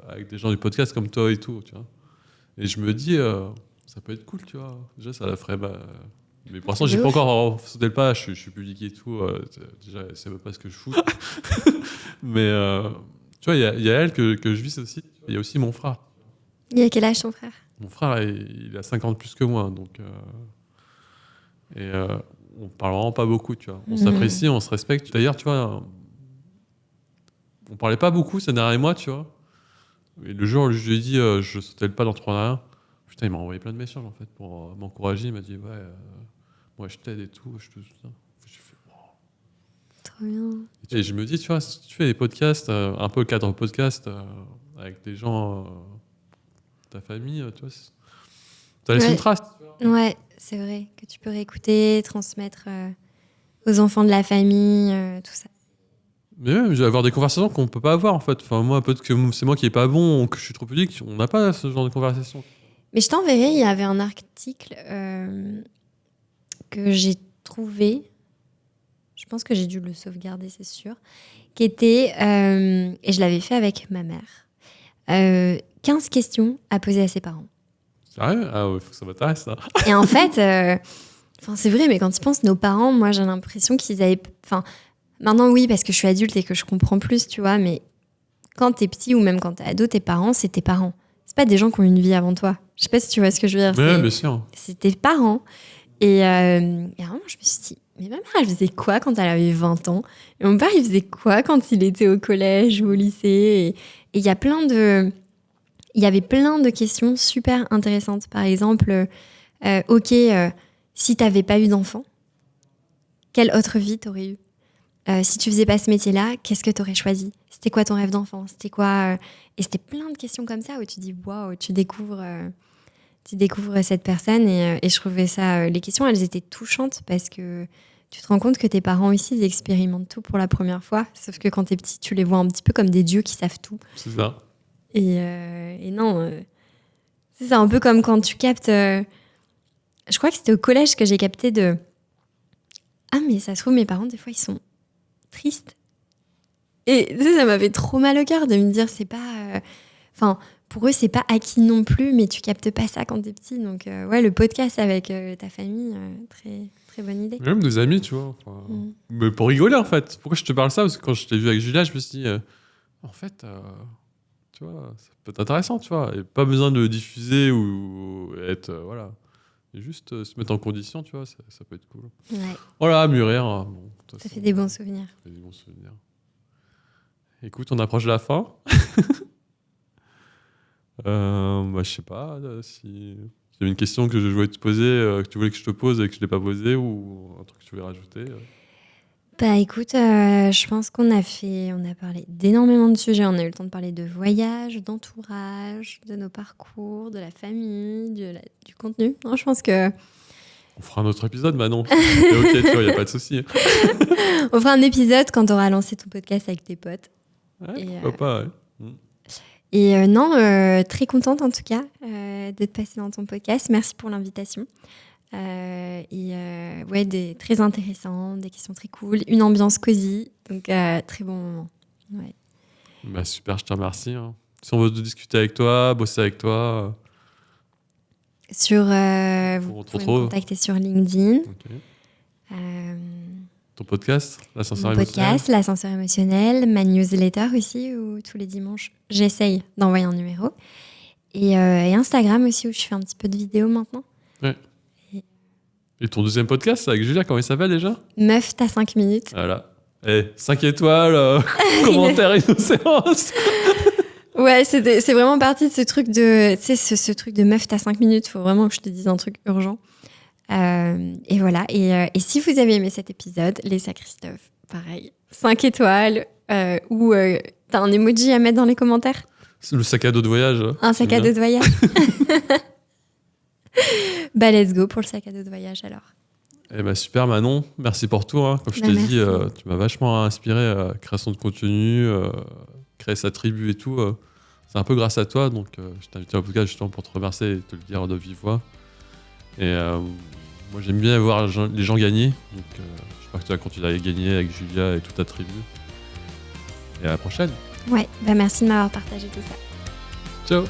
avec des gens du podcast comme toi et tout, tu vois. Et je me dis, ça peut être cool, tu vois. Déjà, ça la ferait. Mais pour l'instant, j'ai pas encore sauté le pas. Je suis public et tout. Déjà, elle sait même pas ce que je fous. Mais tu vois, il y a elle que je vis aussi. Il y a aussi mon frère. Il a quel âge ton frère? Mon frère, il a 50 plus que moi, donc. On parle vraiment pas beaucoup, tu vois. On s'apprécie, on se respecte. D'ailleurs, tu vois. On parlait pas beaucoup ces derniers mois, tu vois. Et le jour où je lui ai dit je sautais le pas d'entrepreneuriat, putain, il m'a envoyé plein de messages en fait pour m'encourager. Il m'a dit ouais, moi je t'aide et tout. Je fais, wow. Trop bien. Et je me dis, tu vois, si tu fais des podcasts, un peu cadre podcast avec des gens, ta famille, tu vois, ça laisse une trace. Ouais, c'est vrai que tu peux réécouter, transmettre aux enfants de la famille, tout ça. Mais même, je vais avoir des conversations qu'on peut pas avoir en fait. Enfin, moi, peut-être que c'est moi qui est pas bon ou que je suis trop public. On n'a pas ce genre de conversation. Mais je t'enverrai, il y avait un article que j'ai trouvé, je pense que j'ai dû le sauvegarder, c'est sûr, qui était, et je l'avais fait avec ma mère, 15 questions à poser à ses parents. Sérieux? Ah ouais, faut que ça m'intéresse ça. Et en fait, c'est vrai, mais quand tu penses, nos parents, moi j'ai l'impression qu'ils avaient... Maintenant, oui, parce que je suis adulte et que je comprends plus, tu vois, mais quand t'es petit ou même quand t'es ado, tes parents, c'est tes parents. C'est pas des gens qui ont une vie avant toi. Je sais pas si tu vois ce que je veux dire. Ouais, bien sûr. C'est tes parents. Et à un moment, je me suis dit, mais ma mère, elle faisait quoi quand elle avait 20 ans? Et mon père, il faisait quoi quand il était au collège ou au lycée? Et il y avait plein de questions super intéressantes. Par exemple, si t'avais pas eu d'enfant, quelle autre vie t'aurais eu? Si tu faisais pas ce métier-là, qu'est-ce que tu aurais choisi? C'était quoi ton rêve d'enfant? C'était quoi Et c'était plein de questions comme ça où tu dis waouh, tu découvres cette personne et je trouvais ça. Les questions, elles étaient touchantes parce que tu te rends compte que tes parents aussi ils expérimentent tout pour la première fois. Sauf que quand t'es petit, tu les vois un petit peu comme des dieux qui savent tout. C'est ça. Et non, C'est un peu comme quand tu captes... je crois que c'était au collège que j'ai capté de... Ah, mais ça se trouve, mes parents, des fois, ils sont tristes. Et tu sais, ça m'avait trop mal au cœur de me dire, c'est pas... Enfin, pour eux, c'est pas acquis non plus, mais tu captes pas ça quand t'es petit. Donc, ouais, le podcast avec ta famille, très, très bonne idée. Même des amis, tu vois. Mais pour rigoler, en fait. Pourquoi je te parle ça? Parce que quand je t'ai vu avec Julia, je me suis dit, en fait, tu vois, ça peut être intéressant, tu vois. Et pas besoin de diffuser ou être, voilà. Et juste se mettre en condition, tu vois, ça peut être cool. Ouais. Voilà, mourir. Bon, Ça fait des bons souvenirs. Ça fait des bons souvenirs. Écoute, on approche de la fin. Je sais pas si y avait une question que je voulais te poser, que tu voulais que je te pose et que je l'ai pas posée, ou un truc que tu voulais rajouter. Bah écoute, je pense qu'on a parlé d'énormément de sujets. On a eu le temps de parler de voyage, d'entourage, de nos parcours, de la famille, du contenu. Non, je pense que... On fera un autre épisode, Manon. C'est ok, tu vois, y a pas de souci. On fera un épisode quand tu auras lancé ton podcast avec tes potes. Ouais, pourquoi pas, ouais. Et non, très contente en tout cas d'être passée dans ton podcast. Merci pour l'invitation. Ouais, très intéressant, des questions très cool, une ambiance cosy, donc très bon moment. Ouais. Bah, super, je te remercie. Hein. Si on veut discuter avec toi, bosser avec toi... Vous pouvez me contacter sur LinkedIn. Okay. Ton podcast, l'ascenseur émotionnel. Mon podcast, l'ascenseur émotionnel, ma newsletter aussi, où tous les dimanches, j'essaye d'envoyer un numéro. Et Instagram aussi, où je fais un petit peu de vidéos maintenant. Ouais. Et ton deuxième podcast, avec Julia, comment il s'appelle déjà? Meuf, t'as 5 minutes. Voilà. 5 étoiles, commentaire innocence. Ouais, c'est vraiment parti de ce truc de... Tu sais, ce truc de meuf, t'as 5 minutes. Faut vraiment que je te dise un truc urgent. Et voilà. Et si vous avez aimé cet épisode, laissez à Christophe, pareil, 5 étoiles. Ou t'as un emoji à mettre dans les commentaires? Le sac à dos de voyage. Un sac à dos de voyage. Bah, let's go pour le sac à dos de voyage alors. Eh ben super Manon, merci pour tout. Hein. Comme je t'ai dit, tu m'as vachement inspiré à création de contenu, créer sa tribu et tout. C'est un peu grâce à toi, donc je t'ai invité en podcast justement pour te remercier et te le dire de vive voix. Et moi j'aime bien voir les gens gagner, donc j'espère que tu vas continuer à gagner avec Julia et toute ta tribu. Et à la prochaine. Ouais, bah merci de m'avoir partagé tout ça. Ciao.